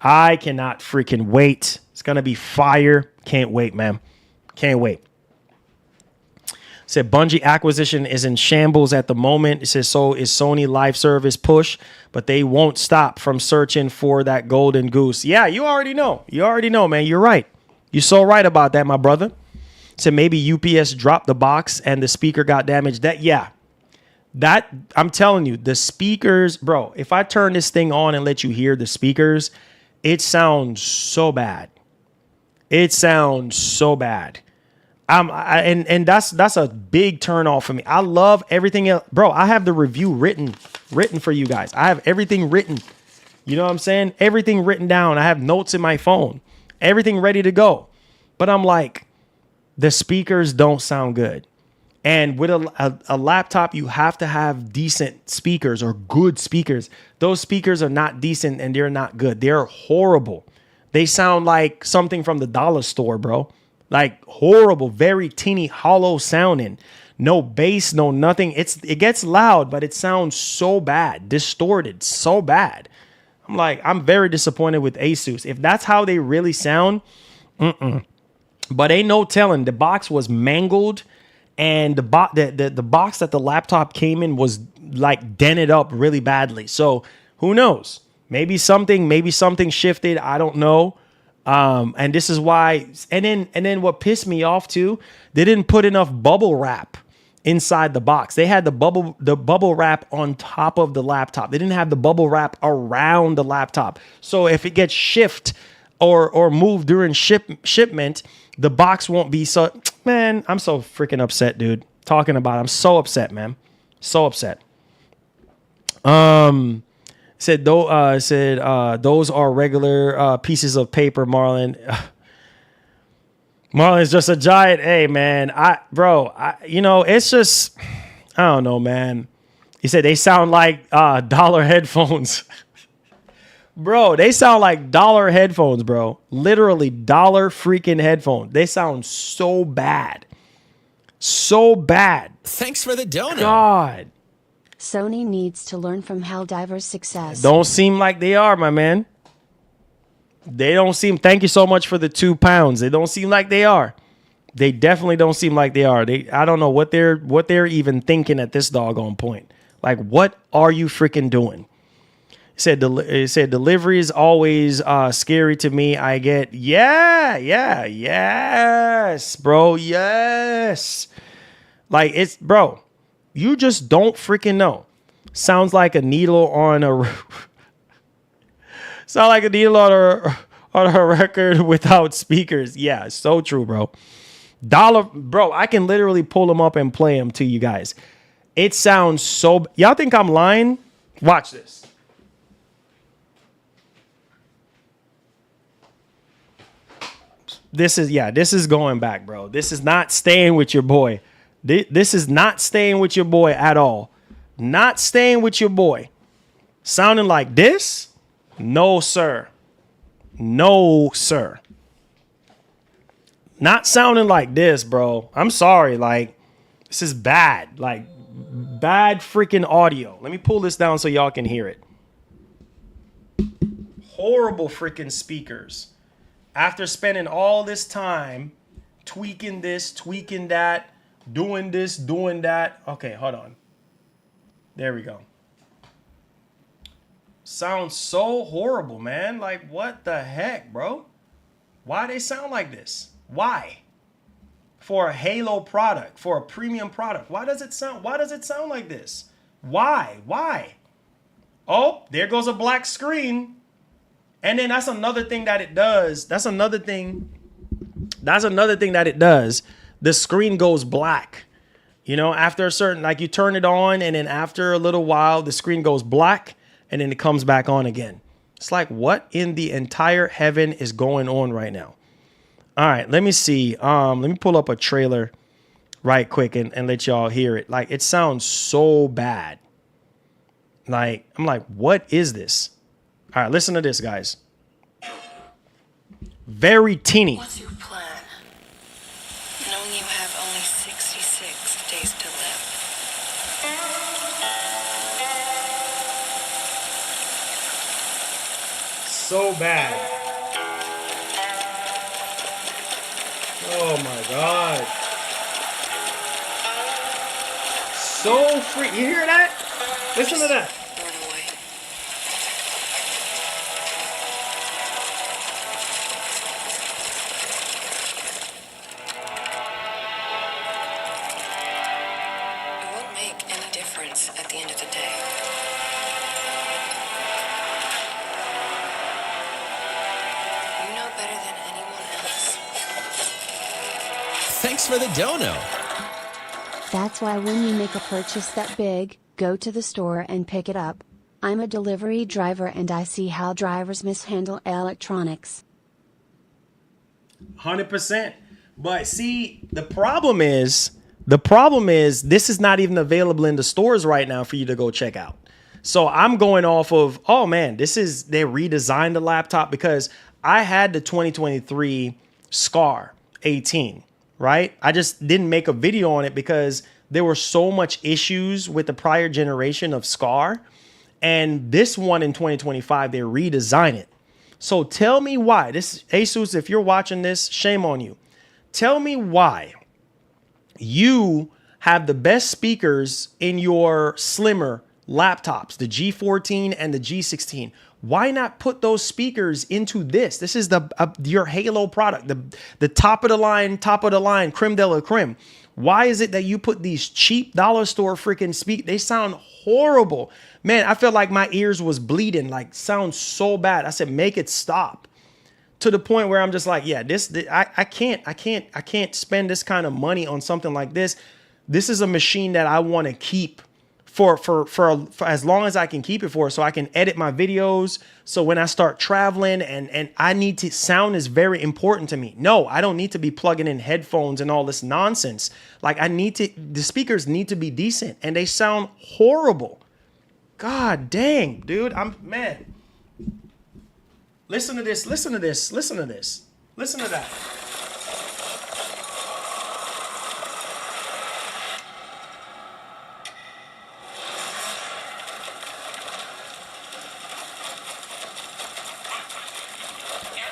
I cannot freaking wait. It's going to be fire. Can't wait, man. Can't wait. It said Bungie acquisition is in shambles at the moment. It says so is Sony live service push, but they won't stop from searching for that golden goose. Yeah, you already know. You already know, man. You're right. You're so right about that, my brother. It said maybe UPS dropped the box and the speaker got damaged. That I'm telling you, the speakers, bro, if I turn this thing on and let you hear the speakers, it sounds so bad. It sounds so bad. And that's a big turn off for me. I love everything else. Bro, I have the review written for you guys. I have everything written. You know what I'm saying? Everything written down. I have notes in my phone. Everything ready to go. But I'm like, the speakers don't sound good. And with a laptop, you have to have decent speakers or good speakers. Those speakers are not decent and they're not good. They're horrible. They sound like something from the dollar store, bro. Like horrible, very teeny, hollow sounding. No bass, no nothing. It gets loud, but it sounds so bad, distorted, so bad. I'm very disappointed with Asus. If that's how they really sound, But ain't no telling. The box was mangled, and the box that the laptop came in was like dented up really badly. So who knows? Maybe something shifted. I don't know. And this is why. And then what pissed me off too, they didn't put enough bubble wrap inside the box. They had the bubble wrap on top of the laptop. They didn't have the bubble wrap around the laptop. So if it gets shipped or moved during shipment, the box won't be so. Man, I'm so freaking upset, dude. Talking about it, I'm so upset, man. So upset. Said those are regular pieces of paper, Marlon. Marlon's just a giant. Hey, man, it's just, I don't know, man. He said they sound like dollar headphones. Bro, they sound like dollar headphones, bro. Literally dollar freaking headphones. They sound so bad. So bad. Thanks for the donut. God. Sony needs to learn from Helldiver's success. Don't seem like they are, my man. They don't seem. Thank you so much for the £2. They don't seem like they are. They definitely don't seem like they are. I don't know what they're even thinking at this doggone point. Like, what are you freaking doing? It said delivery is always scary to me. I get yes, bro, yes. Like it's bro. You just don't freaking know. Sounds like a needle on a sound like a needle on a record without speakers. Yeah, so true, bro. Bro, I can literally pull them up and play them to you guys. It sounds so. Y'all think I'm lying? Watch this. This is going back, bro. This is not staying with your boy. This is not staying with your boy at all. Not staying with your boy. Sounding like this? No, sir. No, sir. Not sounding like this, bro. I'm sorry. Like, this is bad. Like, bad freaking audio. Let me pull this down so y'all can hear it. Horrible freaking speakers. After spending all this time tweaking this, tweaking that, doing this, doing that. Okay, hold on. There we go. Sounds so horrible, man. Like, what the heck, bro? Why they sound like this? Why? For a Halo product, for a premium product. Why does it sound like this? Why? Oh, there goes a black screen. And then that's another thing that it does. That's another thing that it does. The screen goes black. You know, after a certain, like you turn it on and then after a little while, the screen goes black and then it comes back on again. It's like, what in the entire heaven is going on right now? All right, let me see. Let me pull up a trailer right quick and let y'all hear it. Like, it sounds so bad. Like, I'm like, what is this? All right, listen to this, guys. Very teeny. What's your plan? Knowing you have only 66 days to live. So bad. Oh my God. So free. You hear that? Listen to that. Run away. It won't make any difference at the end of the day. You know better than anyone else. Thanks for the dono. That's why when you make a purchase that big, go to the store and pick it up. I'm a delivery driver and I see how drivers mishandle electronics. 100%. But see, the problem is this is not even available in the stores right now for you to go check out. So I'm going off of, oh man, they redesigned the laptop because I had the 2023 SCAR 18, right? I just didn't make a video on it because there were so much issues with the prior generation of SCAR. And this one in 2025, they redesign it. So tell me why. This Asus, if you're watching this, shame on you. Tell me why you have the best speakers in your slimmer laptops, the G14 and the G16. Why not put those speakers into this? This is your Halo product, the top of the line, creme de la creme. Why is it that you put these cheap dollar store freaking speakers? They sound horrible. Man, I felt like my ears was bleeding, like sounds so bad. I said, make it stop. To the point where I'm just like, yeah, I can't spend this kind of money on something like this. This is a machine that I want to keep for as long as I can keep it for, so I can edit my videos. So when I start traveling and I need to, sound is very important to me. No, I don't need to be plugging in headphones and all this nonsense. Like the speakers need to be decent and they sound horrible. God dang, dude, man. Listen to this, listen to this, listen to this. Listen to that.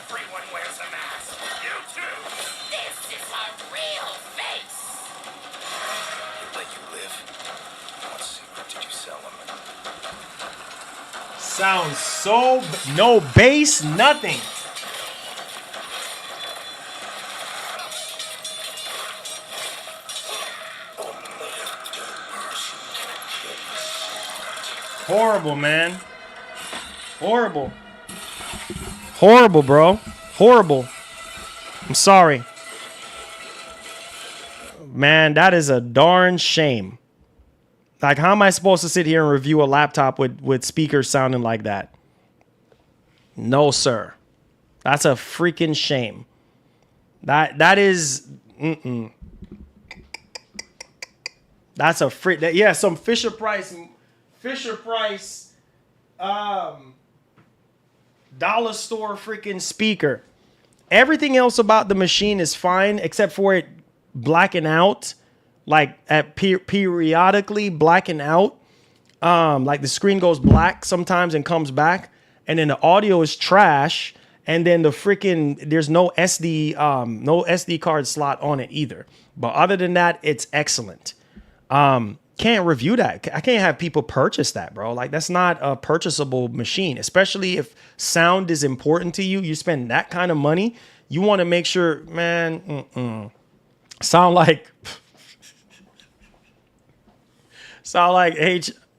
Everyone wears a mask. You too. This is a real face. They let you live. What secret did you sell them? Sounds so no bass, nothing. Horrible, man. Horrible. Horrible, bro. Horrible. I'm sorry. Man, that is a darn shame. Like, how am I supposed to sit here and review a laptop with speakers sounding like that? No, sir. That's a freaking shame. That is... That's a yeah, some Fisher Price dollar store freaking speaker. Everything else about the machine is fine except for it blacking out, like periodically blacking out. Like the screen goes black sometimes and comes back, and then the audio is trash, and then the freaking there's no SD card slot on it either. But other than that, it's excellent. Can't review that. I can't have people purchase that, bro. Like, that's not a purchasable machine, especially if sound is important to you. You spend that kind of money, you want to make sure, man, sound like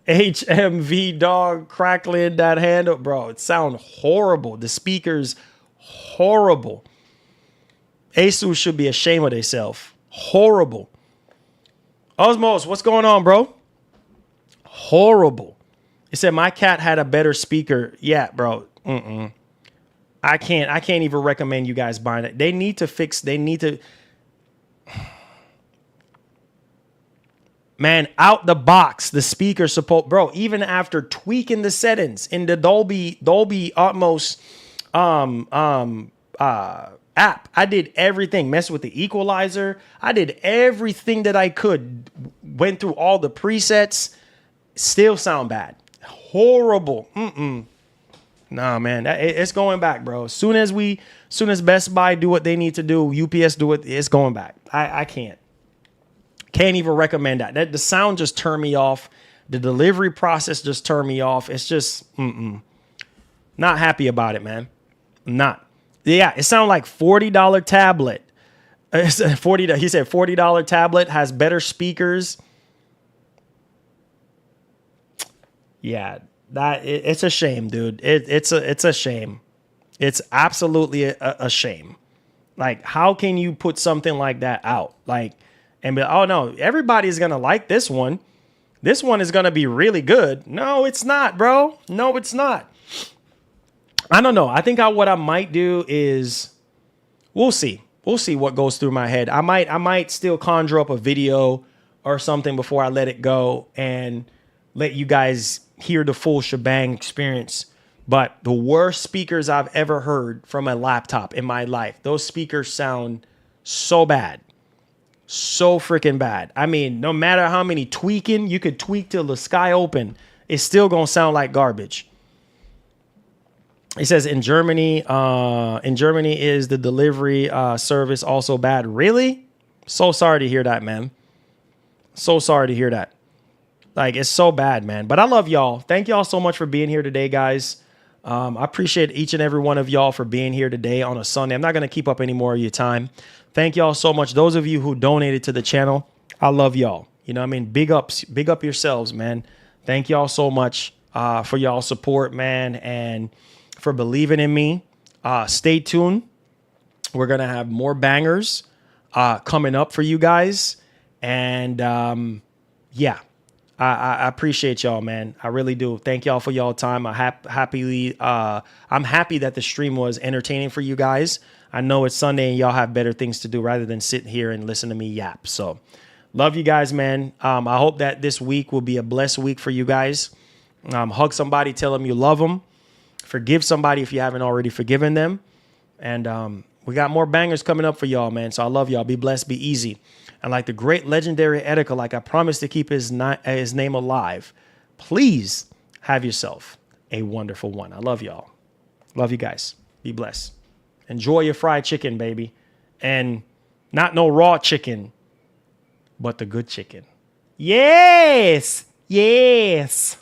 HMV dog crackling that handle, bro. It sound horrible. The speakers horrible. Asus should be ashamed of themselves. Horrible. Osmos, what's going on, bro? Horrible. It said my cat had a better speaker. Yeah, bro. I can't even recommend you guys buying it. They need to man, out the box, the speaker support, bro, even after tweaking the settings in the Dolby Atmos app, I did everything, messed with the equalizer. I did everything that I could, went through all the presets, still sound bad. Horrible. Nah, man, it's going back, bro. As soon as Best Buy do what they need to do, UPS do it, it's going back. I can't even recommend that. The sound just turned me off. The delivery process just turned me off. It's just not happy about it, man. Not. Yeah, it sounded like $40 tablet. It's $40. He said $40 tablet has better speakers. Yeah, it's a shame, dude. It's a shame. It's absolutely a shame. Like, how can you put something like that out? Like, and be, oh no, everybody's gonna like this one. This one is gonna be really good. No, it's not, bro. No, it's not. I don't know. I think what I might do is, we'll see. We'll see what goes through my head. I might still conjure up a video or something before I let it go and let you guys hear the full shebang experience. But the worst speakers I've ever heard from a laptop in my life, those speakers sound so bad. So freaking bad. I mean, no matter how many tweaking, you could tweak till the sky open, it's still gonna sound like garbage. It says in Germany is the delivery service also bad. Really? So sorry to hear that, man. So sorry to hear that. Like, it's so bad, man. But I love y'all. Thank y'all so much for being here today, guys. I appreciate each and every one of y'all for being here today on a Sunday. I'm not going to keep up any more of your time. Thank y'all so much. Those of you who donated to the channel, I love y'all. You know what I mean? Big up yourselves, man. Thank y'all so much for y'all support, man, and for believing in me. Stay tuned. We're going to have more bangers coming up for you guys. And yeah, I appreciate y'all, man. I really do. Thank y'all for y'all time. I'm happy that the stream was entertaining for you guys. I know it's Sunday and y'all have better things to do rather than sit here and listen to me yap. So love you guys, man. I hope that this week will be a blessed week for you guys. Hug somebody, tell them you love them. Forgive somebody if you haven't already forgiven them. And we got more bangers coming up for y'all, man. So I love y'all. Be blessed, be easy. And like the great legendary Etika, like I promised to keep his name alive, please have yourself a wonderful one. I love y'all. Love you guys. Be blessed. Enjoy your fried chicken, baby. And not no raw chicken, but the good chicken. Yes. Yes.